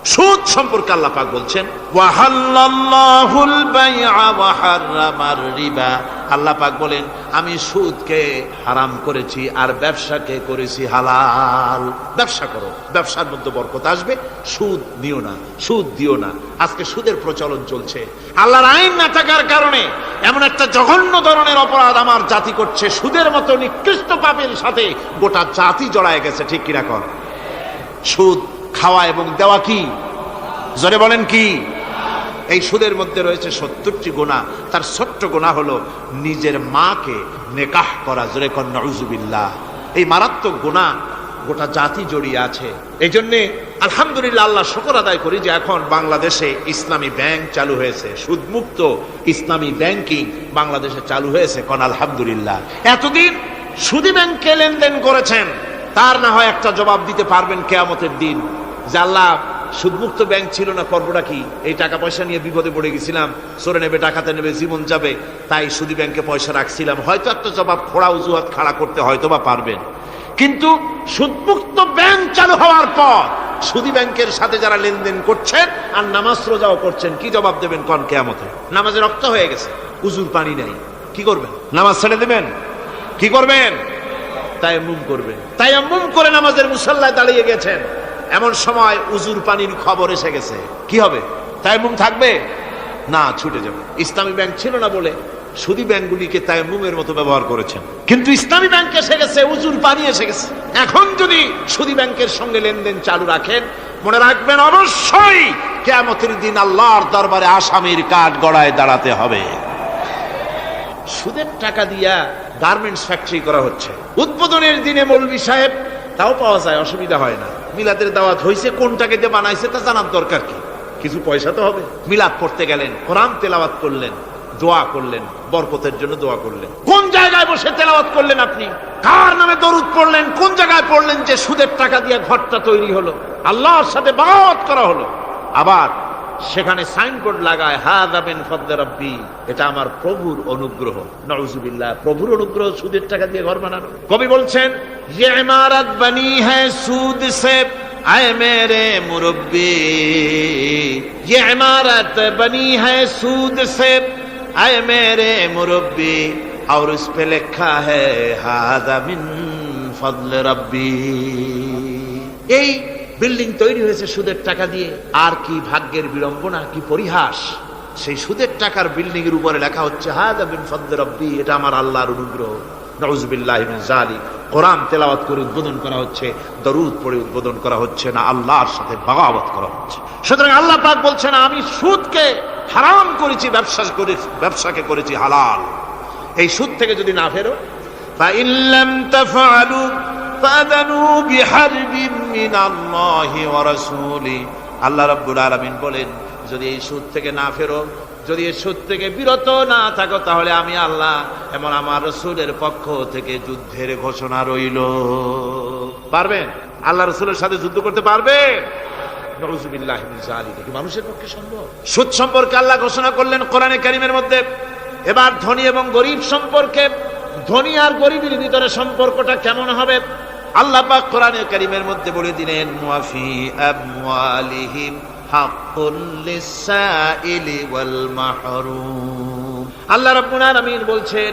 সুদ সম্পর্কে আল্লাহ পাক বলছেন ওয়াহাল্লাল্লাহুল বাইআ ওয়া হারামার রিবা। আল্লাহ পাক বলেন আমি সুদকে হারাম করেছি আর ব্যবসাকে করেছি হালাল। ব্যবসা করো, ব্যবসার মধ্যে বরকত আসবে। সুদ নিও না, সুদ দিও না। আজকে সুদের প্রচলন চলছে। আল্লাহর আইন না থাকার কারণে এমন একটা জঘন্য ধরনের অপরাধ আমার জাতি করছে। সুদের মতো নিকৃষ্ট পাপের সাথে গোটা জাতি জড়ায় গেছে। ঠিক কিনা কর? সুদ খাওয়া এবং দেওয়া কি? জোরে বলেন কি? এই সুদের মধ্যে রয়েছে 70টি গুনাহ। তার ছোট্ট গুনাহ হলো নিজের মাকে নেকাহ করা। জোরে কর নাউযুবিল্লাহ। এই মারাত্মক গুনাহ গোটা জাতি জড়িয়ে আছে। এই জন্যে আলহামদুলিল্লাহ আল্লাহ শুকর আদায় করি যে এখন বাংলাদেশে ইসলামী ব্যাংক চালু হয়েছে। সুদমুক্ত ইসলামী ব্যাংকিং বাংলাদেশে চালু হয়েছে। কোন আলহামদুলিল্লাহ। এতদিন সুদী ব্যাংকে লেনদেন করেছেন, তার না হয় একটা জবাব দিতে পারবেন কিয়ামতের দিন যে আল্লাহ সুদমুক্ত ব্যাংক ছিল না, করবোটা কি? এই টাকা পয়সা নিয়ে বিপদে পড়ে গেছিলাম, চোরে নেবে, ডাকাতে নেবে, জীবন যাবে, তাই সুদী ব্যাংকে পয়সা রাখছিলাম। হয়তো একটা জবাব খোড়া অজুহাত খাড়া করতে হয়তো বা পারবেন। কিন্তু সুদমুক্ত ব্যাংক চালু হওয়ার পর সুদী ব্যাংকের সাথে যারা লেনদেন করছেন আর নামাজ রোজাও করছেন, কি জবাব দেবেন কোন কিয়ামতে? নামাজে রক্ত হয়ে গেছে, উজুর পানি নাই, কি করবেন? নামাজ ছেড়ে দেবেন? কি করবেন? তায়াম্মুম করবেন। তায়াম্মুম করে নামাজের মুসাল্লায় দাঁড়িয়ে গেছেন, এমন সময় উজুর পানির খবর এসে গেছে, কি হবে? তায়াম্মুম থাকবে না, ছুটে যাবে। ইসলামী ব্যাংক ছিল না বলে সুদী ব্যাংকগুলিকে তায়াম্মুমের মতো ব্যবহার করেছেন। কিন্তু ইসলামী ব্যাংক এসে গেছে, উজুর পানি এসে গেছে। এখন যদি সুদী ব্যাংকের সঙ্গে লেনদেন চালু রাখেন, মনে রাখবেন অবশ্যই কিয়ামতের দিন আল্লাহর দরবারে আসামির কাঠ গড়ায় দাঁড়াতে হবে। সুদের টাকা দিয়া গার্মেন্টস ফ্যাক্টরি করা হচ্ছে। উদ্বোধনের দিনে মৌলভী সাহেব, তাও পাওয়া যায়, অসুবিধা হয় না। মিলাদের দাওয়াত হয়েছে, কোনটাকে দিয়ে বানাইছে তা জানার দরকার কি? কিছু পয়সা তো হবে। মিলাদ পড়তে গেলেন, কোরআন তেলাওয়াত করলেন, দোয়া করলেন, বরকতের জন্য দোয়া করলেন। কোন জায়গায় বসে তেলাওয়াত করলেন আপনি? কার নামে দরুদ পড়লেন? কোন জায়গায় পড়লেন যে সুদের টাকা দিয়ে ঘরটা তৈরি হলো, আল্লাহর সাথে বাগাওয়াত করা হলো? আবার সেখানে সাইনবোর্ড লাগায় হাযা মিন ফাদলি রাব্বি, এটা আমার প্রভুর অনুগ্রহ। নাউযুবিল্লাহ। প্রভুর অনুগ্রহ সুদের টাকা দিয়ে ঘর বানানো। কবি বলছেন ये इमारत बनी है सूद से आए मेरे मुरब्बी, ये इमारत बनी है सूद से आए मेरे मुरब्बी, और उस पे लिखा है हाज़ा मिन फضل रब्बी। এই বিল্ডিং তৈরি হয়েছে সুদের টাকা দিয়ে। আর কি ভাগ্যের বিড়ম্বনা, কি পরিহাস! সেই সুদের টাকার বিল্ডিং এর উপরে লেখা হচ্ছে হাযা মিন ফضل রব্বি, এটা আমার আল্লাহর অনুগ্রহ। নাউযুবিল্লাহি মিন যালিক। কোরআন তেলাওয়াত করে উদ্বোধন করা হচ্ছে, দরুদ পড়ে উদ্বোধন করা হচ্ছে না, আল্লাহর সাথে বাগাওয়াত করা হচ্ছে। সুতরাং আল্লাহ পাক বলছেন আমি সুদকে হারাম করেছি, ব্যবসাকে করেছি হালাল। এই সুদ থেকে যদি না ফেরো, ফাইন লাম তাফআলু ফাযানু বিহারবিন মিনাল্লাহি ওয়া রাসূলি। আল্লাহ রাব্বুল আলামিন বলেন যদি এই সুদ থেকে না ফেরো, যদি এই সুদ থেকে বিরত না থাকো, তাহলে আমি আল্লাহ এমন আমার রাসূলের পক্ষ থেকে যুদ্ধের ঘোষণা রইল। পারবেন? আল্লাহ রাসূলের সাথে যুদ্ধ করতে পারবেন? নাউযুবিল্লাহি মিন যালিক। কি মানুষের পক্ষে সম্ভব? সুদ সম্পর্কে আল্লাহ ঘোষণা করলেন কোরআনে কারীমের মধ্যে। এবার ধনী এবং গরীব সম্পর্কে, ধনী আর গরীবের ভিতরে সম্পর্কটা কেমন হবে আল্লাহ পাক কোরআনে কারীমের মধ্যে বলে দিলেন ওয়াফি আমওয়ালিহিম হাক্কুল লিসাইলি ওয়াল মাহরুম। আল্লাহ রাব্বুল আলামিন বলছেন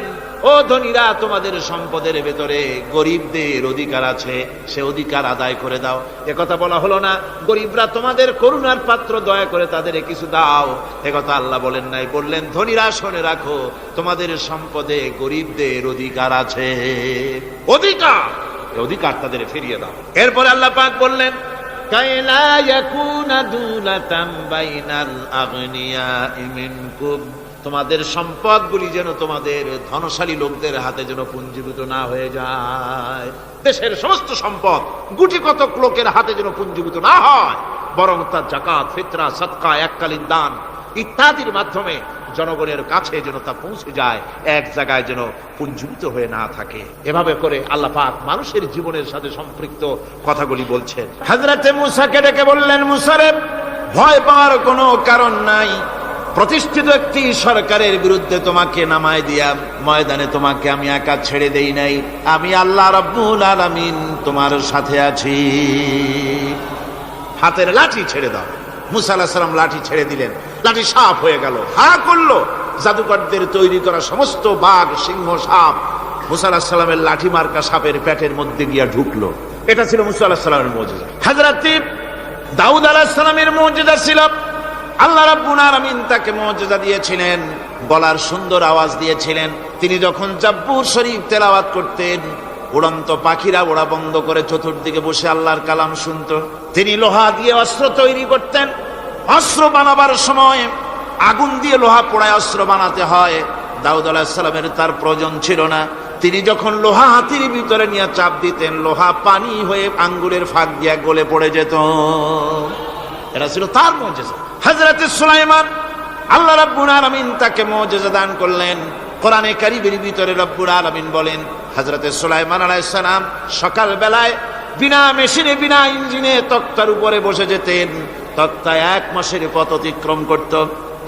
ও ধনীরা, তোমাদের সম্পদের ভেতরে গরীবদের অধিকার আছে, সে অধিকার আদায় করে দাও। একথা বলা হলো না গরীবরা তোমাদের করুণার পাত্র, দয়া করে তাদের কিছু দাও, একথা আল্লাহ বলেন নাই। বললেন ধনীরা শুনে রাখো, তোমাদের সম্পদে গরীবদের অধিকার আছে, অধিকার তাদের ফিরিয়ে দাও। এরপরে আল্লাহ পাক বললেন কাইলা ইয়াকুনা দুলাতাম বাইনাল আগনিয়াই মিনকুম, তোমাদের সম্পদগুলি যেন তোমাদের ধনশালী লোকদের হাতে যেন পুঞ্জীভূত না হয়ে যায়। দেশের সমস্ত সম্পদ গুটি কতক লোকের হাতে যেন পুঞ্জীভূত না হয়, বরং তার যাকাত, ফিতরা, সাদকা, এককালীন দান ইত্যাদির মাধ্যমে জনগণের কাছে যেন তা পৌঁছে যায়, এক জায়গায় যেন পুঞ্জীভূত হয়ে না থাকে। এভাবে করে আল্লাহ পাক মানুষের জীবনের সাথে সম্পৃক্ত কথাগুলি বলছেন। হযরতে মূসাকে ডেকে বললেন, মূসা রে, ভয় পাওয়ার কোনো কারণ নাই। প্রতিষ্ঠিত একটি সরকারের বিরুদ্ধে তোমাকে নামায় দিয়া ময়দানে তোমাকে আমি একা ছেড়ে দেই নাই। আমি আল্লাহ রাব্বুল আলামিন তোমার সাথে আছি। হাতের লাঠি ছেড়ে দাও। মুসা আলাইহিস সালাম লাঠি ছেড়ে দিলেন, লাঠি সাপ হয়ে গেল। হা করলো, জাদুকরদের তৈরি করা সমস্ত বাঘ, সিংহ, সাপ মুসা আলাইহিস সালামের লাঠি মার্কা সাপের পেটের মধ্যে গিয়া ঢুকলো। এটা ছিল মুসা আলাইহিস সালামের মুজিজা। হযরত দাউদ আলাইহিস সালামের মুজিজা ছিল, আল্লাহ রাব্বুল আলামিন তাকে মুজিজা দিয়েছিলেন, গলার সুন্দর আওয়াজ দিয়েছিলেন। তিনি যখন জাব্বুর শরীফ তেলাওয়াত করতেন, উড়ন্ত পাখিরা ওড়া বন্ধ করে চতুর্দিকে বসে আল্লাহর কালাম শুনতো। তিনি লোহা দিয়ে অস্ত্র তৈরি করতেন। অস্ত্র বানাবার সময় আগুন দিয়ে লোহা পোড়ায় অস্ত্র বানাতে হয়। দাউদ আলাইহিস সালামের তার প্রয়োজন ছিল না। তিনি যখন লোহা হাতির ভিতরে নিয়ে চাপ দিতেন, লোহা পানি হয়ে আঙ্গুলের ফাঁক দিয়ে গলে পড়ে যেত। এটা ছিল তার মুজিজা। হযরত সুলাইমান, আল্লাহ রাব্বুল আলামিন তাকে মুজিজা দান করলেন। কোরআনে কারীমের ভিতরে রব্বুল আলামিন বলেন, হযরত সুলাইমান আলাইহিস সালাম সকাল বেলায় বিনা মেশিনে, বিনা ইঞ্জিনে তক্তার উপরে বসে যেতেন। তক্তা 1 মাসের পথ অতিক্রম করত।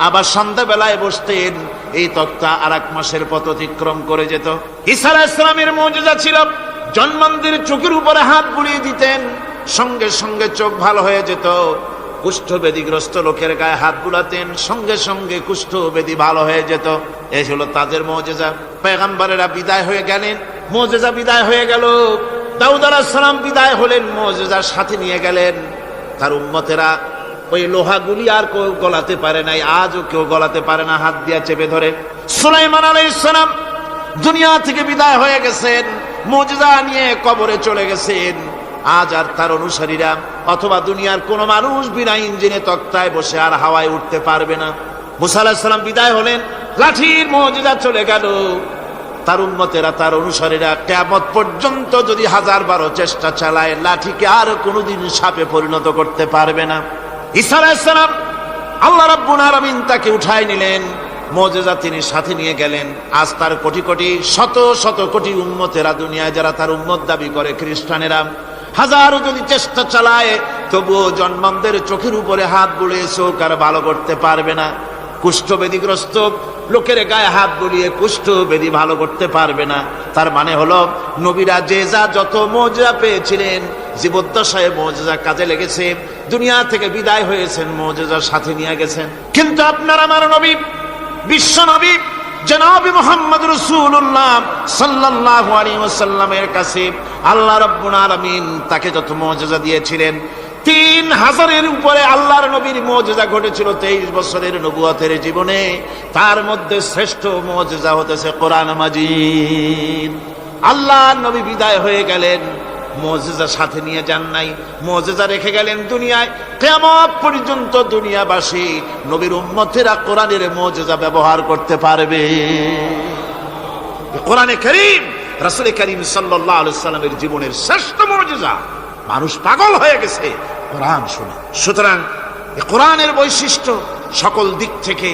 আবার সন্ধ্যা বেলায় বসতেন, এই তক্তা আর 1 মাসের পথ অতিক্রম করে যেত। ঈসা আলাইহিস সালামের মুজিজা ছিল, জন্মান্ধের চোখের উপরে হাত বুলিয়ে দিতেন, সঙ্গে সঙ্গে চোখ ভালো হয়ে যেত। কুষ্ঠব্যাধিগ্রস্ত লোকের গায়ে হাত বুলাতেন, সঙ্গে সঙ্গে কুষ্ঠব্যাধি ভালো হয়ে যেত। এই হলো তাদের মুজিজা। পয়গম্বরেরা বিদায় হয়ে গেলেন, মুজিজা বিদায় হয়ে গেল। দাউদ আলাইহিস সালাম বিদায় হলেন, মুজিজার সাথে নিয়ে গেলেন। তার উম্মতেরা ওই লোহাগুলি আর কেউ গলাতে পারে নাই, আজও কেউ গলাতে পারে না, হাত দিয়া চেপে ধরে। সুলাইমান আলাইহিস সালাম দুনিয়া থেকে বিদায় হয়ে গেছেন, মুজিজা নিয়ে কবরে চলে গেছেন। আজ আর তার অনুসারীরা অথবা দুনিয়ার কোন মানুষ বিনা ইঞ্জিনে তক্তায় বসে আর হাওয়ায় উঠতে পারবে না। মুসা আলাইহিস সালাম বিদায় হলেন, লাঠির মুজিজা চলে গেল। তার উম্মতেরা, তার অনুসারীরা কিয়ামত পর্যন্ত যদি 1000 চেষ্টা চালায়, লাঠিকে আর কোনোদিন সাপে পরিণত করতে পারবে না। ঈসা আলাইহিস সালাম, আল্লাহ রাব্বুল আলামিন তাকে উঠায় নিলেন, মুজিজা তিনি সাথে নিয়ে গেলেন। আজ তার কোটি কোটি, শত শত কোটি উম্মতেরা দুনিয়ায় যারা তার উম্মত দাবি করে, খ্রিস্টানেরা, হাজারো যদি চেষ্টা চালায়, তবুও জন্মান্ধের চোখের উপরে হাত বুলিয়ে চোখ আর ভালো করতে পারবে না। কুষ্ঠব্যাধিগ্রস্ত লোকের গায়ে হাত বুলিয়ে কুষ্ঠব্যাধি ভালো করতে পারবে না। তার মানে হলো, নবীরা যে যা যত মুজিজা পেয়েছিলেন, জীবদ্দশায় মুজিজা কাজে লেগেছে। দুনিয়া থেকে বিদায় হয়েছেন, মুজিজার সাথে নিয়ে গেছেন। কিন্তু আপনার আমার নবী, বিশ্ব নবী জনাব মুহাম্মদ রাসূলুল্লাহ সাল্লাল্লাহু আলাইহি ওয়াসাল্লামের কাছে আল্লাহ রাব্বুল আলামিন তাকে যত মুজিজা দিয়েছিলেন, 3000-এর উপরে আল্লাহর নবীর মুজিজা ঘটেছিল 23 বছরের নবুয়তের জীবনে। তার মধ্যে শ্রেষ্ঠ মুজিজা হতেছে কোরআন মাজিদ। আল্লাহর নবী বিদায় হয়ে গেলেন, মুজিজা সাথে নিয়ে যান নাই, মুজিজা রেখে গেলেন দুনিয়ায়। কিয়ামত পর্যন্ত দুনিয়াবাসী, নবীর উম্মতেরা কোরআনের মুজিজা ব্যবহার করতে পারবে। কোরআনে কারীম, রাসূল কারীম সাল্লাল্লাহু আলাইহি ওয়াসাল্লামের জীবনের শ্রেষ্ঠ মুজিজা। মানুষ পাগল হয়ে গেছে কোরআন শুনে। সুতরাং কোরআনের বৈশিষ্ট্য সকল দিক থেকে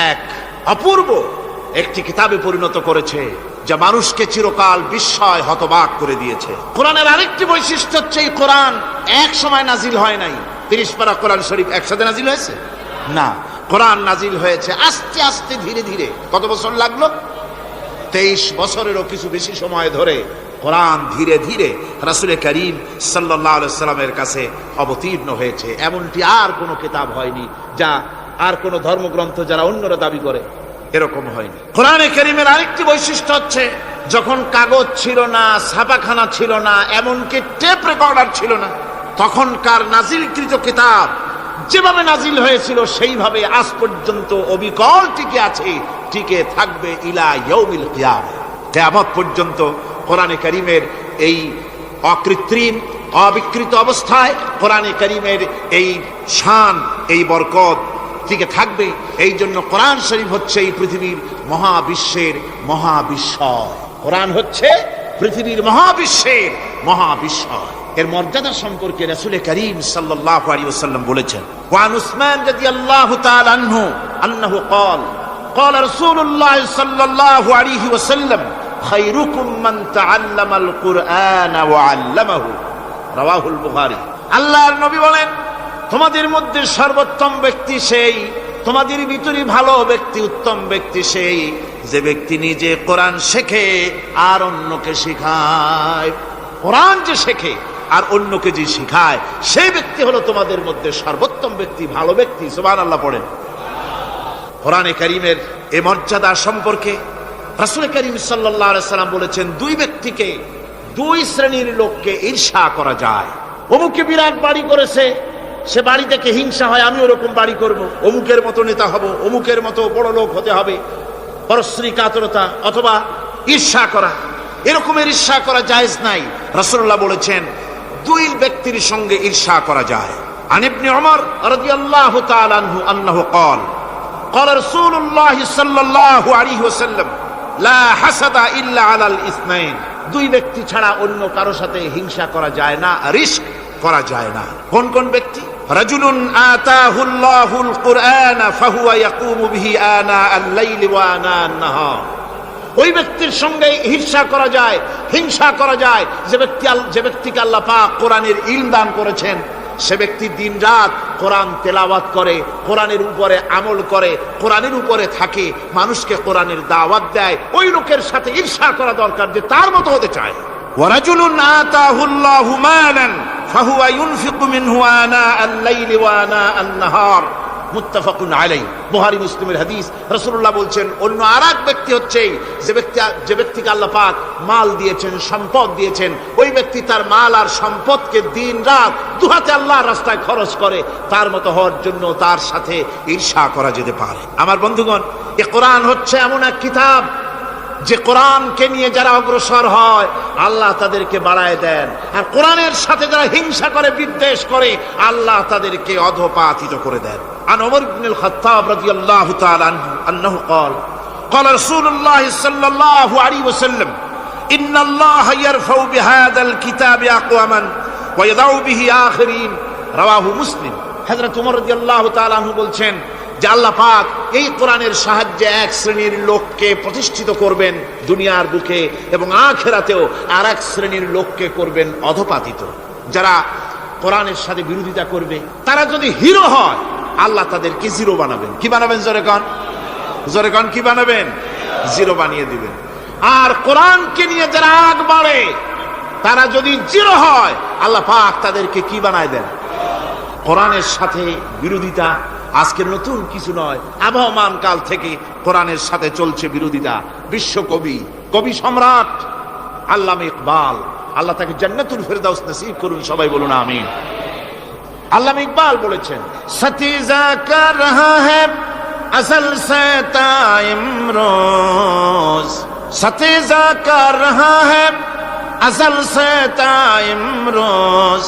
এক অপূর্ব একটি কিতাবে পরিণত করেছে, যা মানুষকে চিরকাল বিস্ময় হতবাক করে দিয়েছে। কোরআনের আরেকটি বৈশিষ্ট্য হচ্ছে, এই কোরআন এক সময় নাজিল হয় নাই। 30 পারা কোরআন শরীফ একসাথে নাজিল হয়েছে না, কোরআন নাজিল হয়েছে আস্তে আস্তে, ধীরে ধীরে। কত বছর লাগলো? 23 বছরেরও কিছু বেশি সময় ধরে কোরআন ধীরে ধীরে রাসূল কারীম সাল্লাল্লাহু আলাইহি ওয়াসাল্লামের কাছে অবতীর্ণ হয়েছে। এমনটি আর কোনো কিতাব হয়নি, যা আর কোনো ধর্মগ্রন্থ যারা অন্যরা দাবি করে, এরকম হয়নি। কোরআনে কারীমের আরেকটি বৈশিষ্ট্য হচ্ছে, যখন কাগজ ছিল না, ছাপাখানা ছিল না, এমনকি টেপ রেকর্ডার ছিল না, তখনকার নাজিলকৃত কিতাব যেভাবে নাজিল হয়েছিল সেইভাবে আজ পর্যন্ত অবিকল টিকে আছে, টিকে থাকবে ইলা ইয়াউমিল কিয়ামah। কিয়ামত পর্যন্ত কোরআনে কারীমের এই অকৃত্রিম, অবিকৃত অবস্থায় কোরআনে কারীমের এই শান, এই বরকত টিকে থাকবে। এই জন্য কোরআন শরীফ হচ্ছে এই পৃথিবীর মহাবিশ্বের মহাবিস্ময়। কোরআন হচ্ছে পৃথিবীর মহাবিশ্বের মহাবিস্ময়। এর মর্যাদা সম্পর্কে রাসূল কারীম সাল্লাল্লাহু আলাইহি ওয়াসাল্লাম বলেছেন, ওয়ান উসমান রাদিয়াল্লাহু তাআলা আনহু আন্নাহু قال قال رسول الله صلى الله عليه وسلم خيركم من تعلم القرآن وعلمه رواه البخاري। আল্লাহর নবী বলেন, তোমাদের মধ্যে সর্বোত্তম ব্যক্তি সেই, তোমাদের ভিতরে ভালো ব্যক্তি, উত্তম ব্যক্তি সেই, যে ব্যক্তি নিজে কোরআন শেখে আর অন্যকে শেখায়। কোরআন যে শেখে আর অন্যকে যে শিখায় সেই ব্যক্তি হলো তোমাদের মধ্যে সর্বোত্তম ব্যক্তি, ভালো ব্যক্তি। সুবহানাল্লাহ পড়েন। কোরআনে কারীমের এই মর্যাদা সম্পর্কে রাসূল করিম সাল্লাল্লাহু আলাইহি সাল্লাম বলেছেন, দুই ব্যক্তিকে, দুই শ্রেণীর লোককে ঈর্ষা করা যায়। অমুকে বিরাট বাড়ি করেছে, সে বাড়ি থেকে হিংসা হয়, আমি ওরকম বাড়ি করব, অমুকের মতো নেতা হব, অমুকের মতো বড় লোক হতে হবে। পরশ্রী কাতরতা অথবা ঈর্ষা করা, এরকমের ঈর্ষা করা জায়েজ নাই। রাসূলুল্লাহ বলেছেন দুই ব্যক্তির সঙ্গে ঈর্ষা করা যায়। আন ইবনে ওমর রাদিয়াল্লাহু তাআলা আনহু আন্নাহু قال قال رسول الله صلى الله عليه وسلم لا حسد الا على الاثنين। দুই ব্যক্তি ছাড়া অন্য কারো সাথে হিংসা করা যায় না, রিস্ক করা যায় না। কোন কোন ব্যক্তি? রাজুলুন আতাহুল্লাহুল কুরআন ফাহুয়া ইয়াকুমু বিহি আনা আল-লাইলি ওয়া আনা আন-নাহার। ওই ব্যক্তির সঙ্গে ঈর্ষা করা যায়, হিংসা করা যায় যে ব্যক্তিকে আল্লাহ পাক কোরআনের ইলম দান করেছেন, সে ব্যক্তি দিন রাত কোরআন তেলাওয়াত করে, কোরআনের উপরে আমল করে, কোরআনের উপরে থাকে, মানুষকে কোরআনের দাওয়াত দেয়। ওই লোকের সাথে ঈর্ষা করা দরকার যে তার মতো হতে চায়। ওয়ারাজুলুন আতাহুল্লাহু মালান ফাহুয়া ইউনফিকু মিনহু আনা আল-লাইলি ওয়া আনা আন-নাহার। মুত্তাফাকুন আলাইহি, বুখারী মুসলিমের হাদিস। রাসূলুল্লাহ বলছেন অন্য আরেক ব্যক্তি হচ্ছে যে ব্যক্তিকে আল্লাহ পাক মাল দিয়েছেন, সম্পদ দিয়েছেন, ওই ব্যক্তি তার মাল আর সম্পদকে দিন রাত দুহাতে আল্লাহর রাস্তায় খরচ করে। তার মতো হওয়ার জন্য তার সাথে ঈর্ষা করা যেতে পারে। আমার বন্ধুগণ, এই কোরআন হচ্ছে এমন এক কিতাব যে কোরআনকে নিয়ে যারা অগ্রসর হয় আল্লাহ তাদেরকে বাড়ায় দেন, আর কোরআনের সাথে যারা হিংসা করে, বিদ্বেষ করে, আল্লাহ তাদেরকে অধঃপাতিত করে দেন। আন ওমর ইবনুল খাত্তাব রাদিয়াল্লাহু তাআলা আনহু আন্নাহু قال قال رسول الله صلى الله عليه وسلم ان الله يرفع بهذا الكتاب اقواما ويضع به آخرين রাওয়াহু মুসলিম। হযরত ওমর রাদিয়াল্লাহু তাআলা আনহু বলছেন যে আল্লাহ পাক এই কোরআনের সাহায্যে এক শ্রেণীর লোককে প্রতিষ্ঠিত করবেন দুনিয়ার বুকে, এবং আখিরাতেও আর এক শ্রেণীর লোককে করবেন অধঃপাতিত। যারা কোরআনের সাথে বিরোধিতা করবে, তারা যদি হিরো হয় আল্লাহ তাদেরকে জিরো বানাবেন। কি বানাবেন? জোরে কন, জোরে কন, কি বানাবেন? জিরো বানিয়ে দিবেন। আর কোরআনকে নিয়ে যারা আগ বাড়ে, তারা যদি জিরো হয় আল্লাহ পাক তাদেরকে কি বানায় দেন? কোরআনের সাথে বিরোধিতা আজকের নতুন কিছু নয়, আবহমান কাল থেকে কোরআনের সাথে চলছে বিরোধিতা। বিশ্বকবি, কবি সম্রাট আল্লামা ইকবাল, আল্লাহ তাকে জান্নাতুল ফেরদাউস নসিব করুন, সবাই বলুন আমিন। আল্লামা ইকবাল বলেছেন, সতীজা কর রহা হ্যায় আসল সে তাইম রোজ, সতীজা কর রহা হ্যায় আসল সে তাইম রোজ,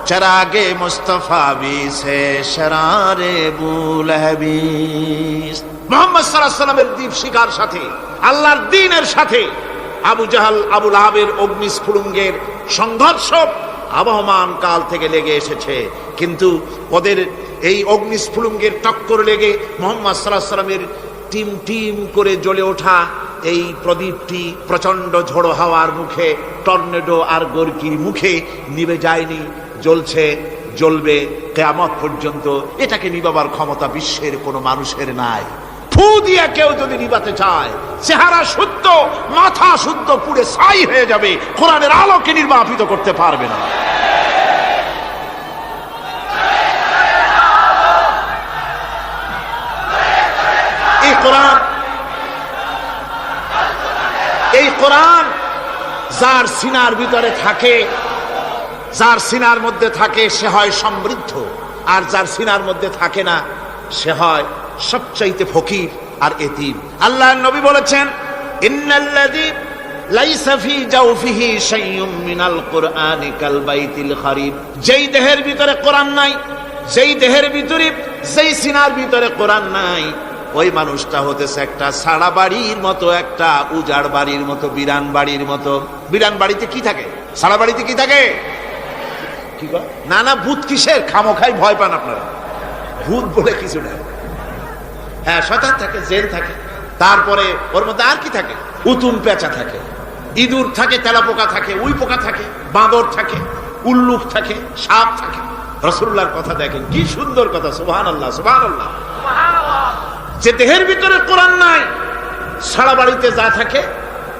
চরাগে মুস্তাফা বি সে শরারে বুলহবিস। মুহাম্মদ সাল্লাল্লাহু আলাইহি ওয়াসাল্লামের দীপ শিখার সাথে, আল্লাহর দ্বীনের সাথে আবু জাহাল, আবু লাহাবের অগ্নিস্ফুলিঙ্গের সংঘর্ষ আবহমান কাল থেকে লেগে এসেছে। কিন্তু ওদের এই অগ্নিস্ফুলিঙ্গের টক্কর লেগে মুহাম্মদ সাল্লাল্লাহু আলাইহি ওয়াসাল্লামের টিম টিম করে জ্বলে ওঠা এই প্রদীপটি প্রচন্ড ঝড়ো হাওয়ার মুখে, টর্নেডো আর গর্কির মুখে নিভে যায়নি, জ্বলছে, জ্বলবে কিয়ামত পর্যন্ত। এটাকে নিভাবার ক্ষমতা বিশ্বের কোনো মানুষের নাই। ফু দিয়ে কেউ যদি নিভাতে চায়, চেহারা শুদ্ধ, মাথা শুদ্ধ, পুড়ে ছাই হয়ে যাবে, কোরআনের আলোকে নির্বাপিত করতে পারবে না। এই কোরআন যার সিনার ভিতরে থাকে, যার সিনার মধ্যে থাকে সে হয় সমৃদ্ধ, আর যার সিনার মধ্যে থাকে না সে হয় সবচাইতে ফকির আর এতিম। আল্লাহর নবী বলেছেন, ইন্নাল্লাযী লাইসা ফি জাওফিহি শাইউম মিনাল কুরআনি কাল বাইতিল খারিব। যেই দেহের ভিতরে কোরআন নাই, যেই দেহের ভিতরে, যেই সিনার ভিতরে কোরআন নাই, ওই মানুষটা হতেছে একটা সাড়া বাড়ির মতো, একটা উজাড় বাড়ির মতো, বিরান বাড়ির মতো। বিরান বাড়িতে কি থাকে? সাড়া বাড়িতে কি থাকে? না না, ভূত কিসের? খামোখাই ভয় পান আপনারা। ভূত বলে কিছু না। হ্যাঁ, শয়তান থাকে, জিন থাকে, তারপরে ওর মধ্যে আর কি থাকে? উতুম পেঁচা থাকে, ইঁদুর থাকে, তেলাপোকা থাকে, উই পোকা থাকে, বাঁদর থাকে, উল্লুক থাকে, সাপ থাকে। রাসূলুল্লাহর কথা দেখেন, কি সুন্দর কথা। সুবহানাল্লাহ, সুবহানাল্লাহ। যে দেহের ভিতরে কোরআন নাই, সারা বাড়িতে যা থাকে,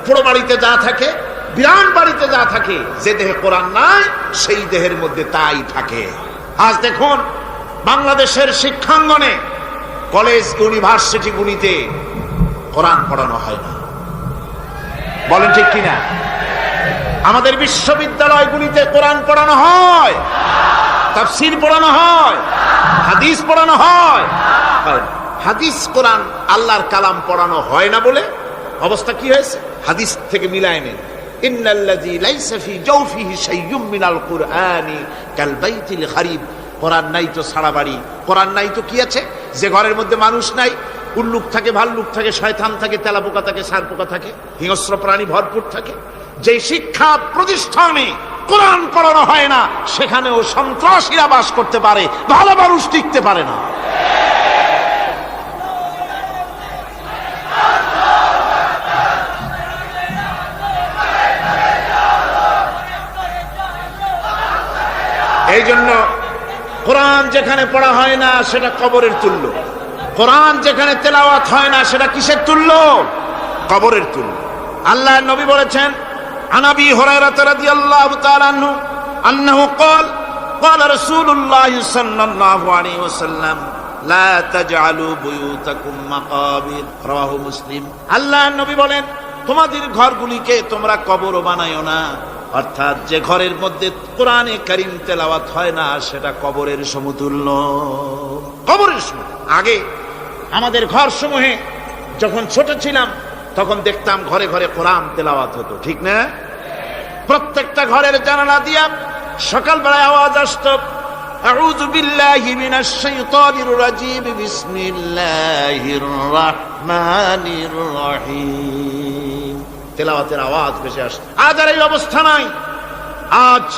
পোড়ো বাড়িতে যা থাকে, বিরান বাড়িতে যা থাকে, যে দেহে কোরআন নাই সেই দেহের মধ্যে তাই থাকে। আজ দেখুন বাংলাদেশের শিক্ষাঙ্গনে কলেজ ইউনিভার্সিটি গুলিতে কোরআন পড়ানো হয় না, বলেন ঠিক কিনা? আমাদের বিশ্ববিদ্যালয়গুলিতে কোরআন পড়ানো হয়, তাফসীর পড়ানো হয়, হাদিস পড়ানো হয়। হাদিস কোরআন আল্লাহর কালাম পড়ানো হয় না বলে অবস্থা কি হয়েছে? হাদিস থেকে মিলায় নেন, ইন্নাল্লাযী লাইসা ফী জাওফিহি শাইয়্যুম মিনাল কুরআনি কাল বাইতিল খারিব। কোরআন নাই তো সারা বাড়ি, কোরআন নাই তো কি আছে? যে ঘরের মধ্যে মানুষ নাই, উল্লুক থাকে, ভাল্লুক থাকে, শয়তান থাকে, তেলাপোকা থাকে, সারপোকা থাকে, হিংস্র প্রাণী ভরপুর থাকে। যে শিক্ষা প্রতিষ্ঠানে কোরআন পড়ানো হয় না, সেখানেও সন্ত্রাসীরা বাস করতে পারে, ভালো মানুষ টিকতে পারে না। এই জন্য কোরআন যেখানে পড়া হয় না সেটা কবরের তুল্য, কোরআন যেখানে তেলাওয়াত হয় না সেটা কিসের তুল্য? কবরের তুল্য। আল্লাহর নবী বলেছেন, আন আবি হুরায়রা রাদিয়াল্লাহু তাআলা আনহু আন্নাহু ক্বাল ক্বালা রাসূলুল্লাহ সাল্লাল্লাহু আলাইহি ওয়াসাল্লাম লা তাজআলু বুয়ুতাকুম মাকাবির, রাওয়াহু মুসলিম। আল্লাহর নবী বলেন, তোমাদের ঘরগুলিকে তোমরা কবর বানায়ো না। অর্থাৎ যে ঘরের মধ্যে কোরআনে কারীম তেলাওয়াত হয় না সেটা কবরের সমতুল্য, কবরের সমতুল্য। আগে আমাদের ঘর সমূহে যখন ছোট ছিলাম তখন দেখতাম ঘরে ঘরে কোরআন তেলাওয়াত হতো, ঠিক না? প্রত্যেকটা ঘরের জানালা দিয়া সকালবেলায় আওয়াজ আসতো, আউযু বিল্লাহি মিনাশ শাইতানির রাজীম, বিসমিল্লাহির রাহমানির রহিম। তেলাওয়াতের আওয়াজ ভেসে আসতো। আজ আর এই অবস্থা নাই। আজ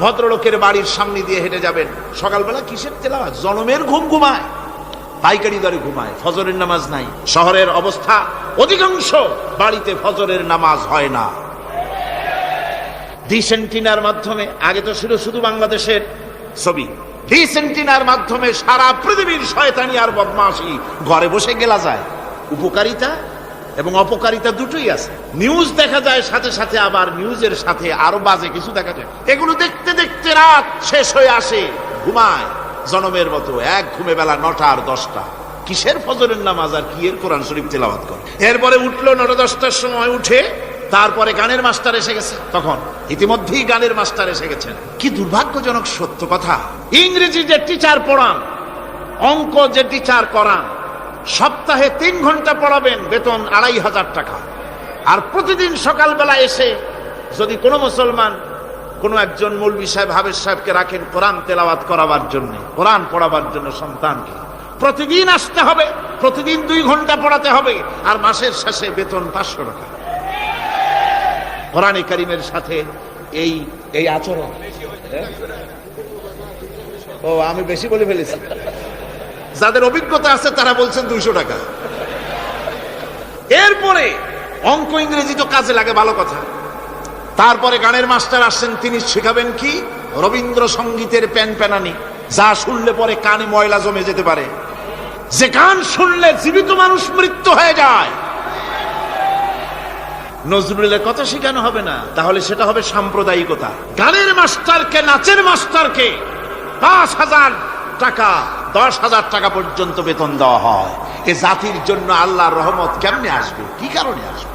ভদ্রলোকের বাড়ির সামনে দিয়ে হেঁটে যাবেন, সকালবেলা কিসের তেলাওয়াত? জনমের ঘুম ঘুমায়, পাইকারি দরে ঘুমায়, ফজরের নামাজ নাই। শহরের অবস্থা, অধিকাংশ বাড়িতে ফজরের নামাজ হয় না। ডিসেন্টিনার মাধ্যমে, আগে তো ছিল শুধু বাংলাদেশের ছবি, ডিসেন্টিনার মাধ্যমে সারা পৃথিবীর শয়তানি আর বদমাশি ঘরে বসে গেলা যায়। উপকারিতা এবং অপকারিতা দুটোই আছে। নিউজ দেখা যায়, সাথে সাথে আবার নিউজের সাথে আরো বাজে কিছু দেখা যায়। এগুলো দেখতে দেখতে রাত শেষ হয়ে আসে, ঘুমায় জনমের মতো, এক ঘুমে বেলা 9টা আর 10টা। কিসের ফজরের নামাজ আর কি এর কোরআন শরীফ তেলাওয়াত করে? এরপরে উঠলো 9টা-10টার সময়, উঠে তারপরে গানের মাস্টার এসে গেছে। তখন ইতিমধ্যেই গানের মাস্টার এসে গেছেন। কি দুর্ভাগ্যজনক সত্য কথা, ইংরেজি যে টিচার পড়ান, অঙ্ক যে টিচার করান, সপ্তাহে 3 ঘন্টা পড়াবেন, বেতন 2500 টাকা। আর প্রতিদিন সকালবেলা এসে যদি কোনো মুসলমান কোনো একজন মৌলভী সাহেব, হাফেজ সাহেবকে রাখেন কোরআন তেলাওয়াত করাবার জন্য, কোরআন পড়াবার জন্য সন্তানকে, প্রতিদিন আসতে হবে, প্রতিদিন 2 ঘন্টা পড়াতে হবে, আর মাসের শেষে বেতন 500 টাকা। কোরআনে কারীমের সাথে এই আচরণ। ও, আমি বেশি বলে ফেলেছি। যাদের অভিজ্ঞতা আছে তারা বলছেন 200 টাকা। এরপরে অঙ্ক ইংরেজি তো কাজে লাগে, ভালো কথা। তারপরে গানের মাস্টার আসছেন, তিনি শেখাবেন কি? রবীন্দ্রসঙ্গীতের প্যানপ্যানানি, যা শুনলে পরে কানে ময়লা জমে যেতে পারে, যে গান শুনলে জীবিত মানুষ মৃত্যু হয়ে যায়। নজরুলের কথা শেখানো হবে না, তাহলে সেটা হবে সাম্প্রদায়িকতা। গানের মাস্টারকে, নাচের মাস্টারকে 5,000 টাকা, 10,000 টাকা পর্যন্ত বেতন দেওয়া হয়। এ জাতির জন্য আল্লাহর রহমত কেমনে আসবে? কি কারণে আসবে?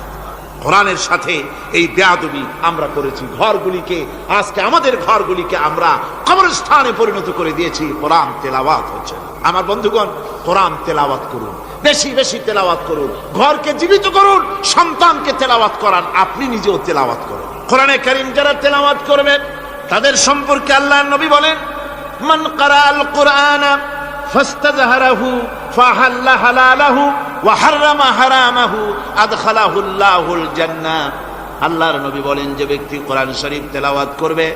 কোরআনের সাথে এই বেয়াদবি আমরা করেছি। ঘরগুলিকে, আজকে আমাদের ঘরগুলিকে আমরা কবরস্থানে পরিণত করে দিয়েছি। কোরআন তেলাওয়াত হচ্ছে। আমার বন্ধুগণ, কোরআন তেলাওয়াত করুন, বেশি বেশি তেলাওয়াত করুন, ঘরকে জীবিত করুন, সন্তানকে তেলাওয়াত করান, আপনি নিজেও তেলাওয়াত করুন। কোরআনে কারীম যারা তেলাওয়াত করবেন তাদের সম্পর্কে আল্লাহর নবী বলেন, মান ক্বারাআল কুরআনা ফাস্তাযহারাহু ফাহাল্লা হালালাহু ওয়া হাররামা হারামাহু আদখালাহুল্লাহুল জান্নাহ। আল্লাহর নবী বলেন, যে ব্যক্তি কোরআন শরীফ তেলাওয়াত করবে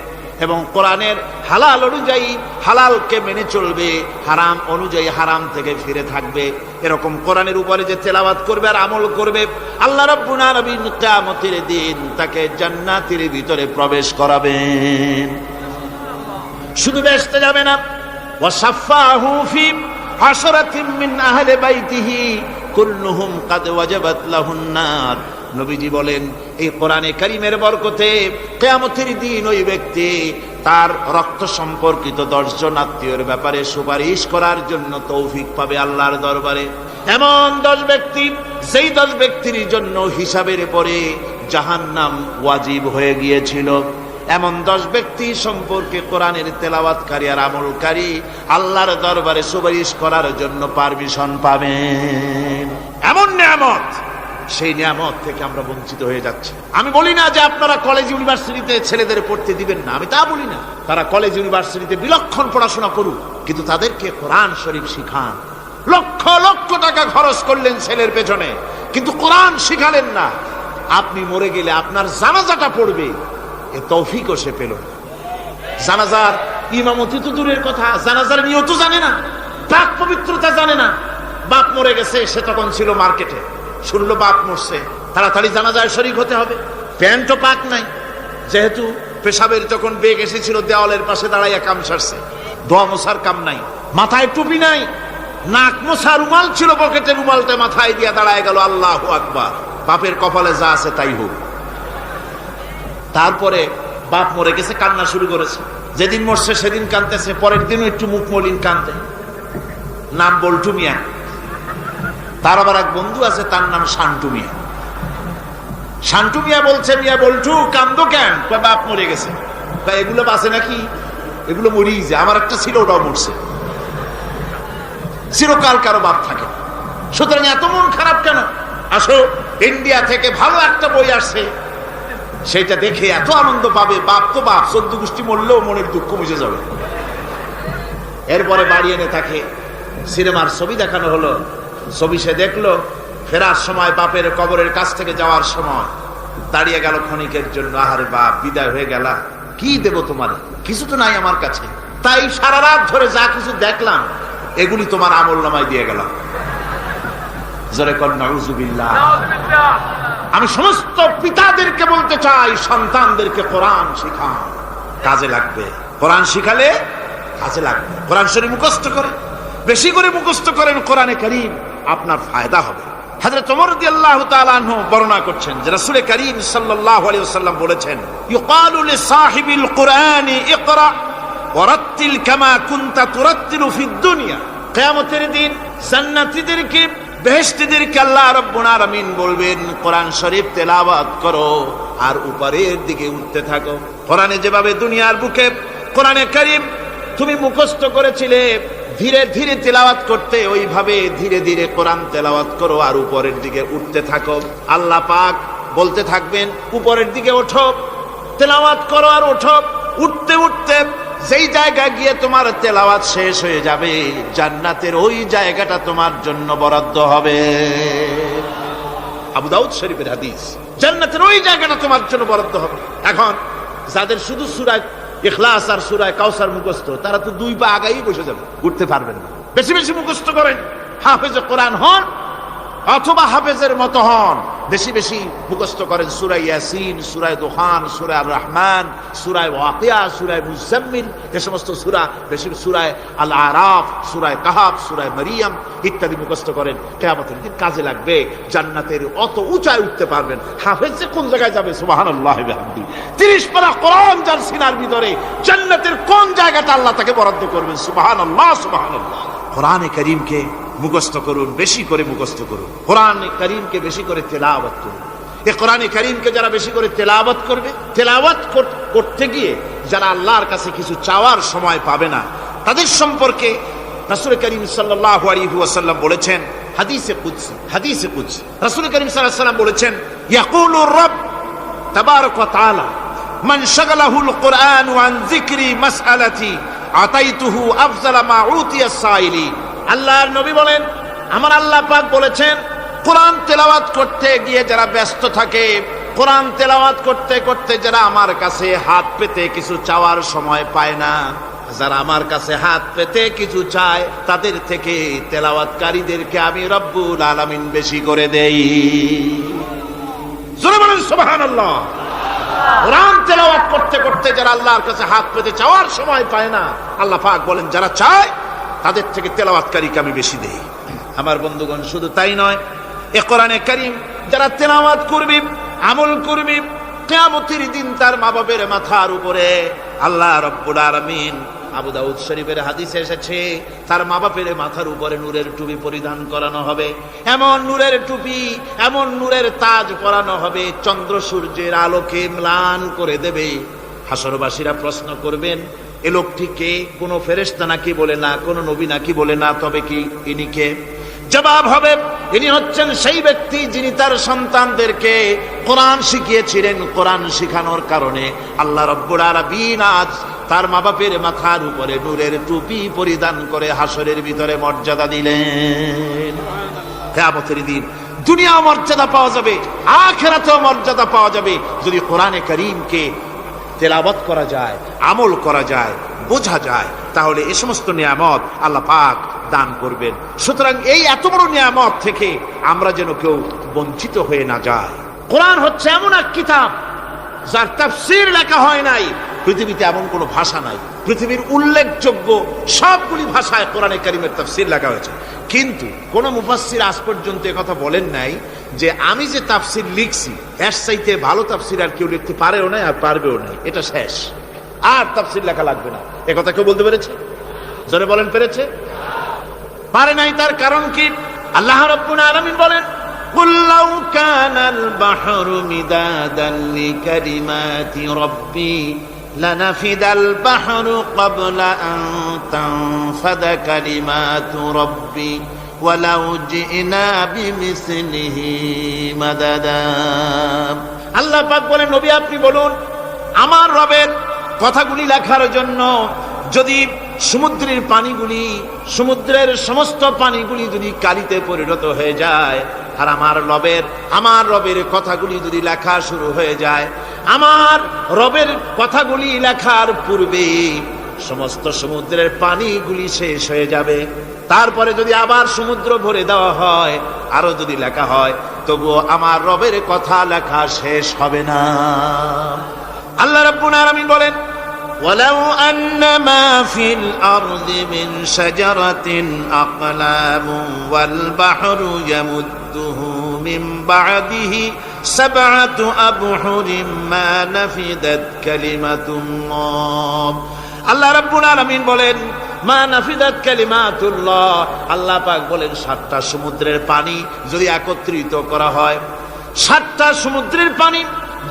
এবং কোরআনের হালাল অনুযায়ী হালালকে মেনে চলবে, হারাম অনুযায়ী হারাম থেকে ফিরে থাকবে, এরকম কোরআনের উপরে যে তেলাওয়াত করবে আর আমল করবে, আল্লাহ রাব্বুল আলামিন কিয়ামতের দিন তাকে জান্নাতের ভিতরে প্রবেশ করাবেন। শুধু বেহেশতে যাবে না, ওয়া শাফাহু ফি আশরাতিন মিন আহলি বাইতিহি কুল্লুহুম কাদ ওয়াজাবাত লাহুন নার নবীজি বলেন এই কোরআনে কারীমের বরকতে কিয়ামতের দিন ওই ব্যক্তি তার রক্ত সম্পর্কিত 10 জন আত্মীয়ের ব্যাপারে সুপারিশ করার জন্য তৌফিক পাবে আল্লাহর দরবারে। এমন 10 ব্যক্তি, সেই 10 ব্যক্তির জন্য হিসাবের পরে জাহান্নাম ওয়াজিব হয়ে গিয়েছিল, এমন 10 ব্যক্তি সম্পর্কে কোরআনের তেলাওয়াতকারী আর আমলকারী আল্লাহর দরবারে সুপারিশ করার জন্য পারমিশন পাবেন। এমন নিয়ামত, সেই নিয়ামত থেকে আমরা বঞ্চিত হয়ে যাচ্ছি। আমি বলি না যে আপনারা কলেজ ইউনিভার্সিটিতে ছেলেদের পড়তে দিবেন না, আমি তা বলি না। তারা কলেজ ইউনিভার্সিটিতে বিলক্ষণ পড়াশোনা করুক, কিন্তু তাদেরকে কোরআন শরীফ শিখান। লক্ষ লক্ষ টাকা খরচ করলেন ছেলের পেছনে, কিন্তু কোরআন শিখালেন না। আপনি মরে গেলে আপনার জানাজাটা পড়বে, এ তৌফিকও সে পেল না। জানাজার ইমামতি তো দূরের কথা, জানাজার নিয়ত জানে না, পাক পবিত্রতা জানে না। বাপ মরে গেছে, সে তখন ছিল মার্কেটে, শুনলো বাপ মরছে, তাড়াতাড়ি জানাজায় শরীক হতে হবে। প্যান্টও পাক নাই, যেহেতু পেশাবের যখন বেগ এসেছিল দেওয়ালের পাশে দাঁড়াইয়া কাম সারছে, দোয়া মোছার কাম নাই, মাথায় টুপি নাই, নাক মোছা রুমাল ছিল পকেটে, রুমালটা মাথায় দিয়া দাঁড়ায় গেল। আল্লাহু আকবার। বাপের কপালে যা আছে তাই হোক। তারপরে বাপ মরে গেছে, কান্না শুরু করেছে। যেদিন মরছে সেদিন কাঁদতেছে, পরের দিনও একটু মুখ মলিন কান্দে। নাম বল্টু মিয়া। তার আবার এক বন্ধু আছে, তার নাম শান্টু মিয়া। শান্টু মিয়া বলছে, মিয়া বল্টু কান্দো কেন? বাপ মরে গেছে। এগুলো বাঁচে নাকি? এগুলো মরেই যায়। আমার একটা ছিল, ওটাও মরছে। চিরকাল কারো বাপ থাকে, সুতরাং এত মন খারাপ কেন? আসো, ইন্ডিয়া থেকে ভালো একটা বই আসছে, সেটা দেখে এত আনন্দ পাবে। বাপ তো বাপ, 14 গোষ্ঠী মরলেও মনের দুঃখ মুছে যাবে। এরপরে বাড়ি এনে তাকে সিনেমার ছবি দেখানো হলো। ছবি সে দেখলো, ফেরার সময় বাপের কবরের কাছ থেকে যাওয়ার সময় দাঁড়িয়ে গেল ক্ষণিকের জন্য। আহারে বাপ, বিদায় হয়ে গেল, কি দেব তোমার? কিছু তো নাই আমার কাছে, তাই সারা রাত ধরে যা কিছু দেখলাম এগুলি তোমার আমল নামায় দিয়ে গেলাম। জোরে কর নাউযুবিল্লাহ। আমি সমস্ত পিতাদেরকে বলতে চাই, সন্তানদেরকে কোরআন শিখান, কাজে লাগবে। কোরআন শিখালে কাজে লাগবে। কোরআন শরীফ মুখস্থ করে, বেশি করে মুখস্থ করেন কোরআনে কারীম, আপনার ফায়দা হবে। হযরত ওমর রাদিয়াল্লাহু তাআলা আনহু বর্ণনা করছেন যে রাসূল কারীম সাল্লাল্লাহু আলাইহি ওয়াসাল্লাম বলেছেন, ইউকালু লিসাহিবিল কুরআনি ইকরা ওয়ারাত্তিল কামা কুনতা তুরাত্তিলু ফিদ দুনিয়া। কিয়ামতের দিন জান্নাতীদেরকে, বেহেশতীদেরকে আল্লাহ রাব্বুল আলামিন বলবেন, কোরআন শরীফ তেলাওয়াত করো আর উপরের দিকে উঠতে থাকো। কোরআনে যেভাবে দুনিয়ার বুকে কোরআনে কারীম তুমি মুখস্থ করেছিলে, ধীরে ধীরে তেলাওয়াত করতে, ওইভাবে ধীরে ধীরে কোরআন তেলাওয়াত করো আর উপরের দিকে উঠতে থাকো। আল্লাহ পাক বলতে থাকবেন, উপরের দিকে ওঠো, তেলাওয়াত করো আর ওঠো। উঠতে উঠতে যেই জায়গা গিয়ে তোমার তেলাওয়াত শেষ হয়ে যাবে, জান্নাতের ওই জায়গাটা তোমার জন্য বরাদ্দ হবে। আবু দাউদ শরীফের হাদিস। জান্নাতের ওই জায়গাটা তোমার জন্য বরাদ্দ হবে। এখন যাদের শুধু সূরা ইখলাস আর সূরা কাউসার মুখস্থ, তারা তো 2 পা আগাই বসে যাবে, উঠতে পারবেন না। বেশি বেশি মুখস্থ করেন, হাফেজে কোরআন হন অথবা হাফেজের মতো হন। বেশি বেশি মুখস্থ করেন সূরা ইয়াসিন, সূরা দুখান, সূরা আর রহমান, সূরা ওয়াকিয়া, সূরা মুজাম্মিল, এই সমস্ত সূরা, বেশি সূরা আল আরাফ, সূরা কাহাফ, সূরা মারিয়াম ইত্যাদি মুখস্থ করেন। কিয়ামতের দিন কাজে লাগবে। জান্নাতের অত উঁচায় উঠতে পারবেন। হাফেজ যে কোন জায়গায় যাবে, সুবহানাল্লাহি ওয়া বিহামদিহি, 30 পারা কোরআন যার সিনার ভিতরে, জান্নাতের কোন জায়গাটা আল্লাহ তাকে বরাদ্দ করবেন। সুবহানাল্লাহ, সুবহানাল্লাহ। কোরআনে কারীমকে মুখস্থ করুন, বেশি করে মুখস্থ করুন। কোরআনে কারীমকে বেশি করে তেলাওয়াত করুন। এই কোরআনে কারীমকে যারা বেশি করে তেলাওয়াত করবে, তেলাওয়াত করতে গিয়ে যারা আল্লাহর কাছে কিছু চাওয়ার সময় পাবে না, তাদের সম্পর্কে রাসূল কারীম সাল্লাল্লাহু আলাইহি ওয়াসাল্লাম বলেছেন, হাদিসে কুদসি, হাদিসে কুদসি রাসূল কারীম সাল্লাল্লাহু আলাইহি ওয়াসাল্লাম বলেছেন, ইয়াকুলু রাব তাবারাক ওয়া তাআলা মান শাগালাহুল কুরআন আন যিকরি মাসআলাতি আতাইতুহু আফজালা মা উতিয়া সাইলি। আল্লাহর নবী বলেন, আমার আল্লাহ পাক বলেছেন, কোরআন তেলাওয়াত করতে গিয়ে যারা ব্যস্ত থাকে, কোরআন তেলাওয়াত করতে করতে যারা আমার কাছে হাত পেতে কিছু চাওয়ার সময় পায় না, যারা আমার কাছে হাত পেতে কিছু চায়, তাদের থেকে তেলাওয়াতকারীদেরকে আমি রব্বুল আলামিন বেশি করে দেই। জোরে বলেন সুবহানাল্লাহ। কোরআন তেলাওয়াত করতে করতে যারা আল্লাহর কাছে হাত পেতে চাওয়ার সময় পায় না, আল্লাহ পাক বলেন যারা চায় তাদের থেকে তেলাওয়াতকারীকে আমি বেশি দেই। আমার বন্ধুগণ, শুধু তাই নয়, এ কোরআনে কারীম যারা তেলাওয়াত করবি, আমল করবি, কিয়ামতের দিন তার মা বাপের মাথার উপরে আল্লাহ রাব্বুল আলামিন, আবু দাউদ শরীফের হাদিসে এসেছে, তার মা বাপের মাথার উপরে নূরের টুপি পরিধান করানো হবে। এমন নূরের টুপি, এমন নূরের তাজ পরানো হবে, চন্দ্র সূর্যের আলোকে ম্লান করে দেবে। হাসরবাসীরা প্রশ্ন করবেন, এ লোকটি কে? কোনো ফেরেশতা নাকি? বলে না। কোনো নবী নাকি? বলে না। তবে কি ইনি কে? জবাব হবে, ইনি হচ্ছেন সেই ব্যক্তি যিনি তার সন্তানদেরকে কোরআন শিখিয়েছিলেন। কোরআন শিখানোর কারণে আল্লাহ রাব্বুল আলামিন আজ তার মা বাপের মাথার উপরে নূরের টুপি পরিধান করে হাসরের ভিতরে মর্যাদা দিলেন। কিয়ামতের দিন দুনিয়া মর্যাদা পাওয়া যাবে, আখিরাতেও মর্যাদা পাওয়া যাবে যদি কোরআনে কারীমকে তেলাওয়াত করা যায়, আমল করা যায়, বোঝা যায়, তাহলে এই সমস্ত নিয়ামত আল্লাহ পাক দান করবেন। সুতরাং এই এত বড় নিয়ামত থেকে আমরা যেন কেউ বঞ্চিত হয়ে না যায়। কোরআন হচ্ছে এমন এক কিতাব যার তাফসীর লেখা হয় নাই। পৃথিবীতে এমন কোনো ভাষা নাই, পৃথিবীর উল্লেখযোগ্য সবগুলি ভাষায় কোরআনে কারীমের তাফসীর লেখা হয়েছে, কিন্তু কোন মুফাসসির আজ পর্যন্ত কথা বলেন নাই যে আমি যে তাফসীর লিখছি এর চাইতে ভালো তাফসীর আর কেউ লিখতে পারেও না আর পারবেও না, এটা শেষ, আর তাফসীর লেখা লাগবে না। একথা কেউ বলতে পেরেছে? জোরে বলেন, পেরেছে? পারে নাই। তার কারণ কি? আল্লাহ রাব্বুল আলামিন বলেন, কুল লাউ কানাল বাহরু মিদাদান লিকালিমাতি রাব্বি লানাফিদাল বাহরু ক্বাবলা আন তানফাদা কালিমাতু রাব্বি ওয়ালাউ জিনা বিমিসলিহি মাদাদা। আল্লাহ পাক বলেন, নবী আপনি বলুন, আমার রবের কথাগুলি লেখার জন্য যদি সমুদ্রের পানিগুলি, সমুদ্রের সমস্ত পানিগুলি যদি কালিতে পরিণত হয়ে যায়, আর আমার রবের কথাগুলি যদি লেখা শুরু হয়ে যায়, আমার রবের কথাগুলি লেখার পূর্বে সমস্ত সমুদ্রের পানিগুলি শেষ হয়ে যাবে। তারপরে যদি আবার সমুদ্র ভরে দেওয়া হয়, আরো যদি লেখা হয়, তবুও আমার রবের কথা লেখা শেষ হবে না। আল্লাহ রাব্বুল আলামিন বলেন, ওয়ালাউ আন্নামা ফিল আরদি মিন শাজারাতিন আকলামু ওয়াল বাহরু ইয়ামুদ্দুহু মিন বা'দিহি সাবআতু আবহুরিন মা নাফিদাত কালিমাতুল্লাহ। আল্লাহ রাব্বুল আলামিন বলেন, মা নাফিদাত কালিমাতুল্লাহ। আল্লাহ পাক বলেন, 7টা সমুদ্রের পানি যদি একত্রিত করা হয়, 7টা সমুদ্রের পানি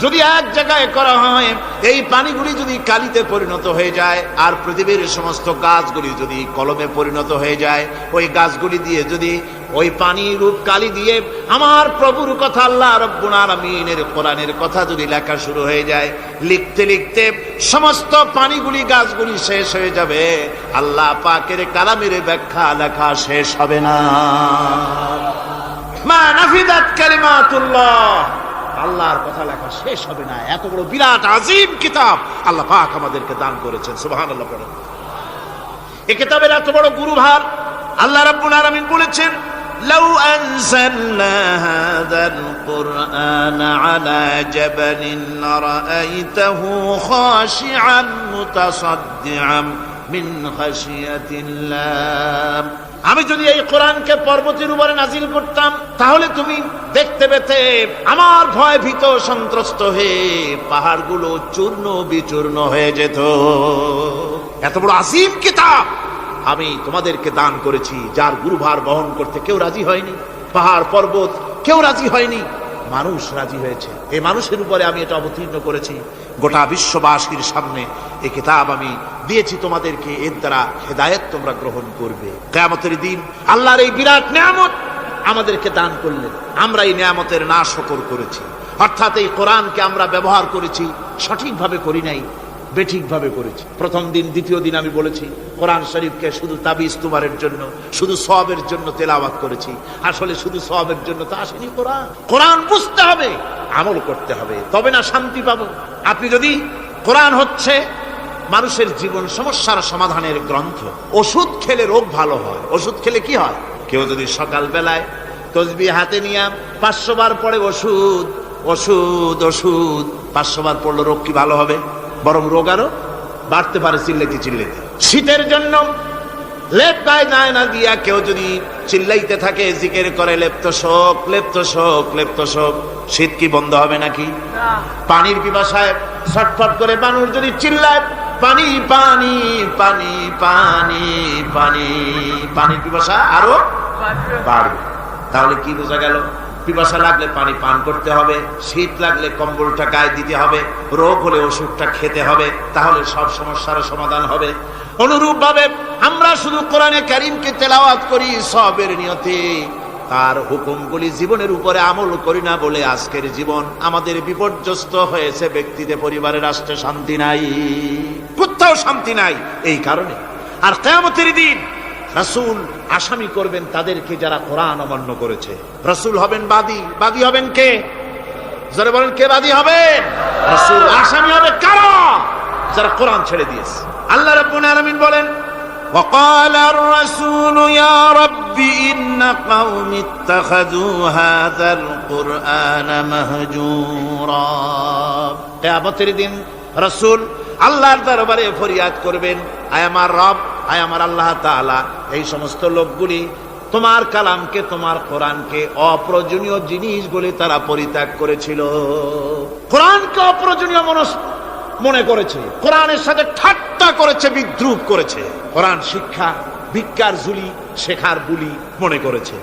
যদি এক জায়গায় করা হয়, এই পানিগুলি যদি কালিতে পরিণত হয়ে যায়, আর পৃথিবীর সমস্ত গাছগুলি যদি কলমে পরিণত হয়ে যায়, ওই গাছগুলি দিয়ে যদি ওই পানি রূপ কালি দিয়ে আমার প্রভুর কথা, আল্লাহ রাব্বুল আলামিনের কোরআনের কথা যদি লেখা শুরু হয়ে যায়, লিখতে লিখতে সমস্ত পানিগুলি, গাছগুলি শেষ হয়ে যাবে, আল্লাহ পাকের কালামের ব্যাখ্যা লেখা শেষ হবে না। মা নাফিদাত কালিমাতুল্লাহ, আল্লাহর কথা লেখা শেষ হবে না। এত বড় বিরাট আযীম কিতাব আল্লাহ পাক আমাদেরকে দান করেছেন। সুবহানাল্লাহ পড়েন। এই কিতাবের এত বড় গুরুভার আল্লাহ রাব্বুল আলামিন বলেছেন, লাউ আনজালনা হাযাল কুরআনা আলা জাবালিন লারাআইতাহু খাশিআন মুতাসাদ্দিআন মিন খাশিয়াতিল্লাহ। আমি যদি এই কোরআনকে পর্বতের উপরে নাজিল করতাম, তাহলে তুমি দেখতে পেতে আমার ভয় ভীত সন্ত্রস্ত হয়ে পাহাড়গুলো চূর্ণ বিচূর্ণ হয়ে যেত। এত বড় আযীম কিতাব আমি তোমাদেরকে দান করেছি, যার গুরুভার বহন করতে কেউ রাজি হয়নি, পাহাড় পর্বত কেউ রাজি হয়নি, মানুষ রাজি হয়েছে। এই মানুষের উপরে আমি এটা অবতীর্ণ করেছি, গোটা বিশ্ববাসীর সামনে এই কিতাব আমি দিয়েছি তোমাদেরকে, এর দ্বারা হেদায়েত তোমরা গ্রহণ করবে। কিয়ামতের দিন আল্লাহর এই বিরাট নিয়ামত আমাদেরকে দান করলেন, আমরা এই নিয়ামতের নাশকর করেছি, অর্থাৎ এই কোরআনকে আমরা ব্যবহার করেছি সঠিকভাবে করি নাই, বেঠিকভাবে করেছি। প্রথম দিন, দ্বিতীয় দিন আমি বলেছি কোরআন শরীফকে শুধু তাবিজ তুমারের জন্য, শুধু সওয়াবের জন্য তেলাওয়াত করেছি। আসলে শুধু সওয়াবের জন্য তো আসেনি কোরআন। কোরআন বুঝতে হবে, আমল করতে হবে, তবে না শান্তি পাবো। আপনি যদি, কোরআন হচ্ছে মানুষের জীবন সমস্যার সমাধানের গ্রন্থ। ওষুধ খেলে রোগ ভালো হয়। ওষুধ খেলে কি হয়? কেউ যদি সকাল বেলায় তসবিহ হাতে নিয়ে 500 বার পড়ে ওষুধ ওষুধ ওষুধ, 500 বার পড়লে রোগ কি ভালো হবে? বরং রোগ আরো বাড়তে পারে চিল্লেতে চিল্লেতে। শীতের জন্য লেপ গায়ে গায়ে না দিয়া কেউ যদি চিল্লাইতে থাকে, জিকির করে লেপ্ত শোক, লেপ্ত শোক, লেপ্ত শোক, শীত কি বন্ধ হবে নাকি? পানির পিপাসায় ছটফট করে মানুষ যদি চিল্লায় পানি পানি পানি পানি পানি, পানির পিপাসা আরো বাড়বে। তাহলে কি বোঝা গেল? পিপাসা লাগলে পানি পান করতে হবে, শীত লাগলে কম্বলটা গায়ে দিতে হবে, রোগ হলে ওষুধটা খেতে হবে, তাহলে সব সমস্যার সমাধান হবে। অনুরূপ ভাবে আমরা শুধু কোরআনে কারীমকে তেলাওয়াত করি সবের নিয়তে, তার হুকুমগুলি জীবনের উপরে আমল করি না বলে আজকের জীবন আমাদের বিপর্যস্ত হয়েছে। ব্যক্তিতে, পরিবারে, রাষ্ট্রে শান্তি নাই, কোথাও শান্তি নাই এই কারণে। আর কিয়ামতের দিন রাসূল আসামি করবেন তাদেরকে যারা কোরআন অমান্য করেছে। রাসূল হবেন বাদী। বাদী হবেন কে? যারা বলেন কে বাদী হবেন? রাসূল। আসামি হবে কারা? যারা কোরআন ছেড়ে দিয়েছে। আল্লাহ রাব্বুল আলামিন বলেন وقال الرسول يا رب إن قومي اتخذوا هذا القرآن مهجورا। কিয়ামতের দিন রাসূল আল্লাহর দরবারে ফরিয়াদ করবেন, আয় আমার রব, আয় আমার আল্লাহ তাআলা, এই সমস্ত লোকগুলি তোমার কালামকে, তোমার কোরআনকে অপ্রয়োজনীয় জিনিস বলে তারা পরিত্যাগ করেছিল। কোরআনকে অপ্রয়োজনীয় মনে করেছে, কোরআনের সাথে ঠাট্টা করেছে, বিদ্রুপ করেছে, কোরআন শিক্ষা ভিক্ষার ঝুলি, শেখার বুলি মনে করেছে,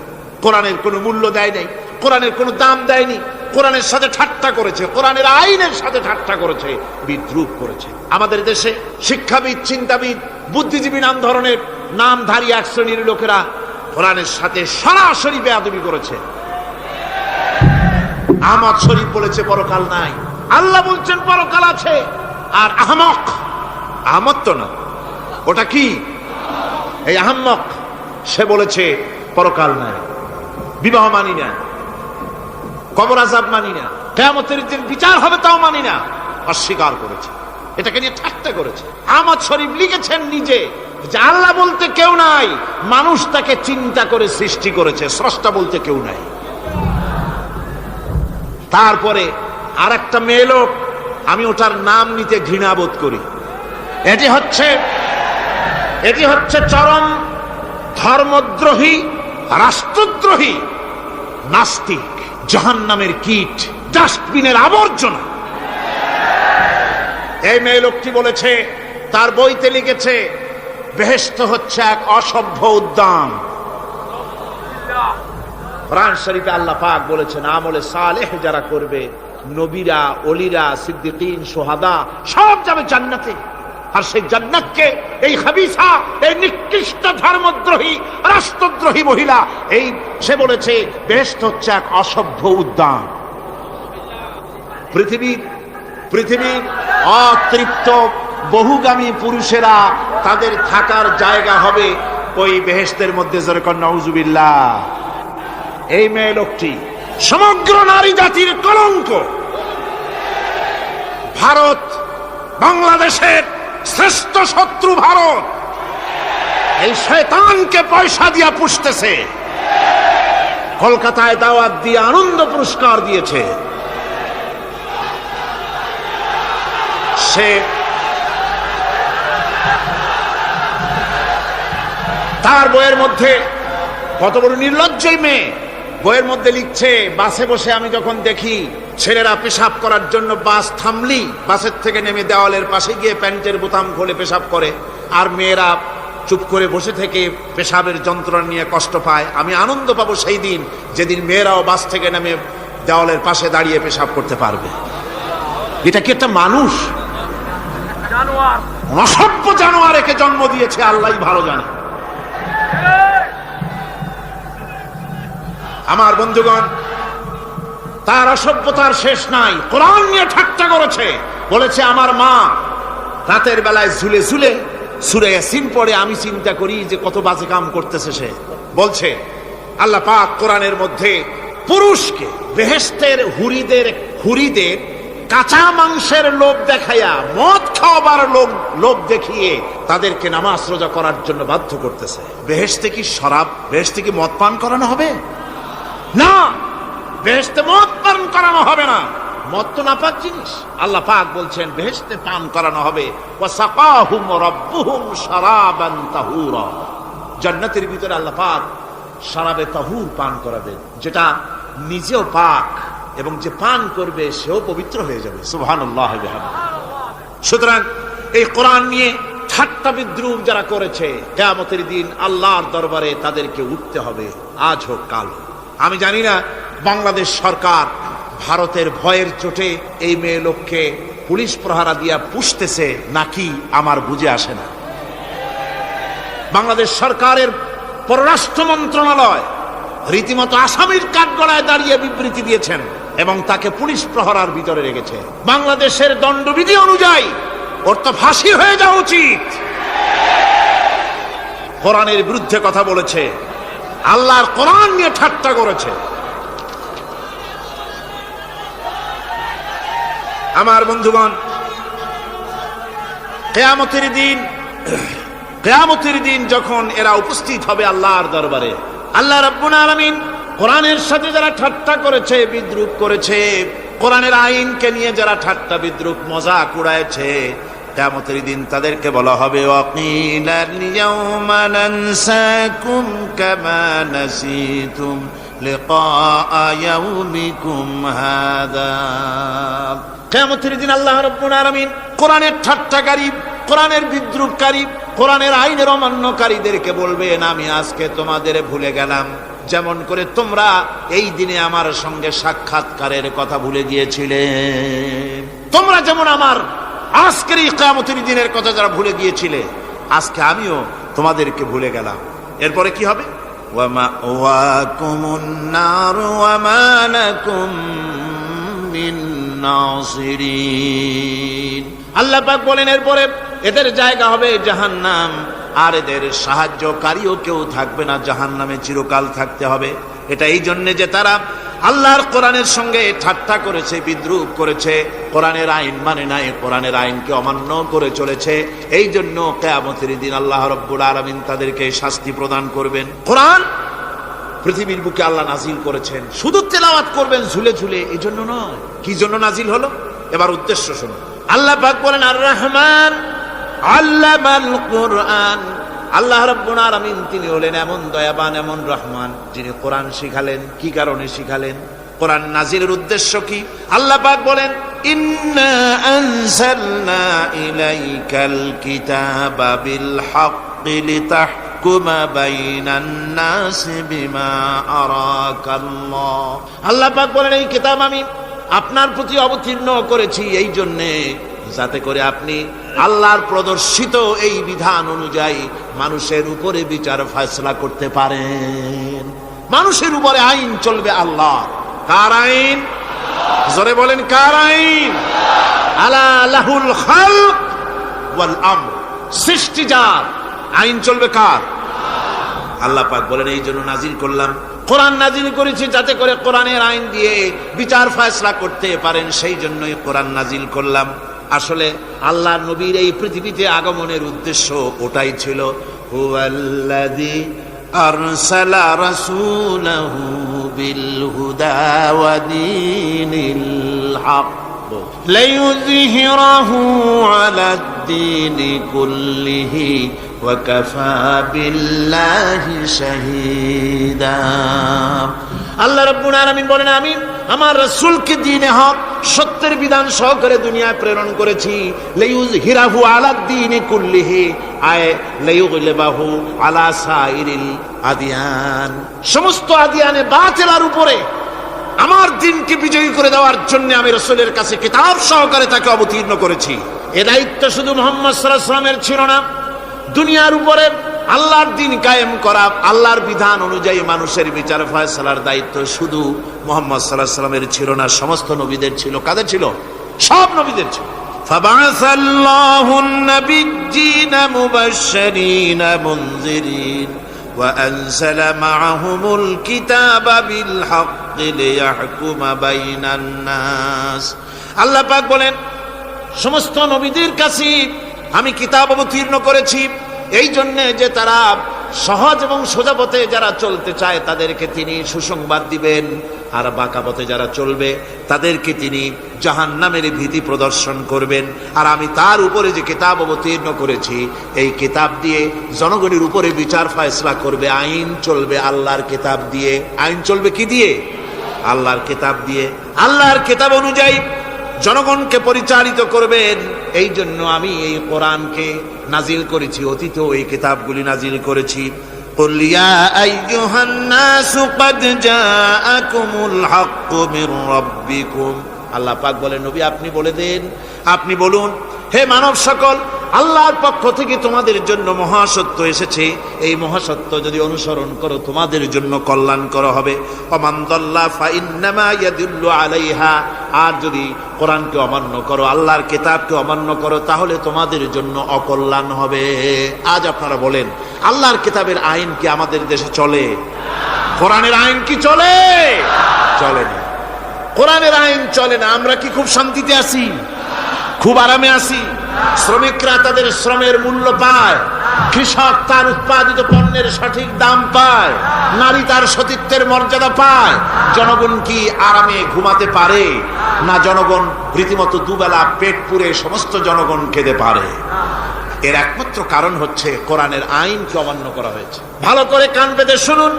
কোরআনের কোনো মূল্য দেয় নাই, কোরআনের কোনো দাম দেয়নি, কোরআনের সাথে ঠাট্টা করেছে, কোরআনের আইনের সাথে ঠাট্টা করেছে, বিদ্রুপ করেছে। আমাদের দেশে শিক্ষাবিদ, চিন্তাবিদ, বুদ্ধিজীবী নাম ধরনের নামধারী এক শ্রেণীর লোকেরা কোরআনের সাথে সরাসরি বেয়াদবি করেছে। আহমদ শরীফ বলেছে পরকাল নাই, আল্লাহ বলছেন পরকাল আছে। আর আহমক, আহমদ তো না, ওটা কি? এই আহমক, সে বলেছে পরকাল নাই, বিবাহ মানি না, কবর আযাব মানি না, কিয়ামতের দিন বিচার হবে তাও মানি না, অস্বীকার করেছে। এটাকে নিয়ে ঠাট্টা করেছে। আহমদ শরীফ লিখেছেন নিজে যে আল্লাহ বলতে কেউ নাই, মানুষ তাকে চিন্তা করে সৃষ্টি করেছে, স্রষ্টা বলতে কেউ নাই। তারপরে আর একটা মেয়ে লোক, আমি ওটার নাম নিতে ঘৃণা বোধ করি, এটি হচ্ছে চরম ধর্মদ্রোহী, রাষ্ট্রদ্রোহী, নাস্তিক, জাহান্নামের কীট, ডাস্টবিনের আবর্জনা। এই মেয়ে লোকটি বলেছে, তার বইতে লিখেছে বেহেশত হচ্ছে এক অসভ্য উদ্যান। কোরআন শরীফে আল্লাহ পাক বলেছেন আমলে সালেহ যারা করবে, নবীরা, ওলিরা, সিদ্দিকীন, শুহাদা সব যাবে জান্নাতে। আর সেই জান্নাতকে এই খাবিসা, এই নিকৃষ্ট ধর্মদ্রোহী, রাষ্ট্রদ্রোহী মহিলা, এই সে বলেছে বেহেশত হচ্ছে এক অসভ্য উদ্যান। পৃথিবীর অতৃপ্ত বহুগামী পুরুষেরা তাদের থাকার জায়গা হবে ওই বেহেশতের মধ্যে। যেরকম নাউজুবিল্লাহ। এই মেয়ে লোকটি সমগ্র নারী জাতির কলঙ্ক। ভারত, বাংলাদেশের শ্রেষ্ঠ শত্রু ভারত, এই শয়তানকে পয়সা দিয়া পুষতেছে। কলকাতায় দাওয়াত দিয়ে আনন্দ পুরস্কার দিয়েছে। সে তার বইয়ের মধ্যে, কত বড় নির্লজ্জই মেয়ে, বইয়ের মধ্যে লিখছে, বাসে বসে আমি যখন দেখি ছেলেরা পেশাব করার জন্য বাস থামলি বাসের থেকে নেমে দেওয়ালের পাশে গিয়ে প্যান্টের বোতাম খুলে পেশাব করে, আর মেয়েরা চুপ করে বসে থেকে পেশাবের যন্ত্রণা নিয়ে কষ্ট পায়, আমি আনন্দ পাবো সেই দিন যেদিন মেয়েরাও বাস থেকে নেমে দেওয়ালের পাশে দাঁড়িয়ে পেশাব করতে পারবে। এটা কি একটা মানুষ? অসভ্য জানোয়ার একে জন্ম দিয়েছে, আল্লাহই ভালো জানে। আমার বন্ধুগণ, তার অসভ্যতার শেষ নাই। কোরআন নিয়ে ঠাট্টা করেছে, বলেছে আমার মা রাতের বেলায় ঝুলে ঝুলে সূরা ইয়াসিন পড়ে, আমি চিন্তা করি যে কত বাজে কাম করতেছে সে। বলছে আল্লাহ পাক কোরআনের মধ্যে পুরুষকে বেহেশতের হুরিদের কাঁচা মাংসের লোভ দেখাইয়া, মদ খাওয়াবার লোভ দেখিয়ে তাদেরকে নামাজ রোজা করার জন্য বাধ্য করতেছে। বেহেশতে কি শরাব, বেহেশতে কি মদ পান করানো হবে? না, বেহেশতে মদ পান করানো হবে না। মদ তো নাপাক জিনিস। আল্লাহ পাক বলছেন বেহেশতে পান করানো হবে। ওয়াসাকাহুম রাব্বুহুম শারাবান তাহুরা। জান্নাতের ভিতরে আল্লাহ পাক শরাবে তাহুর পান করাবেন, যেটা নিজেও পাক এবং যে পান করবে সেও পবিত্র হয়ে যাবে। সুবহানাল্লাহ। সুতরাং এই কোরআন নিয়ে ঠাট্টা বিদ্রুপ যারা করেছে, কিয়ামতের দিন আল্লাহর দরবারে তাদেরকে উঠতে হবে, আজ হোক কাল হোক। আমি জানি না বাংলাদেশ সরকার ভারতের ভয়ের চোটে এই মেয়ে লোককে পুলিশ প্রহারা দিয়া পুষতেছে নাকি আমার বুঝে আসে না। বাংলাদেশ সরকারের পররাষ্ট্র মন্ত্রণালয় রীতিমতো আসামির কাঠগড়ায় দাঁড়িয়ে বিবৃতি দিয়েছেন এবং তাকে পুলিশ প্রহরার ভিতরে রেখেছে। বাংলাদেশের দণ্ডবিধি অনুযায়ী ওর তো ফাঁসি হয়ে যাওয়া উচিত। কোরআনের বিরুদ্ধে কথা বলেছে, আল্লাহর কোরআন নিয়ে ঠাট্টা করেছে। আমার বন্ধুগণ, কিয়ামতের দিন যখন এরা উপস্থিত হবে আল্লাহর দরবারে, আল্লাহ রাব্বুল আলামিন কোরআনের সাথে যারা ঠাট্টা করেছে, বিদ্রুপ করেছে, কোরআনের আইনকে নিয়ে যারা ঠাট্টা বিদ্রুপ মজাক উড়াইছে, কিয়ামতের দিন তাদেরকে বলা হবে ওয়াকিলাল ইয়াউমা নানসাকুম কামা নাসিতুম লিকা ইয়াউমিকুম হাযা। কিয়ামতের দিন আল্লাহ রাব্বুল আলামিন কোরআনের ঠাট্টাকারী, কোরআনের বিদ্রুপকারী, কোরআনের আইনের অমান্যকারীদেরকে বলবেন আমি আজকে তোমাদের ভুলে গেলাম, যেমন করে তোমরা এই দিনে আমার সঙ্গে সাক্ষাৎকারের কথা ভুলে গিয়েছিলে। তোমরা যেমন আমার আজকের এই কিয়ামতের দিনের কথা যারা ভুলে গিয়েছিলে, আজকে আমিও তোমাদেরকে ভুলে গেলাম। এরপরে কি হবে? ওয়া মাওয়াকুমুন নার ওয়া মা লাকুম মিন নাসিরিন। আল্লাহ পাক বলেন এরপরে এদের জায়গা হবে জাহান্নাম, আর এদের সাহায্যকারীও কেউ থাকবে না, জাহান্নামে চিরকাল থাকতে হবে। এটা এই জন্য যে তারা আল্লাহর কোরআনের সঙ্গে ঠাট্টা করেছে, বিদ্রুপ করেছে, কোরআনের আইন মানে নাই, কোরআনের আইনকে অমান্য করে চলেছে। এই জন্য কিয়ামতের দিন আল্লাহ রাব্বুল আলামিন তাদেরকে শাস্তি প্রদান করবেন। কোরআন পৃথিবীর বুকে আল্লাহ নাজিল করেছেন, শুধু তেলাওয়াত করবেন ঝুলে ঝুলে, এই জন্য নয়। কি জন্য নাজিল হলো? এবার উদ্দেশ্য শুনুন। আল্লাহ পাক বলেন আর রহমান আল্লামাল কোরআন। আল্লাহ রাব্বুল আলামিন তিনি হলেন এমন দয়াবান, এমন রহমান, যিনি কোরআন শিখালেন। কি কারণে শিখালেন? কোরআন নাজিলের উদ্দেশ্য কি? আল্লাহ পাক বলেন ইন্না আনজালনা ইলাইকাল কিতাবা বিল হাক্কি লিতাহকুমা বাইনান নাসি বিমা আরাকাল্লাহ। আল্লাহ পাক বলেন এই কিতাব আমি আপনার প্রতি অবতীর্ণ করেছি এই জন্যে যাতে করে আপনি আল্লাহর প্রদর্শিত এই বিধান অনুযায়ী মানুষের উপরে বিচার ফয়সালা করতে পারেন। মানুষের উপরে আইন চলবে আল্লাহ। কার আইন? জোরে বলেন কার আইন? আলা লাহুল খালক ওয়াল আমর। সৃষ্টি যার, আইন চলবে কার? আল্লাহ পাক বলেন এই জন্য নাজিল করলাম, কোরআন নাজিল করেছি যাতে করে কোরআনের আইন দিয়ে বিচার ফয়সালা করতে পারেন, সেই জন্যই কোরআন নাজিল করলাম। আসলে আল্লাহ নবীর এই পৃথিবীতে আগমনের উদ্দেশ্য ওটাই ছিল। হুয়াল্লাযী আরসালা রাসূলাহু বিল হুদা ওয়া দীনিল হক লিইয়ুযহিরাহু আলাদ দীনি কুল্লিহি ওয়া কাফা বিল্লাহি শাহীদা। আল্লাহ রাব্বুল আলামিন বলেন আমি আমার রাসূলকে দ্বীনে হক, সত্যের বিধান সহকারে দুনিয়ায় প্রেরণ করেছি। লিইয়ুযহিরাহু আলাদ দীনি কুল্লিহি আয় লিইয়ুগলিবাহু আলা সাইরিল আদিয়ান। সমস্ত আদিয়ানে বাতিলের উপরে আমার দ্বীনকে বিজয়ী করে দেওয়ার জন্য আমি রাসূলের কাছে কিতাব সহকারে তাকে অবতীর্ণ করেছি। এ দায়িত্ব শুধু মুহাম্মদ সাল্লাল্লাহু আলাইহি ওয়াসাল্লামের ছিল না, দুনিয়ার উপরে আল্লাহর দ্বীন কায়েম করা, আল্লাহর বিধান অনুযায়ী মানুষের বিচার ফয়সালার দায়িত্ব শুধু মুহাম্মদ সাল্লাল্লাহু আলাইহি ওয়াসাল্লামের ছিল না, সমস্ত নবীদের ছিল। কাদের ছিল? সব নবীদের ছিল। ফাবাআসাল্লাহু আন-নাবিয়্যিনা মুবাশশিরিনা মুনযিরিন ওয়া আনজালা মা'আহুমুল কিতাবা বিল হাক্কি লিয়াহকুমা বাইনান নাস। আল্লাহ পাক বলেন সমস্ত নবীদের কাছে আমি কিতাব অবতীর্ণ করেছি এই জন্য যে তারা সহজ এবং সোজা পথে যারা চলতে চায় তাদেরকে তিনি সুসংবাদ দিবেন, আর বাঁকা পথে যারা চলবে তাদেরকে তিনি জাহান্নামের ভীতি প্রদর্শন করবেন। আর আমি তার উপরে যে কিতাব অবতীর্ণ করেছি, এই কিতাব দিয়ে জনগণের উপরে বিচার ফয়সলা করবে, আইন চলবে আল্লাহর কিতাব দিয়ে। আইন চলবে কি দিয়ে? আল্লাহর কিতাব দিয়ে। আল্লাহর কিতাব অনুযায়ী জনগণকে পরিচালিত করবেন। এই জন্য আমি এই কোরআনকে নাজিল করেছি, অতীতেও এই কিতাবগুলি নাজিল করেছি। قل يا أيها الناس قد جاءكم الحق من ربكم। আল্লাহ পাক বলেন, নবী আপনি বলে দেন, আপনি বলুন, হে মানব সকল, আল্লাহর পক্ষ থেকে তোমাদের জন্য মহাসত্য এসেছে। এই মহাসত্য যদি অনুসরণ করো তোমাদের জন্য কল্যাণকর হবে। ওমান দাল্লা ফাইন্নামা ইয়াদুল্লু আলাইহা। আর যদি কোরআনকে অমান্য করো, আল্লাহর কিতাবকে অমান্য করো, তাহলে তোমাদের জন্য অকল্যাণ হবে। আজ আপনারা বলেন, আল্লাহর কিতাবের আইন কি আমাদের দেশে চলে? কোরআনের আইন কি চলে? চলে না। কোরআনের আইন চলে না। আমরা কি খুব শান্তিতে আছি? খুব আরামে আছি? শ্রমিকরা তাদের শ্রমের মূল্য পায়, কৃষক তার উৎপাদিত পণ্যের সঠিক দাম পায়, নারী তার সতীত্বের মর্যাদা পায়। জনগণ কি আরামে ঘুমাতে পারে? না, জনগণ রীতিমতো দুবেলা পেট পুরে সমস্ত জনগণ খেতে পারে। এর একমাত্র কারণ হচ্ছে কোরআনের আইনকে অমান্য করা হয়েছে। ভালো করে কান পেতে শুনুন,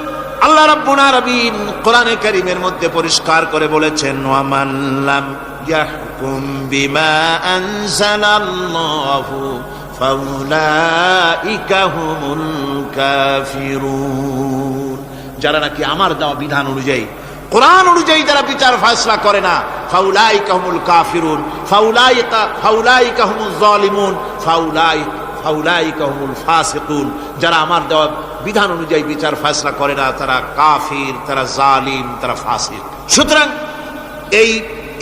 আল্লাহ রাব্বুল আলামিন কোরআনে কারীমের মধ্যে পরিষ্কার করে বলেছেন, ওয়ামান লাম ইয়াহকুম বিমা আনজালাল্লাহু ফাউলাইকা হুমুল কাফিরুন। যারা নাকি আমার দেওয়া বিধান অনুযায়ী, কোরআন অনুযায়ী যারা বিচার ফয়সলা করে না, ফাউলাইকা হুমুল কাফিরুন, ফাউলাইকা হুমুজ জালিমুন, ফাউলাইকা হুমুল ফাসিকুন। যারা আমার দেওয়া বিধান অনুযায়ী বিচার ফয়সলা করে না, তারা কাফির, তারা জালিম, তারা ফাসিক। সুতরাং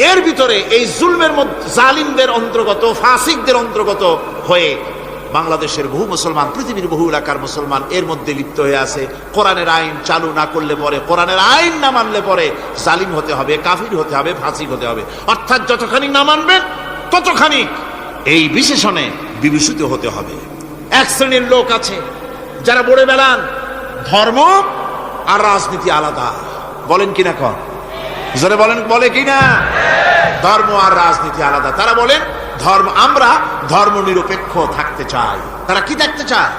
এর ভিতরে এই জুলমের মধ্যে জালিমদের অন্তর্গত, ফাসিকদের অন্তর্গত হয়ে বাংলাদেশের বহু মুসলমান, পৃথিবীর বহু এলাকার মুসলমান এর মধ্যে লিপ্ত হয়ে আছে। কোরআনের আইন চালু না করলে পরে, কোরআনের আইন না মানলে পরে জালিম হতে হবে, কাফির হতে হবে, ফাসিক হতে হবে। অর্থাৎ যতখানি না মানবেন ততখানি এই বিশেষণে বিভূষিত হতে হবে। এক শ্রেণীর লোক আছে যারা বলে বেড়ান ধর্ম আর রাজনীতি আলাদা। বলেন কিনা? কর জোরে বলেন, বলে কিনা? ধর্ম আর রাজনীতি আলাদা। তারা বলেন আমরা ধর্ম নিরপেক্ষ থাকতে চাই। তারা কি থাকতে চায়?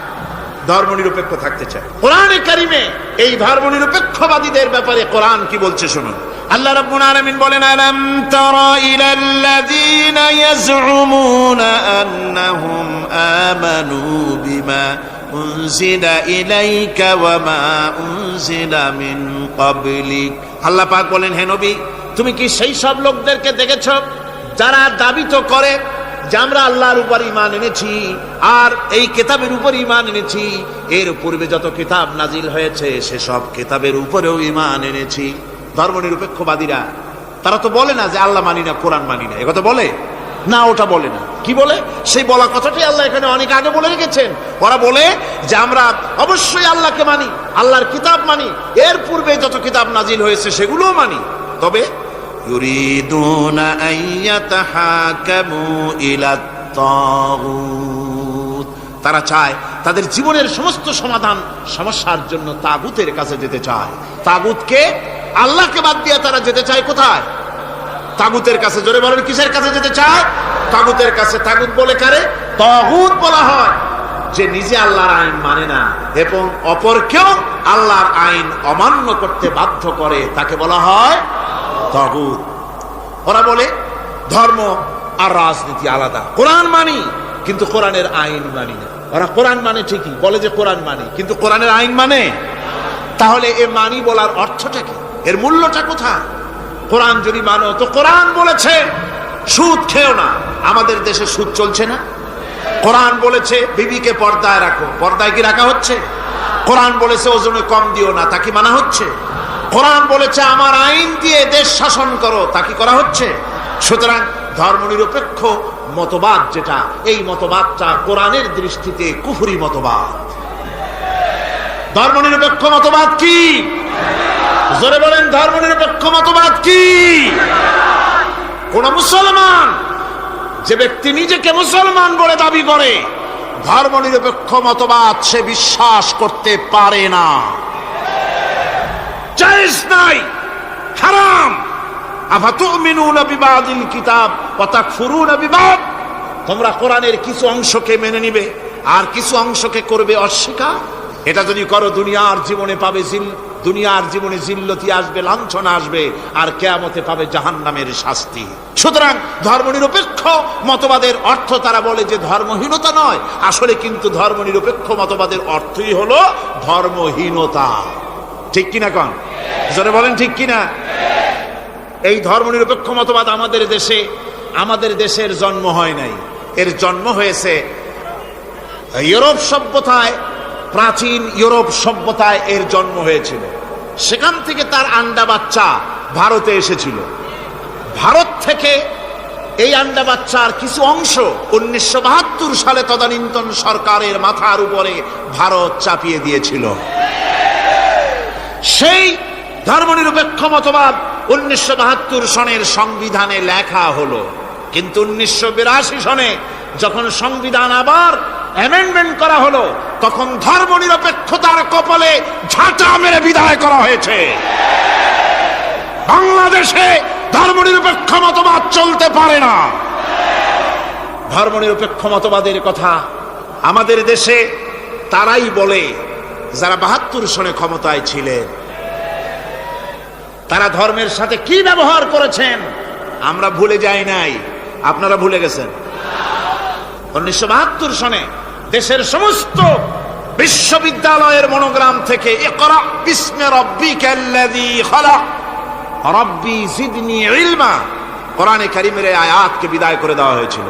ধর্ম নিরপেক্ষ থাকতে চায়। কোরআনে কারিমে এই ধর্ম নিরপেক্ষবাদীদের ব্যাপারে কোরআন কি বলছে শুনুন। আল্লাহ রাব্বুল আলামিন বলেন, আলাম তারা ইলাল্লাযীনা ইয়াজউমুনা আন্নাহুম আমানু বিমা উনজিলা ইলাইকা ওয়া মা উনজিলা মিন ক্বাবলিক। আল্লাহ পাক বলেন, হে নবী, তুমি কি সেই সব লোকদেরকে দেখেছো যারা দাবি তো করে যে আমরা আল্লাহর উপর ঈমান এনেছি আর এই কিতাবের উপর ঈমান এনেছি, এর পূর্বে যত কিতাব নাজিল হয়েছে সেসব কিতাবের উপরেও ঈমান এনেছি। ধর্ম নিরপেক্ষবাদীরা তারা তো বলে না যে আল্লাহ মানি না, কোরআন মানি না, একথা বলে না, ওটা বলে না। কি বলে? সেই বলা কথাটাই আল্লাহ এখানে অনেক আগে বলে রেখেছেন। ওরা বলে যে আমরা অবশ্যই আল্লাহকে মানি, আল্লাহর কিতাব মানি, এর পূর্বে যত কিতাব নাজিল হয়েছে সেগুলোও মানি, তবে ইউরিদুনা আইয়াতাহাকামু ইলাত তাগুত। তারা চায় তাদের জীবনের সমস্ত সমাধান সমস্যার জন্য তাগুতের কাছে যেতে চায়। তাগুতকে, আল্লাহকে বাদ দিয়ে তারা যেতে চায় কোথায়? তাগুতের কাছে। জোরে বলেন, কিসের কাছে যেতে চায়? তাগুতের কাছে। তাগুত বলে কারে? তাগুত বলা হয় যে নিজে আল্লাহর আইন মানে না এবং অপরকেও আল্লাহর আইন অমান্য করতে বাধ্য করে, তাকে বলা হয় তাগুত। ওরা বলে ধর্ম আর রাজনীতি আলাদা। কোরআন মানি কিন্তু কোরআনের আইন মানি না। ওরা কোরআন মানে ঠিকই, বলে যে কোরআন মানি, কিন্তু কোরআনের আইন মানে। তাহলে এ মানি বলার অর্থটা কি? এর মূল্যটা কোথায়? কোরআন যদি মানো তো কোরআন বলেছে সুদ খেও না। আমাদের দেশে সুদ চলছে না? কোরআন বলেছে বিবিকে পর্দায় রাখো, পর্দায় কি রাখা হচ্ছে? কোরআন বলেছে ওজনে কম দিও না, তা কি মানা হচ্ছে? কোরআন বলেছে আমার আইন দিয়ে দেশ শাসন করো, তা কি করা হচ্ছে? সুতরাং ধর্ম নিরপেক্ষ মতবাদ যেটা, এই মতবাদটা কোরআনের দৃষ্টিতে কুফরি মতবাদ। ধর্ম নিরপেক্ষ মতবাদ কি? জোরে বলেন, ধর্ম নিরপেক্ষ মতবাদ কি? কোন মুসলমান, যে ব্যক্তি নিজেকে মুসলমান বলে দাবি করে, ধর্মনিরপেক্ষ মতবাদ সে বিশ্বাস করতে পারে না, জায়েজ নাই, হারাম। আফাতুমিনুনা বিবাদিল কিতাব ওয়া তাকফুরুনা বিবাদ, তোমরা কোরআনের কিছু অংশকে মেনে নিবে আর কিছু অংশকে করবে অস্বীকার। এটা যদি করো দুনিয়ার জীবনে পাবে দুনিয়ার জীবনে জিল্লতি আসবে, লাঞ্ছনা আসবে, আর কিয়ামতে পাবে জাহান্নামের শাস্তি। সুতরাং ধর্মনিরপেক্ষ মতবাদের অর্থ তারা বলে যে ধর্মহীনতা নয়, আসলে কিন্তু ধর্মনিরপেক্ষ মতবাদের অর্থই হলো ধর্মহীনতা। ঠিক কিনা কন? জোরে বলেন ঠিক কিনা? এই ধর্মনিরপেক্ষ মতবাদ আমাদের দেশের জন্ম হয় নাই, এর জন্ম হয়েছে ইউরোপ সভ্যতায়। প্রাচীন ইউরোপ সভ্যতায় এর জন্ম হয়েছিল, সেখান থেকে তার আন্ডা বাচ্চা ভারতে এসেছিল। ভারত থেকে এই আন্ডা বাচ্চার কিছু অংশ 1972 সালে তদানীন্তন সরকারের মাথার উপরে ভারত চাপিয়ে দিয়েছিল। সেই ধর্মনিরপেক্ষ মতবাদ 1972 সনের সংবিধানে লেখা হলো, কিন্তু 1982 সনে যখন সংবিধান আবার অ্যামেন্ডমেন্ট করা হলো, তখন ধর্মনিরপেক্ষতার কপালে ঝাঁটা মেরে বিদায় করা হয়েছে। বাংলাদেশে ধর্মনিরপেক্ষ মতবাদ চলতে পারে না। ধর্মনিরপেক্ষ মতবাদের কথা আমাদের দেশে তারাই বলে যারা 72 সনে ক্ষমতায় ছিলেন। তারা ধর্মের সাথে কি ব্যবহার করেছেন আমরা ভুলে যাই নাই, আপনারা ভুলে গেছেন। 1972 সনে দেশের সমস্ত বিশ্ববিদ্যালয়ের মনোগ্রাম থেকে ইকরা বিসমি রাব্বিকাল্লাযী খালাক রাব্বি জিদনি ইলমা, কোরআনে কারীমের আয়াতকে বিদায় করে দেওয়া হয়েছিল।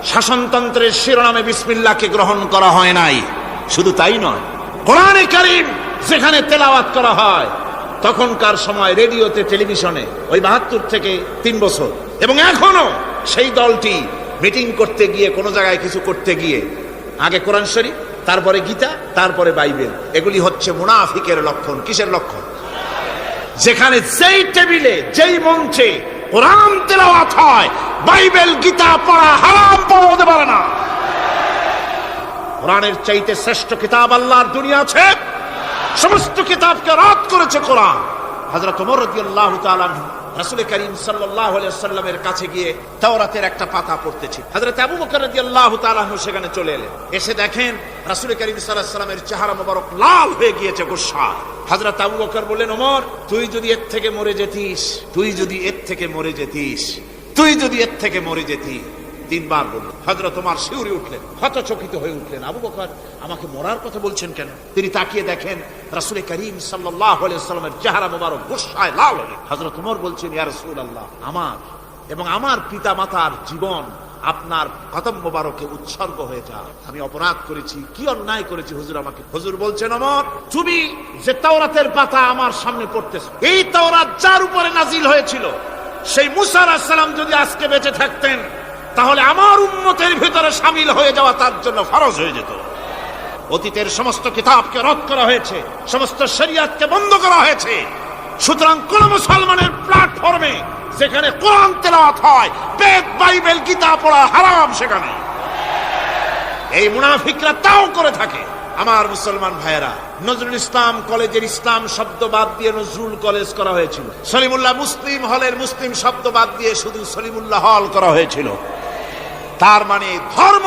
শাসনতন্ত্রের শিরোনামে বিসমিল্লাহকে গ্রহণ করা হয় নাই। শুধু তাই নয়, কোরআনে কারীম যেখানে তেলাওয়াত করা হয় তখনকার সময় রেডিওতে, টেলিভিশনে ওই 72 থেকে 3 বছর, এবং এখনো সেই দলটি মিটিং করতে গিয়ে, কোনো জায়গায় কিছু করতে গিয়ে আগে কোরআন শরীফ, তারপরে গীতা, তারপরে বাইবেল। এগুলি হচ্ছে মুনাফিকের লক্ষণ। কিসের লক্ষণ? যেখানে যেই টেবিলে, যেই মঞ্চে কোরআন তেলাওয়াত হয়, বাইবেল গীতা পড়া হারাম, পড়া হতে পারে না। কোরআনের চাইতে শ্রেষ্ঠ কিতাব আল্লাহর দুনিয়া আছে? সমস্ত কিতাবকে রদ করেছে কোরআন। হযরত ওমর রাদিয়াল্লাহু তাআলা রাসূল করিম সাল্লাল্লাহু আলাইহি ওয়াসাল্লামের কাছে গিয়ে তাওরাতের একটা পাতা পড়তেছি। হযরত আবু বকর রাদিয়াল্লাহু তাআলা সেখানে চলে এলেন, এসে দেখেন রাসূল করিম সাল্লাল্লাহু আলাইহি ওয়াসাল্লামের চেহারা মোবারক লাল হয়ে গিয়েছে গুসায়। হযরত আবু বকর বললেন, ওমর তুই যদি এর থেকে মরে যেতিস, তুই যদি এর থেকে মরে যেতিস, তুই যদি এর থেকে মরে যেতিস। 3 বার বললেন। হযরত ওমর শিউরে উঠলেন, হতচকিত হয়ে উঠলেন। আবু বকর আমাকে মরার কথা বলছেন কেন? তিনি তাকিয়ে দেখেন রাসূল করিম সাল্লাল্লাহু আলাইহি ওয়াসাল্লামের চেহারা মোবারক গুসায় লাল হয়ে। হযরত ওমর বলছেন, ইয়া রাসূলুল্লাহ, আমার এবং আমার পিতা মাতার জীবন আপনার কদম মোবারকে উৎসর্গ হয়ে যায়। আমি অপরাধ করেছি, কি অন্যায় করেছি হুজুর আমাকে? হুজুর বলছেন, ওমর তুমি যে তাওরাতের পাতা আমার সামনে পড়তেছো, এই তাওরাত যার উপরে নাজিল হয়েছিল, সেই মুসা আলাইহিস সালাম যদি আজকে বেঁচে থাকতেন, তাহলে আমার উম্মতের ভিতরে শামিল হয়ে যাওয়া তার জন্য ফরজ হয়ে যেত। অতীতের সমস্ত কিতাবকে রদ করা হয়েছে, সমস্ত শরিয়াতকে বন্ধ করা হয়েছে। সুতরাং কোন মুসলমানের প্ল্যাটফর্মে যেখানে কোরআন তেলাওয়াত হয়, বেদ, বাইবেল, গীতা পড়া হারাম সেখানে। এই মুনাফিকরা তাও করে থাকে। আমার মুসলমান ভাইয়েরা, নজরুল ইসলাম কলেজের ইসলাম শব্দ বাদ দিয়ে নজরুল কলেজ করা হয়েছিল। সলিমুল্লাহ মুসলিম হলের মুসলিম শব্দ বাদ দিয়ে শুধু সলিমুল্লাহ হল করা হয়েছিল। তার মানে ধর্ম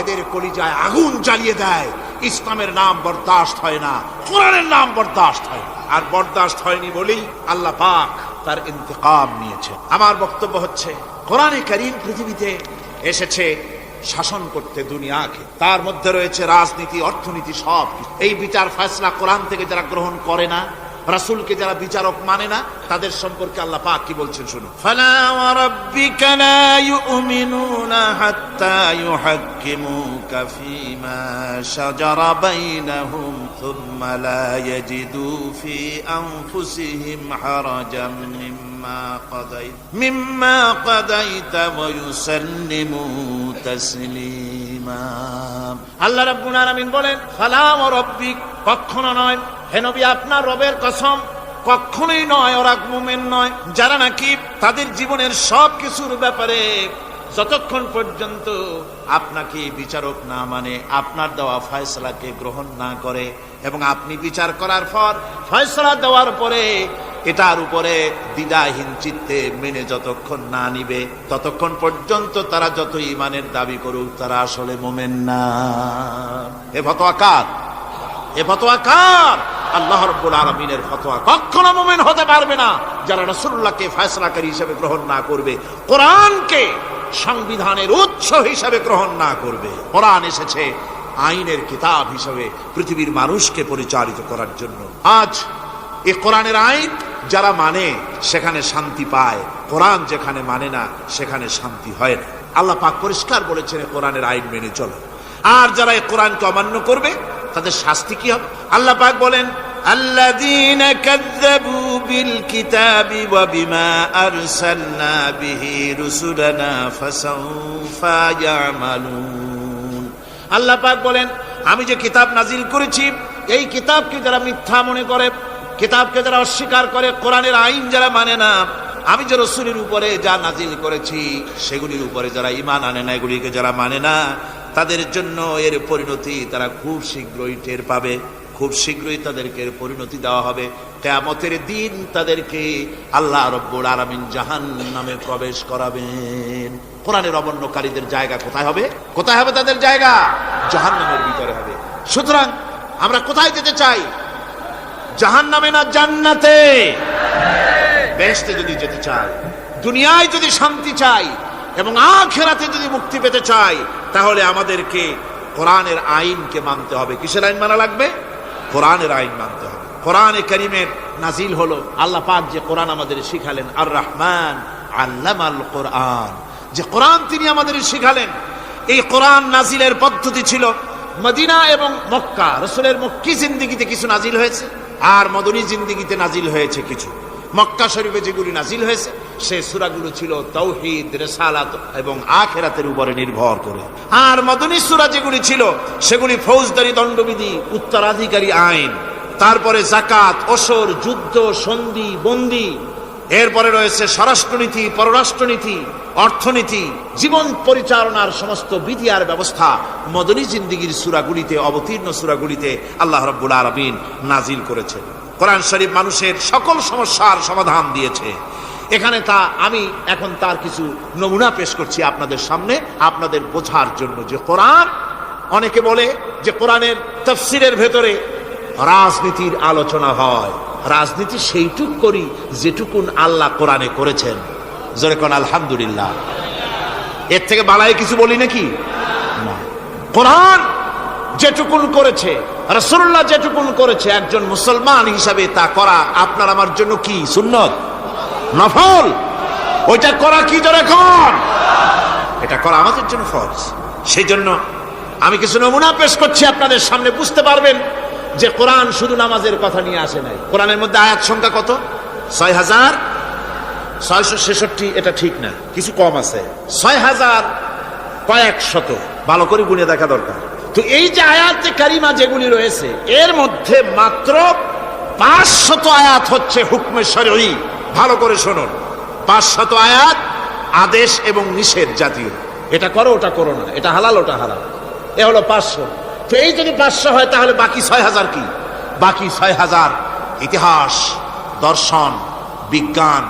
এদের কলিজায় আগুন জ্বালিয়ে দেয়। ইসলামের নাম বরদাস্ত হয় না, কোরআনের নাম বরদাস্ত হয় না। আর বরদাস্ত হয়নি বলেই আল্লাহ পাক তার ইন্তেকাম নিয়েছে। আমার বক্তব্য হচ্ছে, কোরআনে কারীম পৃথিবীতে এসেছে শাসন করতে দুনিয়াকে। তার মধ্যে রয়েছে রাজনীতি, অর্থনীতি, সব। এই বিচার ফয়সালা কোরআন থেকে যারা গ্রহণ করে না, রাসূলকে যারা বিচারক মানে না, তাদের সম্পর্কে আল্লাহ পাক কি বলছেন শুনুন। ফালা ওয়া রাব্বিকা লা ইউমিনুনা হাত্তা ইউহাক্কিমুকা ফীমা শাজারা বাইনাহুম সুম্মা লা ইয়াজিদু ফী আনফুসিহিম হারাজাম মিম্মা কাদাইতা ওয়া ইউসাল্লিমু তাসলিমা। আল্লাহ রাব্বুল আলামিন বলেন, ফালা ওয়া রাব্বিক, কখনো নয় হে নবী, আপনার রবের কসম, কখনোই নয়, ওরা মুমিন নয় যারা নাকি তাদের জীবনের সব কিছুর ব্যাপারে যতক্ষণ পর্যন্ত আপনাকে বিচারক না মানে, আপনার দেওয়া ফয়সালাকে গ্রহণ না করে, এবং আপনি বিচার করার পর ফয়সালা দেওয়ার পরে এটার উপরে দ্বিধাহীন চিত্তে মেনে যতক্ষণ না নিবে, ততক্ষণ পর্যন্ত তারা যত ঈমানের দাবি করুক, তারা আসলে মুমিন না। এ ফতোয়া কার? এ ফতোয়া কার? আল্লাহ রাব্বুল আলামিনের ফতোয়া। কখনো মুমিন হতে পারবে না যারা রাসূলুল্লাহকে ফয়সালাকারী হিসেবে গ্রহণ না করবে, কোরআনকে সংবিধানের উৎস হিসেবে গ্রহণ না করবে। কোরআন এসেছে আইনের কিতাব হিসেবে পৃথিবীর মানুষকে পরিচালিত করার জন্য। আজ এই কোরআনের আইন যারা মানে সেখানে শান্তি পায়, কোরআন যেখানে মানে না সেখানে শান্তি হয় না। আল্লাহ পাক পরিষ্কার বলেছেন কোরআনের আইন মেনে চলো। আর যারা এই কোরআনকে অমান্য করবে তাদের শাস্তি কি হবে? আল্লাহ পাক বলেন, আল্লাযীনা কাযযাবু বিল কিতাবি ওয়া বিমা আরসালনা বিহি রুসুলানা ফাসাউফা ইয়ামালুন। আল্লাহ পাক বলেন, আমি যে কিতাব নাজিল করেছি এই কিতাবকে যারা মিথ্যা মনে করে, কিতাবকে যারা অস্বীকার করে, কোরআনের আইন যারা মানে না, আমি যে রাসূলের উপরে যা নাজিল করেছি সেগুলির উপরে যারা ঈমান আনে না, এগুলিকে যারা মানে না, তাদের জন্য এর পরিণতি তারা খুব শীঘ্রই টের পাবে। খুব শীঘ্রই তাদেরকে এর পরিণতি দেওয়া হবে। কিয়ামতের দিন তাদেরকে আল্লাহ রাব্বুল আলামিন জাহান্নামে প্রবেশ করাবেন। কোরআনের অবমাননাকারীদের জায়গা কোথায় হবে? কোথায় হবে তাদের জায়গা? জাহান্নামের ভিতরে হবে। সুতরাং আমরা কোথায় যেতে চাই? জাহান্নামে না জান্নাতে? বেহেশতে যদি যেতে চাই, দুনিয়ায় যদি শান্তি চাই এবং আখিরাতে যদি মুক্তি পেতে চাই, তাহলে আমাদেরকে কোরআনের আইনকে মানতে হবে। কিসের আইন মানা লাগবে? কোরআনের আইন মানতে হবে। কোরআনে কারীমের নাজিল হলো, আল্লাহ পাক যে কোরআন আমাদের শিখালেন, আর রহমান আল্লামাল কোরআন, যে কোরআন তিনি আমাদের শিখালেন। এই কোরআন নাজিলের পদ্ধতি ছিল মদিনা এবং মক্কা। রাসূলের মক্কি জিন্দেগিতে কিছু নাজিল হয়েছে, আর মদনী জিন্দেগিতে নাজিল হয়েছে কিছু। মক্কা শরীফে যেগুলি নাজিল হয়েছে সে সূরাগুলো ছিল তাওহীদ, রিসালাত এবং আখিরাতের উপরে নির্ভর করে। আর মদনী সূরা যেগুলি ছিল সেগুলি ফৌজদারি দণ্ডবিধি, উত্তরাধিকারী আইন, তারপরে যাকাত, ওসর, যুদ্ধ, সন্ধি, বন্দী, এরপরে রয়েছে স্বরাষ্ট্রনীতি, পররাষ্ট্রনীতি, অর্থনীতি, জীবন পরিচালনার সমস্ত বিধি আর ব্যবস্থা মদনী জিন্দেগির সূরাগুলিতে, অবতীর্ণ সূরাগুলিতে আল্লাহ রাব্বুল আলামিন নাজিল করেছেন। কোরআন শরীফ মানুষের সকল সমস্যার সমাধান দিয়েছে। এখানে আমি এখন তার কিছু নমুনা পেশ করছি আপনাদের সামনে, আপনাদের বোঝার জন্য যে কোরআন, অনেকে বলে যে কোরআনের তাফসীরের ভেতরে রাজনীতির আলোচনা হয়। রাজনীতি সেইটুক করি যেটুকুন আল্লাহ কোরআনে করেছেন। জোরে কোন আলহামদুলিল্লাহ। এর থেকে বালাই কিছু বলি নাকি? না। কোরআন যেটুকুন করেছে, রাসূলুল্লাহ যেটুকুন করেছে, একজন মুসলমান হিসাবে তা করা আপনার আমার জন্য কি? সুন্নত? নফল? ওইটা করা কি? জোরে কোন? এটা করা আমাদের জন্য ফরজ। সেই জন্য আমি কিছু নমুনা পেশ করছি আপনাদের সামনে, বুঝতে পারবেন যে কোরআন শুধু নামাজের কথা নিয়ে আসে নাই। কোরআনের মধ্যে আয়াত সংখ্যা কত? ৬,৬৬৬। এটা ঠিক না, কিছু কম আছে। ৬,০০০ কয়েক শত, ভালো করে গুনে দেখা দরকার। তো এই যে আয়াতে কারিমা যেগুলি রয়েছে, এর মধ্যে মাত্র ৫০০ আয়াত হচ্ছে হুকমে শরঈ। ভালো করে শুনুন, ৫০০ আয়াত আদেশ এবং নিষেধ জাতীয়। এটা করো, ওটা করো না, এটা হালাল, ওটা হারাম। এ হলো ৫০০। তো এই যদি ৫০০ হয় তাহলে বাকি ৬,০০০ কি? বাকি ৬,০০০ ইতিহাস, দর্শন, বিজ্ঞান,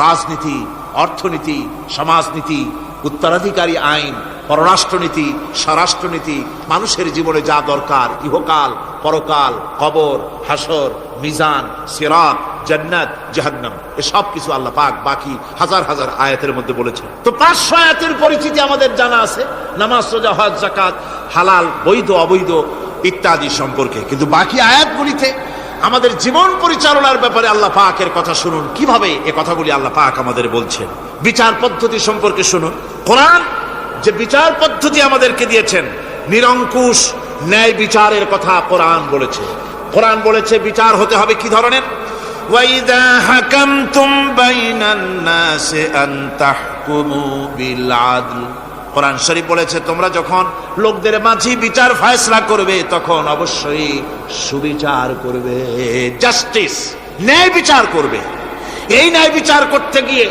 রাজনীতি, অর্থনীতি, সমাজনীতি, উত্তরাধিকারী আইন, পররাষ্ট্রনীতি, স্বরাষ্ট্রনীতি, মানুষের জীবনে যা দরকার, ইহকাল, পরকাল, কবর, হাসর, মিজান, সিরাত, জান্নাত, জাহান্নাম, এসব কিছু আল্লাহ পাক বাকি হাজার হাজার আয়াতের মধ্যে বলেছেন। তো ৫০০ আয়াতের পরিচিতি আমাদের জানা আছে, নামাজ, রোজা, হজ, যাকাত, হালাল, বৈধ, অবৈধ ইত্যাদি সম্পর্কে। কিন্তু বাকি আয়াতগুলিতে আমাদের জীবন পরিচালনার ব্যাপারে আল্লাহ পাকের কথা শুনুন, কিভাবে এ কথাগুলি আল্লাহ পাক আমাদের বলছেন। বিচার পদ্ধতি সম্পর্কে শুনুন। কোরআন যে বিচার পদ্ধতি আমাদেরকে দিয়েছেন, নিরঙ্কুশ ন্যায় বিচারের কথা কোরআন বলেছে। কোরআন বলেছে বিচার হতে হবে কি ধরনের? ওয়াইদা হাকামতুম বাইনান নাসি আন তাহকুমু বিল আদল। কোরআন শরীফ বলেছে তোমরা যখন লোকদের মাঝে বিচার ফয়সালা করবে তখন অবশ্যই সুবিচার করবে, জাস্টিস, ন্যায় বিচার করবে। এই ন্যায় বিচার করতে গিয়ে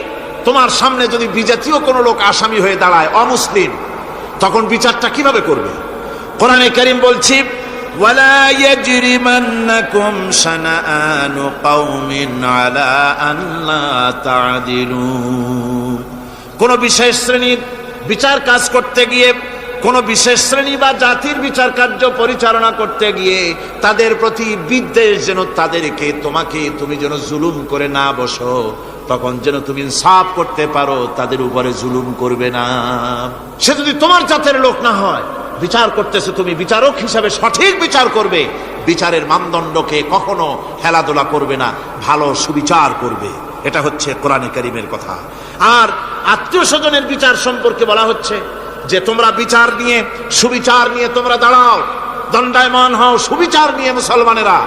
তোমার সামনে যদি বিজাতীয় কোনো লোক আসামি হয়ে দাঁড়ায়, অমুসলিম, তখন বিচারটা কিভাবে করবে? কোরআনে কারীম বলছি, ওয়ালা ইয়াজরিমান্নাকুম শানাআনু কওমিন আলা আল্লা তা'দিলু। কোন বিশেষ শ্রেণীর বিচার কাজ করতে গিয়ে, কোন বিশেষ শ্রেণী বা জাতির বিচার কার্য পরিচালনা করতে গিয়ে তাদের প্রতি বিদ্বেষ যেন তাদেরকে, তুমি যেন জুলুম করে না বসো, তখন যেন তুমি ইনসাফ করতে পারো, তাদের উপরে জুলুম করবে না। সে যদি তোমার জাতের লোক না হয়, বিচার করতেছে, তুমি বিচারক হিসাবে সঠিক বিচার করবে, বিচারের মানদণ্ডকে কখনো খেলাধুলা করবে না, ভালো সুবিচার করবে। এটা হচ্ছে কোরআনে কারীমের কথা। আর আত্মীয় স্বজনের বিচার সম্পর্কে বলা হচ্ছে যে তোমরা বিচার নিয়ে, সুবিচার নিয়ে তোমরা দাঁড়াও, দণ্ডায়মান হও সুবিচার নিয়ে। মুসলমানেরা,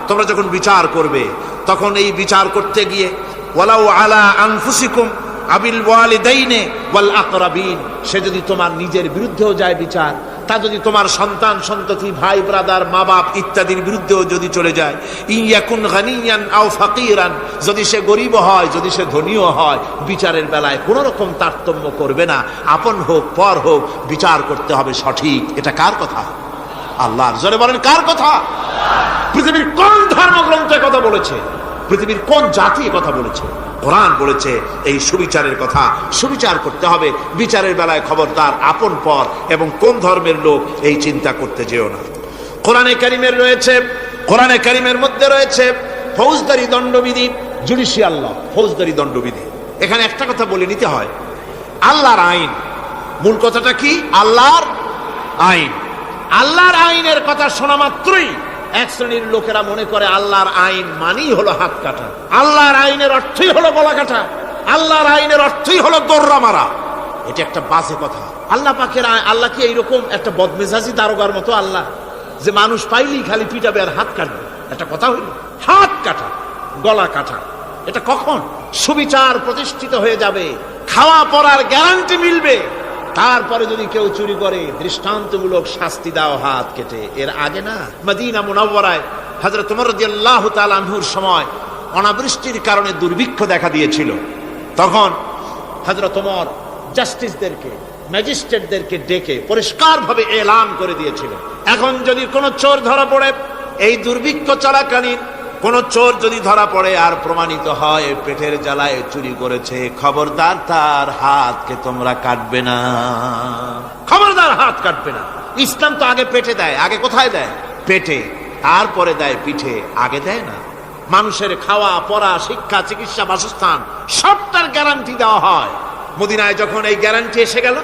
তোমরা যখন বিচার করবে, তখন এই বিচার করতে গিয়ে ওয়ালাউ আলা আনফুসিকুম আবিল ওয়ালিদাইনে ওয়াল আকরাবিন, সে যদি তোমার নিজের বিরুদ্ধেও যায় বিচার, তা যদি তোমার সন্তান সন্ততি, ভাই ব্রাদার, মা বাপ ইত্যাদির বিরুদ্ধেও যদি চলে যায়, ইয়াকুন গানিয়ান আও ফাকিরান, যদি সে গরিব হয়, যদি সে ধনীও হয়, বিচারের বেলায় কোনো রকম তারতম্য করবে না, আপন হোক পর হোক, বিচার করতে হবে সঠিক। এটা কার কথা? আল্লাহর। জোরে বলেন, কার কথা? পৃথিবীর কোন ধর্মগ্রন্থে কথা বলেছে? পৃথিবীর কোন জাতি কথা বলেছে? কোরআন বলেছে এই সুবিচারের কথা। সুবিচার করতে হবে, বিচারের বেলায় খবরদার আপন পর এবং কোন ধর্মের লোক এই চিন্তা করতে যেও না। কোরআনে কারীমের রয়েছে, কোরআনে কারীমের মধ্যে রয়েছে ফৌজদারি দণ্ডবিধি, জুডিশিয়াল ল, ফৌজদারি দণ্ডবিধি। এখানে একটা কথা বলে নিতে হয়, আল্লাহর আইন, মূল কথাটা কি? আল্লাহর আইন। আল্লাহর আইনের কথা শোনা মাত্রই এক শ্রেণীর লোকেরা মনে করে আল্লাহর আইন মানেই হলো হাত কাটা, আল্লাহর আইনের অর্থই হলো গলা কাটা, আল্লাহর আইনের অর্থই হলো দৌড়া মারা। এটা একটা বাজে কথা। আল্লাহ পাকের আল্লাহ কি এইরকম একটা বদমেজাজি দারোগার মতো আল্লাহ, যে মানুষ পাইলেই খালি পিটাবে আর হাত কাটবে? একটা কথা হইল হাত কাটা, গলা কাটা। এটা কখন সুবিচার প্রতিষ্ঠিত হয়ে যাবে, খাওয়া পড়ার গ্যারান্টি মিলবে, তারপরে যদি কেউ চুরি করে দৃষ্টান্তমূলক শাস্তি দাও হাত কেটে। এর আগে না। মদিনা মুনাওয়ারায় হযরত ওমর রাদিয়াল্লাহু তাআলা আনহুর সময় অনাবৃষ্টির কারণে দুর্ভিক্ষ দেখা দিয়েছিল। তখন হযরত ওমর জাস্টিসদেরকে, ম্যাজিস্ট্রেটদেরকে ডেকে পরিষ্কারভাবে এলান করে দিয়েছিল, এখন যদি কোনো চোর ধরা পড়ে, এই দুর্ভিক্ষ চলাকালীন কোন চোর যদি ধরা পড়ে আর প্রমাণিত হয় পেটের জ্বালায় চুরি করেছে, খবরদার তার হাতকে তোমরা কাটবে না, খবরদার হাত কাটবে না। ইসলাম তো আগে পেটে দেয়। আগে কোথায় দেয়? পেটে। তারপরে দেয় পিঠে, আগে দেয় না। মানুষের খাওয়া পড়া, শিক্ষা, চিকিৎসা, বাসস্থান সবটার গ্যারান্টি দেওয়া হয়। মদিনায় যখন এই গ্যারান্টি এসে গেল,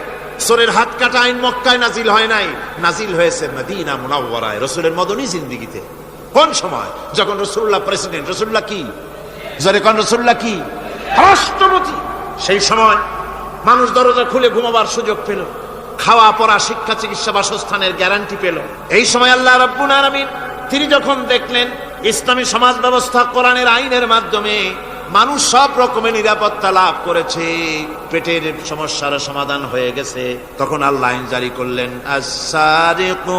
চোরের হাত কাটা আইন মক্কায় নাজিল হয় নাই, নাজিল হয়েছে মদিনা মুনাওয়ারায়, রাসূলের মদনী জিন্দেগিতে। কোন সময়? যখন রাসূলুল্লাহ প্রেসিডেন্ট। রাসূলুল্লাহ কি? জোরে কোন? রাসূলুল্লাহ কি? রাষ্ট্রপতি। সেই সময় মানুষ দরজা খুলে ঘুমাবার সুযোগ পেল, খাওয়া পড়া, শিক্ষা, চিকিৎসা, বাসস্থানের গ্যারান্টি পেল। এই সময় আল্লাহ রাব্বুল আলামিন তিনি যখন দেখলেন ইসলামী সমাজ ব্যবস্থা কোরআনের আইনের মাধ্যমে মানুষ সব রকমের নিরাপত্তা লাভ করেছে, পেটের সমস্যার সমাধান হয়ে গেছে, তখন আল্লাহ আইন জারি করলেন, আস-সারিকু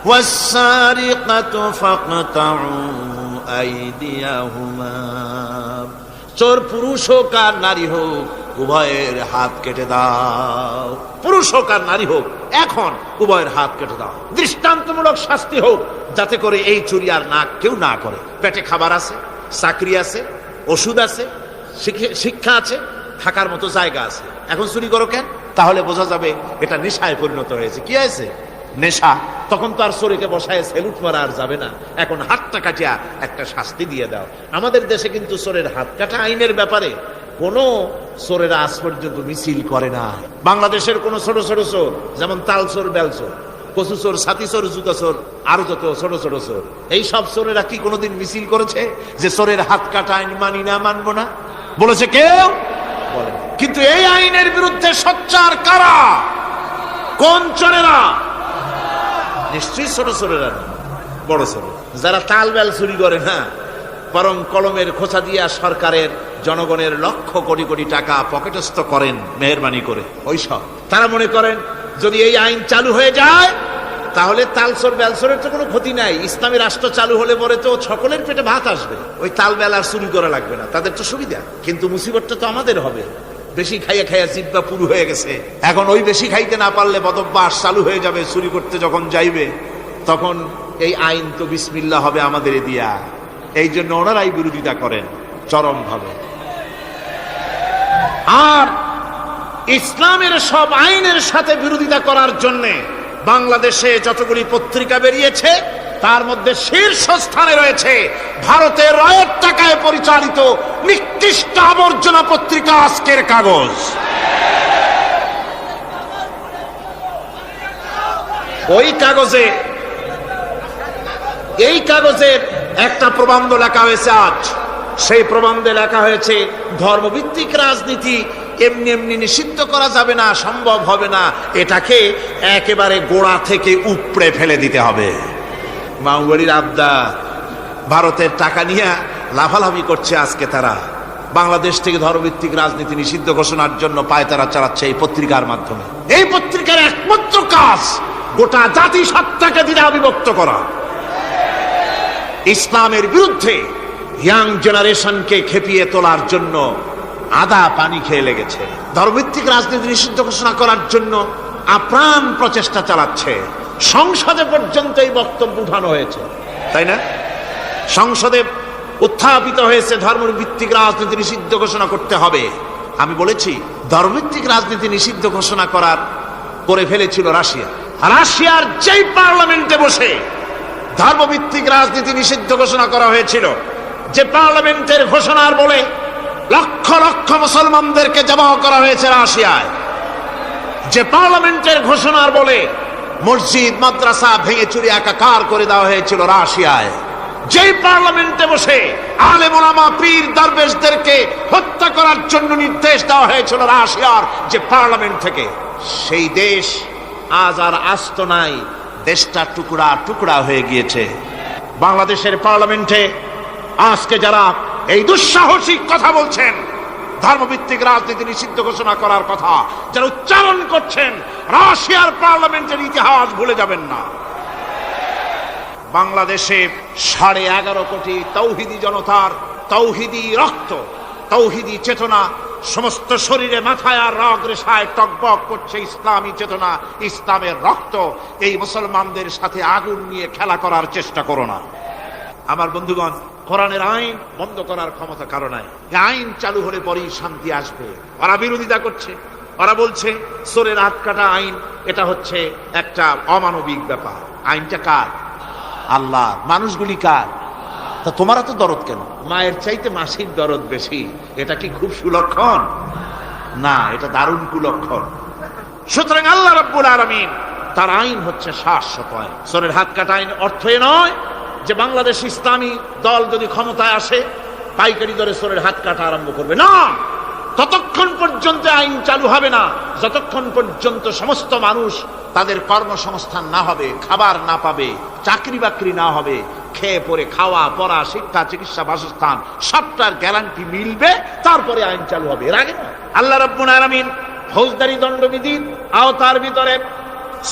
ওয়াস-সারিকাতু ফাকতাউ আইদিয়াহুমা। চোর পুরুষ হোক আর নারী হোক, উভয়ের হাত কেটে দাও। পুরুষ হোক আর নারী হোক, এখন উভয়ের হাত কেটে দাও। দৃষ্টান্তমূলক শাস্তি হোক, যাতে করে এই চুরি আর কেউ না করে। পেটে খাবার আছে, চাকরি আছে, ওষুধ আছে, শিক্ষা আছে, থাকার মতো জায়গা আছে, এখন চুরি করো কেন? তাহলে বোঝা যাবে এটা নেশায় পরিণত হয়েছে। কি হয়েছে? নেশা। তখন তো আর চোরকে বসায় সেলুট মারা আর যাবে না, এখন হাতটা কাটিয়া একটা শাস্তি দিয়ে দাও। আমাদের দেশে কিন্তু চোরের হাত কাটা আইনের ব্যাপারে কোনো চোরেরা আজ পর্যন্ত মিছিল করে না। বাংলাদেশের কোন ছোট ছোট চোর, যেমন তাল চোর, বেল চোর, কচু চোর, ছাতি চোর, জুতা চোর, আরো যত ছোট ছোট চোর, এই সব চোরেরা কি কোনোদিন মিছিল করেছে যে চোরের হাত কাটা আইন মানি না, মানবো না? বলেছে কেউ? বলে। কিন্তু এই আইনের বিরুদ্ধে সোচ্চার কারা? কোন চোরেরা? নিশ্চয়ই ছোট চোরেরা না, বড় চোর। যারা তাল বেল চুরি করে না, বরং কলমের খোঁচা দিয়া সরকারের, জনগণের লক্ষ কোটি কোটি টাকা পকেটস্থ করেন মেহেরবানি করে, ওইসব তারা মনে করেন যদি এই আইন চালু হয়ে যায় তাহলে তালচোর বেলচোরের তো কোনো ক্ষতি নাই, ইসলামী রাষ্ট্র চালু হলে পরে তো সকলের পেটে ভাত আসবে, ওই তাল বেল আর চুরি করা লাগবে না, তাদের তো সুবিধা। কিন্তু মুসিবতটা তো আমাদের হবে। বেশি খাইয়া খাইয়া জিব্বা পুরু হয়ে গেছে। এখন ওই বেশি খাইতে না পারলে বদভ্যাস চালু হয়ে যাবে, চুরি করতে যখন যাইবে তখন এই আইন তো বিসমিল্লাহ হবে আমাদের দিয়া। এই জন্য ওনারাই বিরোধিতা করেন চরম ভাবে। আর ইসলামের সব আইনের সাথে বিরোধিতা করার জন্য বাংলাদেশে যতগুলি পত্রিকা বেরিয়েছে তার মধ্যে শীর্ষস্থানে রয়েছে ভারতের রয়ের টাকায় পরিচালিত নিকৃষ্ট আবর্জনা পত্রিকা আজকের কাগজ। এই কাগজের একটা প্রবন্ধ লেখা হয়েছে আজ। সেই প্রবন্ধে লেখা হয়েছে ধর্মভিত্তিক রাজনীতি এমনি এমনি নিষিদ্ধ করা যাবে না, সম্ভব হবে না, এটাকে একেবারে গোড়া থেকে উপড়ে ফেলে দিতে হবে। মাওবাড়ির আবদা ভারতের টাকা নিয়ে লাফালাফি করছে। আজকে তারা বাংলাদেশ থেকে ধর্মভিত্তিক রাজনীতি নিষিদ্ধ ঘোষণার জন্য পায়তারা চালাচ্ছে এই পত্রিকার মাধ্যমে। এই পত্রিকার একমাত্র কাজ গোটা জাতিসত্তাকে দ্বিধা বিভক্ত করা, ইসলামের বিরুদ্ধে ইয়াং জেনারেশনকে খেপিয়ে তোলার জন্য আদা পানি খেয়ে লেগেছে। ধর্মভিত্তিক রাজনীতি নিষিদ্ধ ঘোষণা করার জন্য আপ্রাণ প্রচেষ্টা চালাচ্ছে। সংসদে পর্যন্ত এই বক্তব্য উঠানো হয়েছে, তাই না? সংসদে উত্থাপিত হয়েছে ধর্মভিত্তিক রাজনীতি নিষিদ্ধ ঘোষণা করতে হবে। আমি বলেছি ধর্মভিত্তিক রাজনীতি নিষিদ্ধ ঘোষণা করে ফেলেছিল রাশিয়া। রাশিয়ার যেই পার্লামেন্টে বসে ধর্মভিত্তিক রাজনীতি নিষিদ্ধ ঘোষণা করা হয়েছিল, যে পার্লামেন্টের ঘোষণার বলে লক্ষ লক্ষ মুসলমানদেরকে জবাহ করা হয়েছে রাশিয়ায়, যে পার্লামেন্টের ঘোষণার বলে মসজিদ মাদ্রাসা ভেঙে চুরি একাকার করে দেওয়া হয়েছিল রাশিয়ায়, যেই পার্লামেন্টে বসে আলেম ওলামা পীর দরবেশদেরকে হত্যা করার জন্য নির্দেশ দেওয়া হয়েছিল রাশিয়ার যে পার্লামেন্ট থেকে, সেই দেশ আজ আর আস্ত নাই, দেশটা টুকরা টুকরা হয়ে গিয়েছে। বাংলাদেশের পার্লামেন্টে আজকে যারা এই দুঃসাহসিক কথা বলছেন, ধর্মভিত্তিক রাজনীতি নিষিদ্ধ ঘোষণা করার কথা যারা উচ্চারণ করছেন, রাশিয়ার পার্লামেন্টের ইতিহাস ভুলে যাবেন না। বাংলাদেশে 11.5 কোটি তৌহিদি জনতার তৌহিদি রক্ত, তৌহিদি চেতনা, সমস্ত শরীরে মাথায় আর রগ রেশায় টকবক করছে ইসলামী চেতনা, ইসলামের রক্ত। এই মুসলমানদের সাথে আগুন নিয়ে খেলা করার চেষ্টা করো না। আমার বন্ধুগণ, কোরআনের আইন বন্ধ করার ক্ষমতা কারো নাই। আইন চালু হলে পরেই শান্তি আসবে। ওরা বিরোধিতা করছে, ওরা বলছে চোরের হাত কাটা আইন, এটা হচ্ছে একটা অমানবিক ব্যাপার। আইনটা কার? আল্লাহ। মানুষগুলি কার? তা তোমারা তো দরদ কেন? মায়ের চাইতে মাসির দরদ বেশি, এটা কি খুব সুলক্ষণ? না, এটা দারুণ কুলক্ষণ। সুতরাং আল্লাহ রাব্বুল আলামিন তার আইন হচ্ছে শাশ্বত আইন। চোরের হাত কাটা আইন অর্থ এ নয় যে বাংলাদেশ ইসলামী দল যদি ক্ষমতায় আসে পাইকারি দরে চোরের হাত কাটা আরম্ভ করবে, না। ততক্ষণ পর্যন্ত আইন চালু হবে না যতক্ষণ পর্যন্ত সমস্ত মানুষ তাদের কর্মসংস্থান না হবে, খাবার না পাবে, চাকরি বাকরি না হবে, খেয়ে পরে খাওয়া পড়া শিক্ষা চিকিৎসা বাসস্থান সবটার গ্যারান্টি মিলবে, তারপরে আইন চালু হবে। এর আগে নয়। আল্লাহ রাব্বুল আলামিন ফৌজদারি দণ্ডবিধির আওতার ভিতরে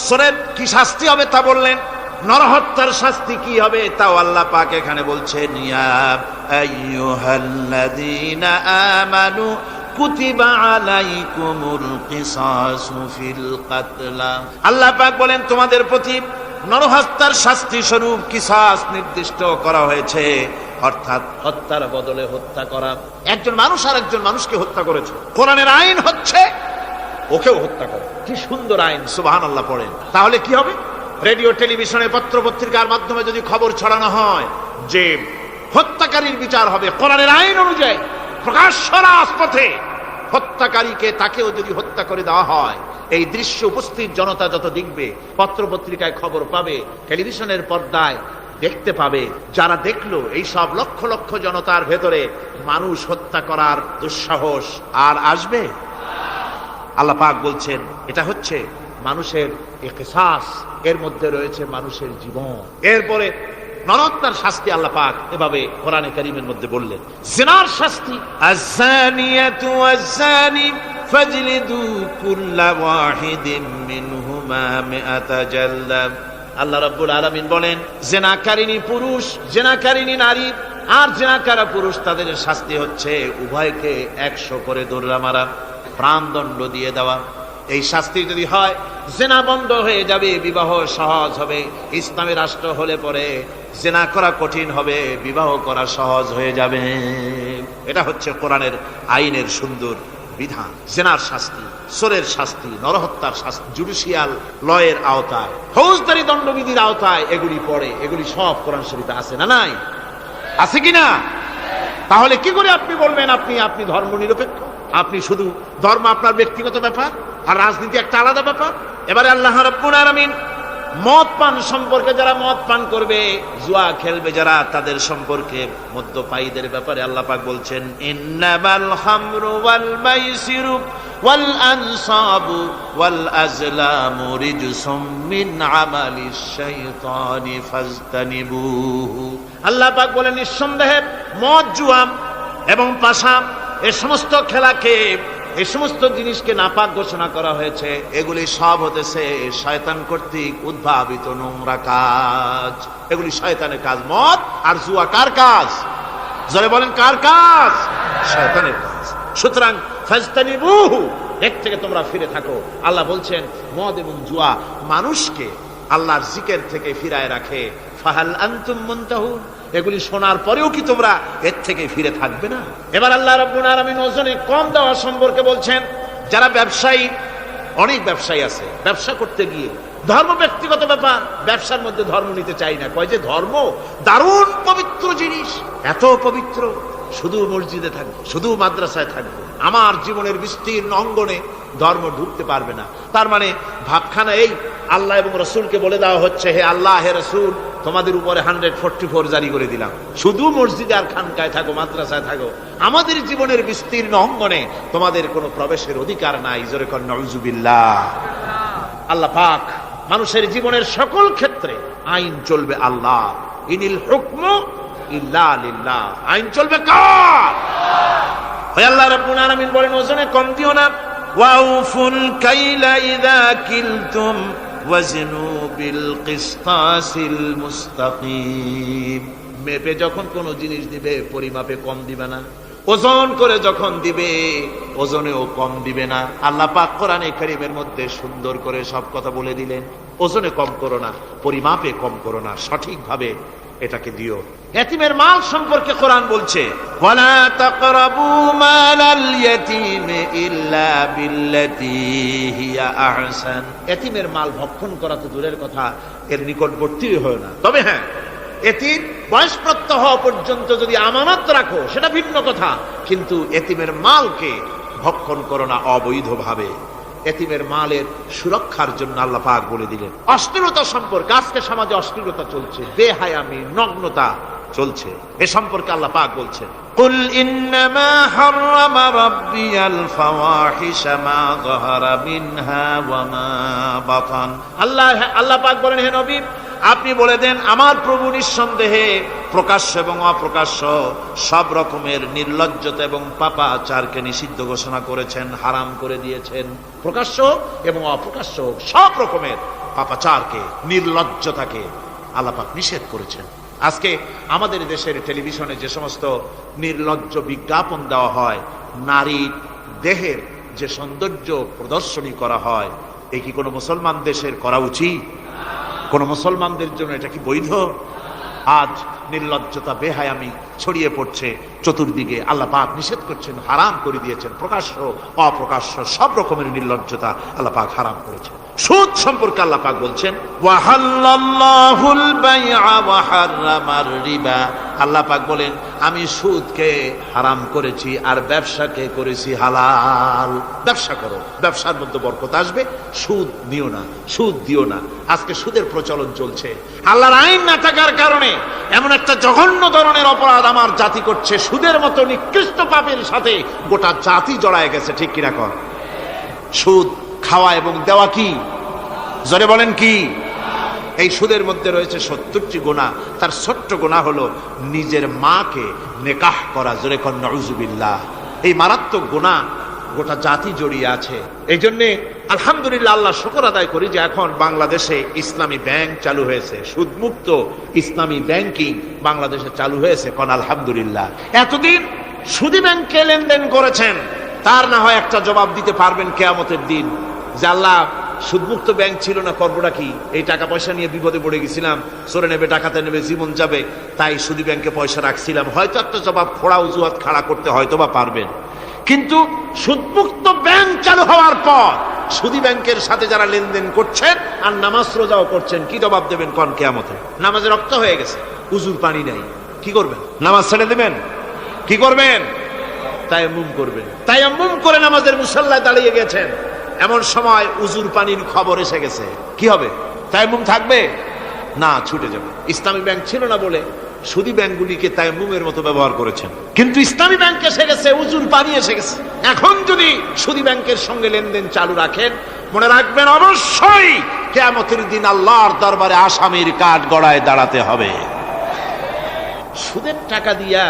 চোরের কি শাস্তি হবে তা বললেন, নরহত্যার শাস্তি কি হবে তাও আল্লাহ পাক এখানে বলছেন, ইয়া আইয়ুহাল্লাযীনা আমানু কুতিবা আলাইকুমুল কিসাসু ফিল কাতলা। আল্লাহ পাক বলেন তোমাদের প্রতি নরহত্যার শাস্তি স্বরূপ কিসাস নির্দিষ্ট করা হয়েছে, অর্থাৎ হত্যার বদলে হত্যা করা। একজন মানুষ আর একজন মানুষকে হত্যা করেছে, কোরআনের আইন হচ্ছে ওকেও হত্যা করে। কি সুন্দর আইন, সুবহানাল্লাহ পড়েন। তাহলে কি হবে? রেডিও টেলিভিশনে পত্র পত্রিকার মাধ্যমে যদি খবর ছড়ানো হয় যে হত্যাকারীর বিচার হবে কোরআনের আইন অনুযায়ী, প্রকাশ্য রাজপথে হত্যাকারীকে তাকেও যদি হত্যা করে দেওয়া হয়, এই দৃশ্য উপস্থিত জনতা যত দেখবে, পত্র পত্রিকায় খবর পাবে, টেলিভিশনের পর্দায় দেখতে পাবে, যারা দেখলো এই সব লক্ষ লক্ষ জনতার ভেতরে মানুষ হত্যা করার দুঃসাহস আর আসবে? আল্লাহ পাক বলছেন এটা হচ্ছে মানুষের কিসাস, এর মধ্যে রয়েছে মানুষের জীবন। এরপরে নরহত্যার শাস্তি আল্লাহ পাক এভাবে কোরআনে কারীমের মধ্যে বললেন। জিনার শাস্তি, আয-যানিয়াতু ওয়াজ-যানি ফাজলিদু কুল্লা ওয়াহিদিন মিনহুমা মিআতা জালদা। আল্লাহ রাব্বুল আলামিন বলেন জিনাকারিনী পুরুষ, জিনাকারিনী নারী আর জিনাকারা পুরুষ, তাদের শাস্তি হচ্ছে উভয়কে 100 করে দৌড়া মারা। প্রাণদণ্ড দিয়ে দেওয়া। এই শাস্তি যদি হয়, জেনা বন্ধ হয়ে যাবে, বিবাহ সহজ হবে। ইসলামী রাষ্ট্র হলে পরে জেনা করা কঠিন হবে, বিবাহ করা সহজ হয়ে যাবে। এটা হচ্ছে কোরআনের আইনের সুন্দর বিধান। জেনার শাস্তি, চোরের শাস্তি, নরহত্যার শাস্তি জুডিশিয়াল লয়ের আওতায়, ফৌজদারি দণ্ডবিধির আওতায় এগুলি পড়ে। এগুলি সব কোরআন শরীফে আছে না নাই? আছে কিনা? তাহলে কি করে আপনি বলবেন আপনি ধর্ম নিরপেক্ষ? আপনি শুধু ধর্ম আপনার ব্যক্তিগত ব্যাপার আর রাজনীতি একটা আলাদা ব্যাপার। এবারে আল্লাহ রাব্বুল আলামিন মদ পান সম্পর্কে, যারা মদ পান করবে, জুয়া খেলবে যারা, তাদের সম্পর্কে মদ্যপায়ীদের ব্যাপারে আল্লাহ পাক বলছেন, ইন্নামাল খামরু ওয়াল মাইসিরু ওয়াল আনসাবু ওয়াল আজলামু রিজসুম মিন আমালিশ শাইতানি ফাজতানিবুহু। আল্লাহ পাক বলেন, নিঃসন্দেহে মদ, জুয়া এবং পাশা, এই সমস্ত খেলাকে, এই সমস্ত জিনিসকে নাপাক ঘোষণা করা হয়েছে। এগুলি সব হতেছে শয়তান কর্তৃক উদ্ভাবিত নোংরা কাজ। এগুলি শয়তানের কাজ। মদ আর জুয়া কার কাজ? জোরে বলেন, কার কাজ? শয়তানের কাজ। সুতরাং ফাজতানিবুহু, এর থেকে তোমরা ফিরে থাকো। আল্লাহ বলছেন, মদ এবং জুয়া মানুষকে আল্লাহর জিকির থেকে ফিরায় রাখে। ফাহাল আনতুম মুনতাহুন, এগুলি শোনার পরেও কি তোমরা এর থেকে ফিরে থাকবে না? এবার আল্লাহ রাব্বুল আলামিন ওজনে কম দেওয়া সম্পর্কে বলছেন, যারা ব্যবসায়ী, অনেক ব্যবসায়ী আছে, ব্যবসা করতে গিয়ে ধর্ম ব্যক্তিগত ব্যাপার, ব্যবসার মধ্যে ধর্ম নিতে চাই না। কয় যে ধর্ম দারুণ পবিত্র জিনিস, এত পবিত্র, শুধু মসজিদে থাকবে, শুধু মাদ্রাসায় থাকবে, আমার জীবনের বিস্তীর্ণ অঙ্গনে ধর্ম ঢুকতে পারবে না। তার মানে ভাবখানা এই, আল্লাহ এবং রসুলকে বলে দেওয়া হচ্ছে, হে আল্লাহ, হে রসুল, তোমাদের উপরে 144 জারি করে দিলাম, শুধু মসজিদে আর খানকায় থাকো, মাদ্রাসায় থাকো, আমাদের জীবনের বিস্তীর্ণ অঙ্গনে তোমাদের কোনো প্রবেশের অধিকার নাই। জোরে কর নাউযুবিল্লাহ। আল্লাহ পাক মানুষের জীবনের সকল ক্ষেত্রে আইন চলবে আল্লাহ। ইনিল হুকমু ইল্লা লিল্লাহ, আইন চলবে কার? ওই আল্লাহ রাব্বুল আলামিন বলেন, ওজনে কম দিও না। ওয়াউফুল কাইলা ইযা কিলতুম ওয়াজনু বিল কিসতাসিল মুস্তাকিম। মেপে যখন কোন জিনিস দিবে, পরিমাপে কম দিবে না। ওজন করে যখন দিবে, ওজনেও কম দিবে না। আল্লাহ পাক কোরআনে কারীমের মধ্যে সুন্দর করে সব কথা বলে দিলেন। ওজনে কম করো না, পরিমাপে কম করো না, সঠিকভাবে এটাকে দিও। এতিমের মাল সম্পর্কে কোরআন বলছে, ওয়ালা তাকরাবু মালাল ইয়াতীমি ইল্লা বিল্লাতী হিয়া আহসান। এতিমের মাল ভক্ষণ করা তো দূরের কথা, এর নিকটবর্তী হয় না। তবে হ্যাঁ, এতিম বয়সপ্রাপ্ত হওয়া পর্যন্ত যদি আমানত রাখো, সেটা ভিন্ন কথা, কিন্তু এতিমের মালকে ভক্ষণ করো না অবৈধভাবে। এতিমের মালের সুরক্ষার জন্য আল্লাহ পাক বলে দিলেন। অশ্লীলতা সম্পর্কে, আজকে সমাজে অশ্লীলতা চলছে, বেহায়ামি, নগ্নতা চলছে, এ সম্পর্কে আল্লাহ পাক বলছেন, কুল ইন্নামা হাররামা রাব্বিয়াল ফাওয়াহিশা মা যাহারা মিনহা ওয়া মা বাতান। আল্লাহ পাক বলেন, হে নবী, আপনি বলে দেন, আমার প্রভু নিঃসন্দেহে প্রকাশ্য এবং অপ্রকাশ্য সব রকমের নির্লজ্জতা এবং পাপাচারকে নিষিদ্ধ ঘোষণা করেছেন, হারাম করে দিয়েছেন। প্রকাশ্য এবং অপ্রকাশ্য সব রকমের পাপাচারকে, নির্লজ্জতাকে আল্লাহ পাক নিষেধ করেছেন। আজকে আমাদের দেশের টেলিভিশনে যে সমস্ত নির্লজ্জ বিজ্ঞাপন দেওয়া হয়, নারীর দেহের যে সৌন্দর্য প্রদর্শনী করা হয়, এ কি কোনো মুসলমান দেশের করা উচিত? কোন মুসলমানদের জন্য এটা কি বৈধ? আজ নির্লজ্জতা, বেহায়ামি ছড়িয়ে পড়ছে চতুর্দিকে। আল্লাহ পাক নিষেধ করছেন, হারাম করে দিয়েছেন। প্রকাশ্য অপ্রকাশ্য সব রকমের নির্লজ্জতা আল্লাহ পাক হারাম করেছেন। সুদ সম্পর্কে আল্লাহ পাক বলছেন, ওয়াহাল্লাল্লাহুল বাইআ ওয়া হাররামার রিবা। আল্লাহ পাক বলেন, আমি সুদকে হারাম করেছি আর ব্যবসাকে করেছি হালাল। ব্যবসা করো, ব্যবসার মধ্যে বরকত আসবে। সুদ নিও না, সুদ দিও না। আজকে সুদের প্রচলন চলছে। আল্লাহর আইন না থাকার কারণে এমন একটা জঘন্য ধরনের অপরাধ আমার জাতি করছে, সুদের মতো নিকৃষ্ট পাপের সাথে গোটা জাতি জড়ায় গেছে। ঠিক কিনা কর? সুদ খাওয়া এবং দেওয়া কি? জোরে বলেন কি? এই সুদের মধ্যে রয়েছে 70টি গুনাহ। তার ছোট্ট গুনাহ হলো নিজের মাকে নেকাহ করা। জোরে কর নাউযুবিল্লাহ। এই মারাত্মক গুনাহ গোটা জাতি জড়িয়ে আছে। এই জন্য আলহামদুলিল্লাহ, আল্লাহ শুকর আদায় করি যে এখন বাংলাদেশে ইসলামী ব্যাংক চালু হয়েছে, সুদমুক্ত ইসলামী ব্যাংকিং বাংলাদেশে চালু হয়েছে। কোন আলহামদুলিল্লাহ। এতদিন সুদী ব্যাংকে লেনদেন করেছেন, তার না হয় একটা জবাব দিতে পারবেন কিয়ামতের দিন যে আল্লাহ সুদমুক্ত ব্যাংক ছিল না, করবোটা কি? এই টাকা পয়সা নিয়ে বিপদে পড়ে গেছিলাম, চোরে নেবে, ডাকাতে নেবে, জীবন যাবে, তাই সুদী ব্যাংকে পয়সা রাখছিলাম। হয়তো একটা জবাব খোড়া অজুহাত খাড়া করতে হয়তো বা পারবেন। কিন্তু সুদমুক্ত ব্যাংক চালু হওয়ার পর সুদী ব্যাংকের সাথে যারা লেনদেন করছেন আর নামাজ রোজাও করছেন, কি জবাব দেবেন কোন কিয়ামতে? নামাজে রক্ত হয়ে গেছে, উজুর পানি নাই, কি করবেন? নামাজ ছেড়ে দেবেন? কি করবেন? তায়াম্মুম করবেন। তায়াম্মুম করে নামাজের মুসাল্লায় দাঁড়িয়ে গেছেন, এমন সময় উজুর পানির খবর এসে গেছে, কি হবে? তায়াম্মুম থাকবে না, ছুটে যাবে। ইসলামী ব্যাংক ছিল না বলে সুদী ব্যাংকগুলিকে তায়াম্মুমের মতো ব্যবহার করেছেন, কিন্তু ইসলামী ব্যাংক এসে গেছে, উজুর পানি এসে গেছে। এখন যদি সুদী ব্যাংকের সঙ্গে লেনদেন চালু রাখেন, মনে রাখবেন অবশ্যই কিয়ামতের দিন আল্লাহর দরবারে আসামির কাঠ গড়ায় দাঁড়াতে হবে। সুদের টাকা দিয়া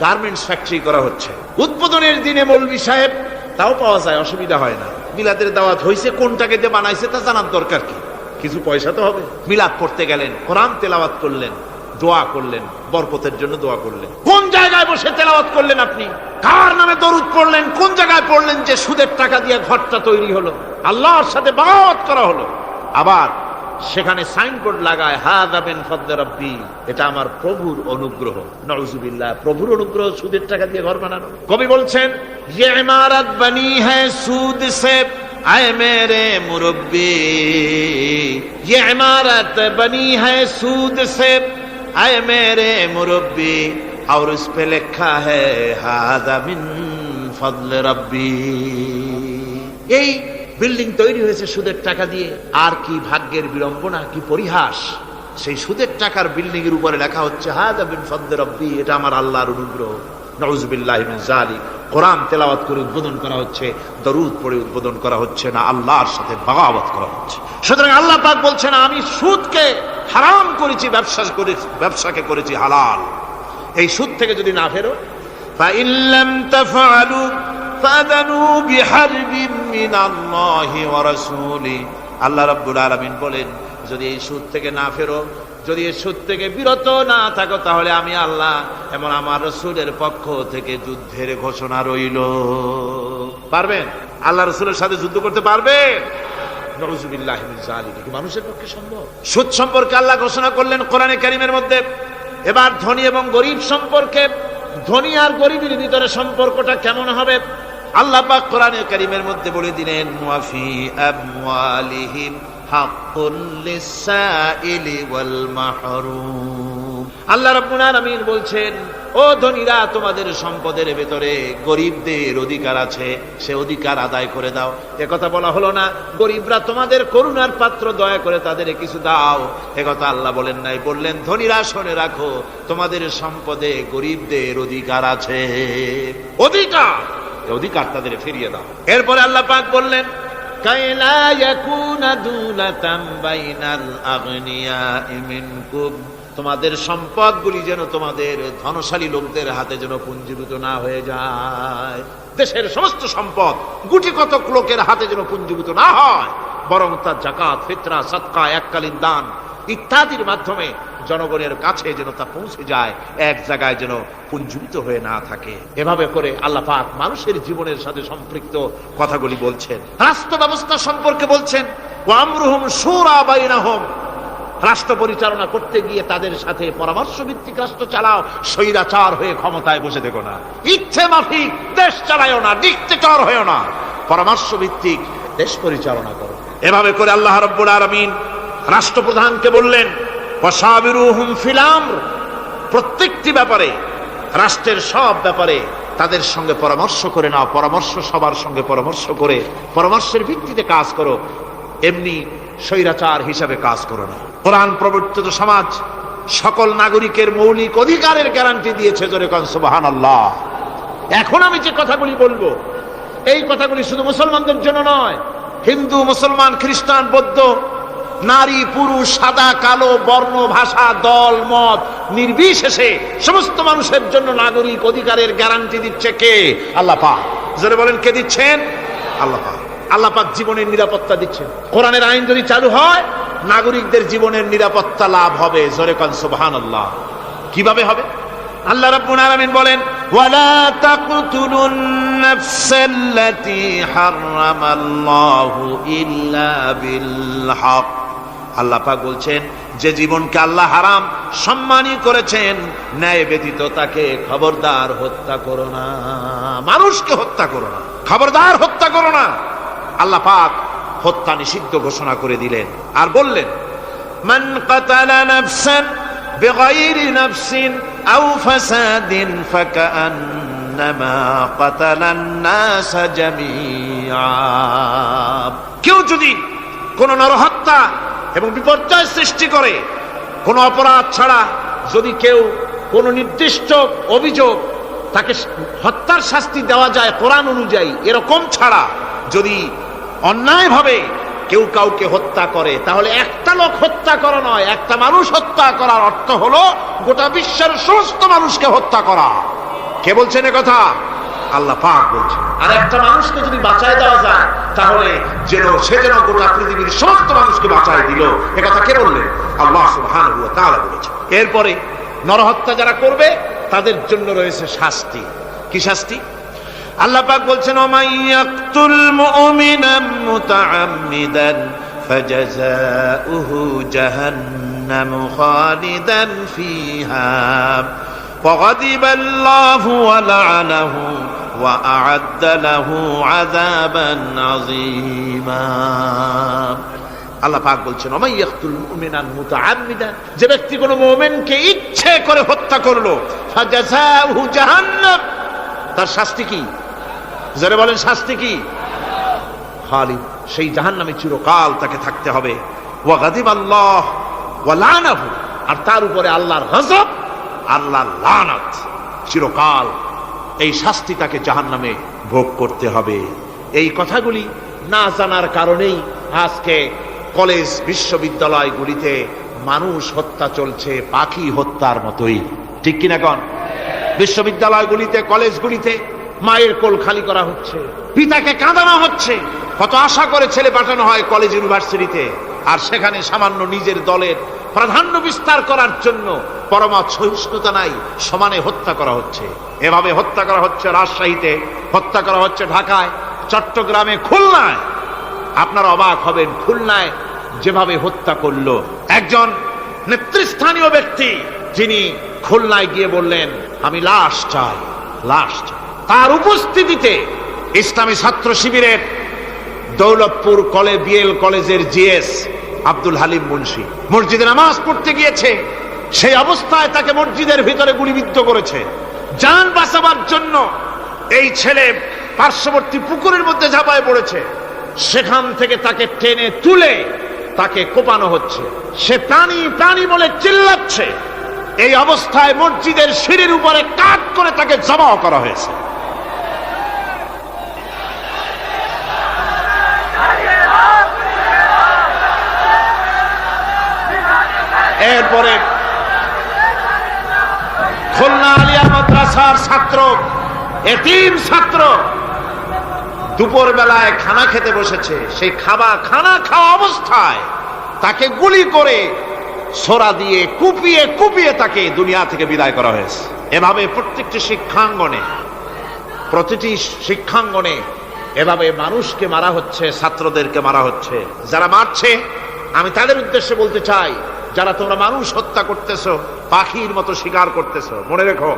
গার্মেন্টস ফ্যাক্টরি করা হচ্ছে। উদ্বোধনের দিনে মৌলভী সাহেব, তাও পাওয়া যায়, অসুবিধা হয় না। মিলাদের দাওয়াত হয়েছে, কোনটাকে যে বানাইছে তা জানার দরকার কি? কিছু পয়সা তো হবে। মিলাদ করতে গেলেন, কোরআন তেলাওয়াত করলেন, দোয়া করলেন, বরকতের জন্য দোয়া করলেন। কোন জায়গায় বসে তেলাওয়াত করলেন আপনি? কার নামে দরুদ পড়লেন? কোন জায়গায় পড়লেন যে সুদের টাকা দিয়ে ঘরটা তৈরি হলো, আল্লাহর সাথে বাগাওয়াত করা হলো? আবার সেখানে সাইনবোর্ড লাগায় হাযা মিন ফাদলি রাব্বি, এটা আমার প্রভুর অনুগ্রহ। নাউযুবিল্লাহ, প্রভুর অনুগ্রহ সুদের টাকা দিয়ে ঘর বানানো। কবি বলছেন, ইয়ে ইমারত বনি হ্যায় সুদ সে আয়ে মেরে মুরব্বি, ইয়ে ইমারত বনি হ্যায় সুদ সে আয়ে মেরে মুরব্বি, और उस पे लिखा है हाज़ा मिन फضل रब्बी। এই বিল্ডিং তৈরি হয়েছে সুদের টাকা দিয়ে। আর কি ভাগ্যের বিড়ম্বনা, কি পরিহাস! সেই সুদের টাকার বিল্ডিং এর উপরে লেখা হচ্ছে হাযা মিন ফضل রব্বি, এটা আমার আল্লাহর অনুগ্রহ। নাউযুবিল্লাহি মিন যালিক। কোরআন তেলাওয়াত করে উদ্বোধন করা হচ্ছে, দরুদ পড়ে উদ্বোধন করা হচ্ছে না, আল্লাহর সাথে বাগাওয়াত করা হচ্ছে। সুতরাং আল্লাহ পাক বলছেন, আমি সুদকে হারাম করেছি, ব্যবসাকে করেছি হালাল। এই সুদ থেকে যদি না ফেরো, فَإِن لَّمْ تَفْعَلُوا فَأَذَنُوا بِحَرْبٍ مِّنَ اللَّهِ وَرَسُولِهِ। আল্লাহ রাব্বুল আলামিন বলেন, যদি এই সুদ থেকে না ফেরো, যদি এই সুদ থেকে বিরত না থাকো, তাহলে আমি আল্লাহ এবং আমার রাসূলের পক্ষ থেকে যুদ্ধের ঘোষণা রইল। পারবেন? আল্লাহ রাসূলের সাথে যুদ্ধ করতে পারবেন? নাউযুবিল্লাহি মিন যালিক। কি মানুষের পক্ষে সম্ভব? সুদ সম্পর্কে আল্লাহ ঘোষণা করলেন কোরআনে কারীমের মধ্যে। এবার ধনী এবং গরিব সম্পর্কে, ধনী আর গরিবের ভিতরে সম্পর্কটা কেমন হবে আল্লাহ পাক কোরআনে কারীমের মধ্যে বলে দিলেন, ওয়াফি আমওয়ালিহিম হাক্কুল লিসাইলি ওয়াল মাহরুম। আল্লাহ রাব্বুল আলামিন বলছেন, ও ধনীরা, তোমাদের সম্পদের ভেতরে গরিবদের অধিকার আছে, সে অধিকার আদায় করে দাও। একথা বলা হলো না গরিবরা তোমাদের করুণার পাত্র, দয়া করে তাদের কিছু দাও, একথা আল্লাহ বলেন নাই। বললেন, ধনীরা শুনে রাখো, তোমাদের সম্পদে গরিবদের অধিকার আছে, অধিকার তাদের ফিরিয়ে দাও। এরপরে আল্লাহ পাক বললেন, কাইলা ইয়াকুনা দুলাতাম বাইনাল আগনিয়াই মিনকুম, তোমাদের সম্পদগুলি যেন তোমাদের ধনশালী লোকদের হাতে যেন পুঞ্জীভূত না হয়ে যায়। দেশের সমস্ত সম্পদ গুটি কতক লোকের হাতে যেন পুঞ্জীভূত না হয়, বরং তার যাকাত, ফিতরা, সাদকা, এককালীন দান ইত্যাদির মাধ্যমে জনগণের কাছে যেন তা পৌঁছে যায়, এক জায়গায় যেন পুঞ্জীভূত হয়ে না থাকে। এভাবে করে আল্লাহ পাক মানুষের জীবনের সাথে সম্পৃক্ত কথাগুলি বলছেন। রাষ্ট্র ব্যবস্থা সম্পর্কে বলছেন, ওয়া আমরুহুম শুরা বাইনাহুম, রাষ্ট্র পরিচালনা করতে গিয়ে তাদের সাথে পরামর্শ ভিত্তিক রাষ্ট্র চালাও, স্বৈরাচার হয়ে ক্ষমতায় বসে থেকো না, ইচ্ছে মাফিক দেশ চালায়ও না, ডিক্টেটর হয়েও না, পরামর্শ ভিত্তিক দেশ পরিচালনা করো। এভাবে করে আল্লাহ রাব্বুল আলামিন রাষ্ট্রপ্রধানকে বললেন, ওয়াসাবিরুহুম ফিল আমর, প্রত্যেকটি ব্যাপারে, রাষ্ট্রের সব ব্যাপারে তাদের সঙ্গে পরামর্শ করে নাও, পরামর্শ সবার সঙ্গে পরামর্শ করে পরামর্শের ভিত্তিতে কাজ করো, এমনি স্বৈরাচার হিসাবে কাজ করো না। কোরআন প্রবর্তিত সমাজ সকল নাগরিকের মৌলিক অধিকারের গ্যারান্টি দিয়েছে, জোরে কোন সুবহানাল্লাহ। এখন আমি যে কথাগুলি বলবো, এই কথাগুলি শুধু মুসলমানদের জন্য নয়, হিন্দু, মুসলমান, খ্রিস্টান, বৌদ্ধ, নারী, পুরুষ, সাদা, কালো, বর্ণ, ভাষা, দল, মত নির্বিশেষে সমস্ত মানুষের জন্য নাগরিক অধিকারের গ্যারান্টি দিচ্ছে কে? আল্লাহ পাক। জোরে বলেন, কে দিচ্ছেন? আল্লাহ পাক। আল্লাহ পাক জীবনের নিরাপত্তা দিচ্ছেন। কোরআনের আইন যদি চালু হয়, নাগরিকদের জীবনের নিরাপত্তা লাভ হবে, জোরে কোন সুবহানাল্লাহ। কিভাবে হবে? আল্লাহ রাব্বুল আলামিন বলেন, ওয়ালা তাকতুলুন নাফসাল্লাতী হারামাল্লাহু ইল্লা বিল হক। আল্লাহ পাক বলছেন, যে জীবনকে আল্লাহ হারাম সম্মানী করেছেন, ন্যায় ব্যতীত তাকে খবরদার হত্যা করো না। মানুষকে হত্যা করো না, খবরদার হত্যা করো না। আল্লাহ পাক হত্যা নিষিদ্ধ ঘোষণা করে দিলেন আর বললেন, মান কাতালা নাফসান বিগাইরি নাফসিন আও ফাসাদিন ফাকান্নামা কাতালান নাস জামিআ। কেউ যদি কোন নরহত্যা এবং বিপর্যয় সৃষ্টি করে, কোন অপরাধ ছাড়া যদি কেউ কোন নির্দিষ্ট অভিযোগ তাকে হত্যার শাস্তি দেওয়া যায় কোরআন অনুযায়ী, এরকম ছাড়া যদি অন্যায়ভাবে কেউ কাউকে হত্যা করে, তাহলে একটা লোক হত্যা করা নয়, একটা মানুষ হত্যা করার অর্থ হলো গোটা বিশ্বের সমস্ত মানুষকে হত্যা করা। কে বলছেন এ কথা? আল্লাহ পাক বলছেন। আর একটা মানুষকে যদি বাঁচায় দেওয়া যায়, তাহলে সে যেন গোটা পৃথিবীর সমস্ত মানুষকে বাঁচায় দিল। এ কথা কে বললেন? আল্লাহ সুবহানাহু ওয়া তাআলা বলেছেন। এরপরে নরহত্যা যারা করবে তাদের জন্য রয়েছে শাস্তি। কি শাস্তি? আল্লাহ পাক বলছেন, ওমাইয়াকতুল মুমিনান মুতাআম্মিদান ফাজাযাউহু জাহান্নাম খালিদান ফিহা ওয়াগাদিবাল্লাহু ওয়া লা'নাহু ওয়া আ'আদ্দা লাহু আযাবান আযীমা। আল্লাহ পাক বলছেন, ওমাইয়াকতুল মুমিনান মুতাআম্মিদান, যে ব্যক্তি কোনো মুমিনকে ইচ্ছে করে হত্যা করলো, ফাজাযাউহু জাহান্নাম, তার শাস্তি কি? যারা বলেন শাস্তি কি? খালিদ, সেই জাহান্নামে চিরকাল তাকে থাকতে হবে। ওয়া গাদিবাল্লাহ ওয়া লা'নাহু, আর তার উপরে আল্লাহর গজব, আল্লাহর লানত, চিরকাল এই শাস্তি তাকে জাহান্নামে ভোগ করতে হবে। এই কথাগুলি না জানার কারণেই আজকে কলেজ বিশ্ববিদ্যালয়গুলিতে মানুষ হত্যা চলছে পাখি হত্যার মতোই। ঠিক কিনা কোন? বিশ্ববিদ্যালয়গুলিতে, কলেজগুলিতে মায়ের কোল খালি করা হচ্ছে, পিতাকে কাঁদানো হচ্ছে। কত আশা করে ছেলে পাঠানো হয় কলেজ ইউনিভার্সিটিতে, আর সেখানে সামান্য নিজের দলের প্রাধান্য বিস্তার করার জন্য পরমা সহিষ্ণুতা নাই, সমানে হত্যা করা হচ্ছে। এভাবে হত্যা করা হচ্ছে রাজশাহীতে, হত্যা করা হচ্ছে ঢাকায়, চট্টগ্রামে, খুলনায়। আপনারা অবাক হবেন, খুলনায় যেভাবে হত্যা করলো একজন নেতৃস্থানীয় ব্যক্তি, যিনি খুলনায় গিয়ে বললেন, আমি লাশ চাই, লাশ চাই। তার উপস্থিতিতে ইসলামী ছাত্র শিবিরের দৌলতপুর বিএল কলেজের জিএস আব্দুল হালিম মুন্সি মসজিদে নামাজ পড়তে গিয়েছে, সেই অবস্থায় তাকে মসজিদের ভিতরে গুলিবিদ্ধ করেছে। জান বাঁচাবার জন্য এই ছেলে পার্শ্ববর্তী পুকুরের মধ্যে ঝাঁপায় পড়েছে, সেখান থেকে তাকে টেনে তুলে তাকে কোপানো হচ্ছে। সে প্রাণী প্রাণী বলে চিল্লাচ্ছে। এই অবস্থায় মসজিদের সিঁড়ির উপরে কাট করে তাকে জবাও করা হয়েছে। এরপরে খুলনা আলিয়া মাদ্রাসার ছাত্র, এতিম ছাত্র, দুপুর বেলায় খানা খেতে বসেছে। সেই খানা খাওয়া অবস্থায় তাকে গুলি করে ছোরা দিয়ে কুপিয়ে কুপিয়ে তাকে দুনিয়া থেকে বিদায় করা হয়েছে। এভাবে প্রতিটি শিক্ষাঙ্গনে এভাবে মানুষকে মারা হচ্ছে, ছাত্রদেরকে মারা হচ্ছে। যারা মারছে, আমি তাদের উদ্দেশ্যে বলতে চাই, যারা তোমরা মানুষ হত্যা করতেছো, পাখির মতো শিকার করতেছো, মনে রেখো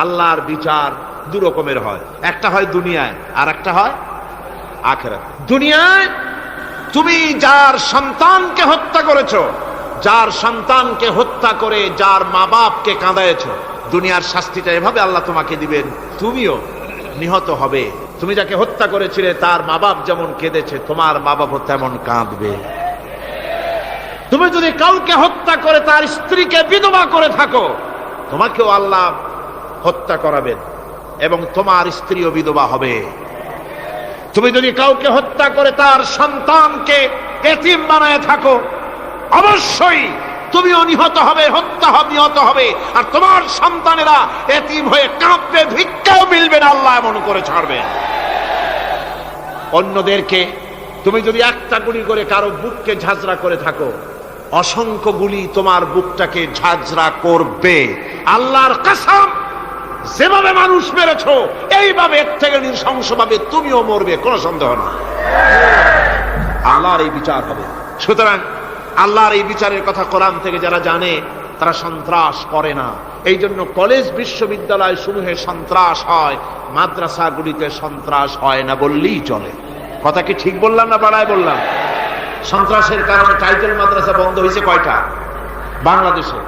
আল্লাহর বিচার দু রকমের হয়। একটা হয় দুনিয়ায়, আর একটা হয় আখিরাত। দুনিয়ায় তুমি যার সন্তানকে হত্যা করেছো, যার সন্তানকে হত্যা করে যার মা বাপকে কাঁদায়েছো, দুনিয়ার শাস্তিটা এভাবে আল্লাহ তোমাকে দিবেন, তুমিও নিহত হবে। তুমি যাকে হত্যা করেছিলে তার মা বাপ যেমন কেঁদেছে, তোমার মা বাপও তেমন কাঁদবে। তুমি যদি কাউকে হত্যা করে তার স্ত্রীকে বিধবা করে থাকো, তোমাকেও আল্লাহ হত্যা করাবেন এবং তোমার স্ত্রীও বিধবা হবে। তুমি যদি কাউকে হত্যা করে তার সন্তানকে এতিম বানায় থাকো, অবশ্যই তুমিও নিহত হবে, নিহত হবে। আর তোমার সন্তানেরা এতিম হয়ে কাঁদবে, ভিক্ষাও মিলবে না, আল্লাহ এমন করে ছাড়বে। অন্যদেরকে তুমি যদি একটা গুলি করে কারো বুককে ঝাঁঝরা করে থাকো, অসংখ্য গুলি তোমার বুকটাকে ঝাঁঝরা করবে। আল্লাহর কসম, যেভাবে মানুষ মেরেছো এইভাবে এর থেকে নৃশংসভাবে তুমিও মরবে, কোনো সন্দেহ না। আল্লাহর এই বিচার হবে। সুতরাং আল্লাহর এই বিচারের কথা কোরআন থেকে যারা জানে তারা সন্ত্রাস করে না। এই জন্য কলেজ বিশ্ববিদ্যালয় সমূহে সন্ত্রাস হয়, মাদ্রাসাগুলিতে সন্ত্রাস হয় না বললেই চলে। কথা কি ঠিক বললাম না বাড়ায় বললাম? সন্ত্রাসের কারণে টাইটেল মাদ্রাসা বন্ধ হয়েছে কয়টা বাংলাদেশে?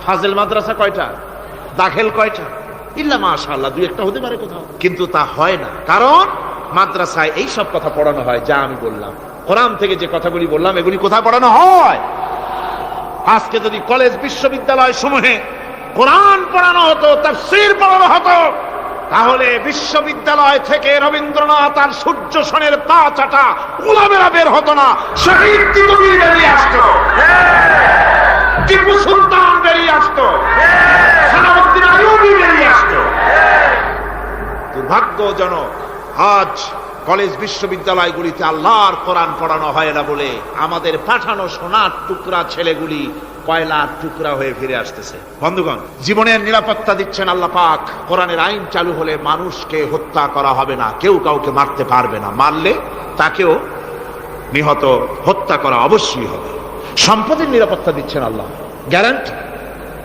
ফাজিল মাদ্রাসা কয়টা? দাখিল কয়টা? ইল্লা মাশাআল্লাহ দুই একটা হতে পারে কোথাও, কিন্তু তা হয় না। কারণ মাদ্রাসায় এই সব কথা পড়ানো হয় যা আমি বললাম। কোরআন থেকে যে কথাগুলি বললাম এগুলি কোথায় পড়ানো হয়? আজকে যদি কলেজ বিশ্ববিদ্যালয় সমূহে কোরআন পড়ানো হতো, তাফসীর পড়ানো হতো, তাহলে বিশ্ববিদ্যালয় থেকে রবীন্দ্রনাথ আর সূর্য সেনের পা চাটা উলামেরা বের হতো না, শহীদ তিতুমির বেরিয়ে আসতো, টিপু সুলতান বেরিয়ে আসতো, সালাউদ্দিন আইয়ুবী বেরিয়ে আসতো। দুর্ভাগ্যজনক আজ কলেজ বিশ্ববিদ্যালয়গুলিতে আল্লাহর কোরআন পড়ানো হয় না বলে আমাদের পাঠানো সোনার টুকরা ছেলেগুলি কয়লার টুকরা হয়ে ফিরে আসতেছে। বন্ধুগণ, জীবনের নিরাপত্তা দিচ্ছেন আল্লাহ পাক। কোরআনের আইন চালু হলে মানুষকে হত্যা করা হবে না, কেউ কাউকে মারতে পারবে না, মারলে তাকেও নিহত হত্যা করা অবশ্যই হবে। সম্পদের নিরাপত্তা দিচ্ছেন আল্লাহ, গ্যারান্টি।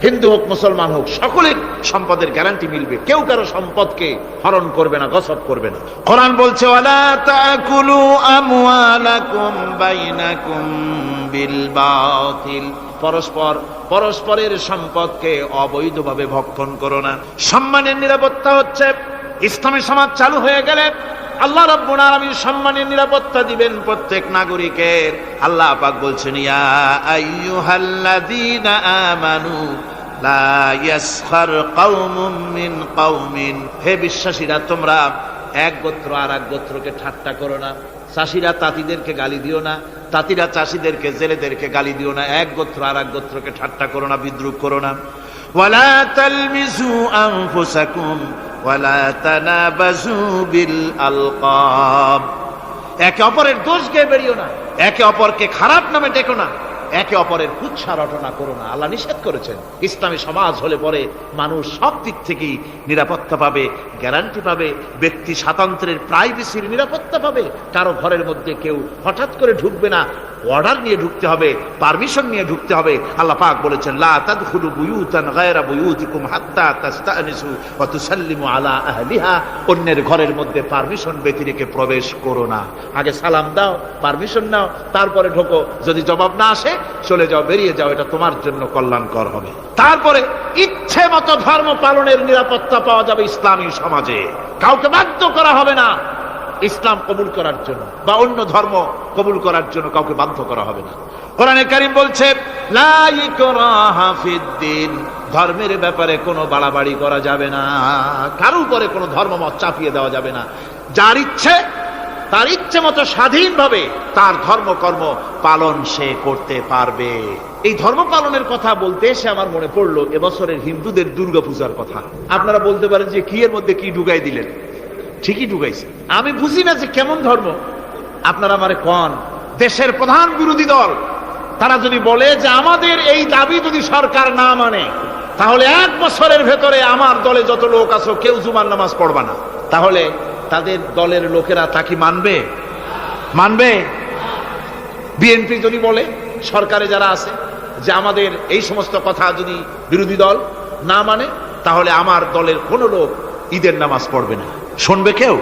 হিন্দু হোক মুসলমান হোক সকলের সম্পদের গ্যারান্টি মিলবে, কেউ কারো সম্পদকে হরণ করবে না, গসব করবে না। কোরআন বলছে ওয়ালা তাকুলু আমওয়ালাকুম বাইনাকুম বিল বাতিল, পরস্পরের সম্পদকে অবৈধভাবে ভক্ষণ করো না। সম্মানের নিরাপত্তা হচ্ছে ইসলামী সমাজ চালু হয়ে গেলে আল্লাহ রাব্বুল আলামিন সম্মানের নিরাপত্তা দিবেন প্রত্যেক নাগরিকের। আল্লাহ পাক বলছেন ইয়া আইয়ুহাল্লাযীনা আমানু লা ইয়াসখার কওমুম মিন কওমিন, হে বিশ্বাসীরা তোমরা এক গোত্র আর এক গোত্রকে ঠাট্টা করো না। চাষিরা তাঁতিদেরকে গালি দিও না, তাঁতিরা চাষিদেরকে, জেলেদেরকে গালি দিও না। এক গোত্র আর এক গোত্রকে ঠাট্টা করো না, বিদ্রুপ করো না। ওয়ালা তালমিজু আনফুসাকুম ওয়ালা তানাবাজু বিল আলকাব, একে অপরের দোষ গেয়ে বেরিও না, একে অপরকে খারাপ নামে ডেকো না, একে অপরের কুৎসা রটনা করো না। আল্লাহ নিষেধ করেছেন। ইসলামী সমাজ হলে পরে মানুষ সব দিক থেকেই নিরাপত্তা পাবে, গ্যারান্টি পাবে, ব্যক্তি স্বাতন্ত্র্যের প্রাইভেসির নিরাপত্তা পাবে। কারো ঘরের মধ্যে কেউ হঠাৎ করে ঢুকবে না, অর্ডার নিয়ে ঢুকতে হবে, পারমিশন নিয়ে ঢুকতে হবে। আল্লাহ পাক বলেছেন লা তাদখুলু বুয়ুতান গায়রা বুয়ুতিকুম হাত্তা তাস্তানিসু ওয়া তুসাল্লিমু আলা আহলিহা, অন্যের ঘরের মধ্যে পারমিশন ব্যতি রেখে প্রবেশ করো না। আগে সালাম দাও, পারমিশন নাও, তারপরে ঢোকো। যদি জবাব না আসে চলে যাও, বেরিয়ে যাও, এটা তোমার জন্য কল্যাণকর হবে। তারপরে ইচ্ছে মতো ধর্ম পালনের নিরাপত্তা পাওয়া যাবে ইসলামী সমাজে। কাউকে বাধ্য করা হবে না ইসলাম কবুল করার জন্য, বা অন্য ধর্ম কবুল করার জন্য কাউকে বাধ্য করা হবে না। কোরআনে কারীম বলছে লা ইকরাহা ফিদ্দিন, ধর্মের ব্যাপারে কোনো বাড়াবাড়ি করা যাবে না, কারো উপরে কোনো ধর্মমত চাপিয়ে দেওয়া যাবে না। যার ইচ্ছে তার ইচ্ছে মতো স্বাধীনভাবে তার ধর্মকর্ম পালন সে করতে পারবে। এই ধর্ম পালনের কথা বলতে এসে আমার মনে পড়লো এবছরের হিন্দুদের দুর্গাপূজার কথা। আপনারা বলতে পারেন যে কি এর মধ্যে কি ঢুকাই দিলেন? ঠিকই ঢুকাইছে। আমি বুঝি না যে কেমন ধর্ম। আপনারা আমারে কন, দেশের প্রধান বিরোধী দল তারা যদি বলে যে আমাদের এই দাবি যদি সরকার না মানে তাহলে 1 বছরের ভেতরে আমার দলে যত লোক আছো কেউ জুমার নামাজ পড়বা না, তাহলে তাদের দলের লোকেরা তা কি মানবে? মানবে? বিএনপি যদি বলে, সরকারে যারা আছে, যে আমাদের এই সমস্ত কথা যদি বিরোধী দল না মানে তাহলে আমার দলের কোনো লোক ঈদের নামাজ পড়বে না, শুনবে কেউ?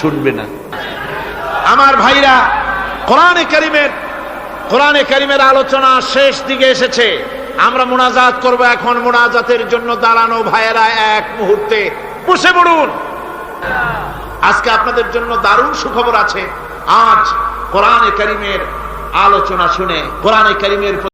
শুনবে না। আমার ভাইরা, কোরআনে কারীমের আলোচনা শেষ দিকে এসেছে। আমরা মুনাজাত করব এখন। মুনাজাতের জন্য দাঁড়ানো ভাইয়েরা এক মুহূর্তে বসে পড়ুন। আজকে আপনাদের জন্য দারুণ সুখবর আছে। আজ কোরআনে কারীমের আলোচনা শুনে কোরআনে কারীমের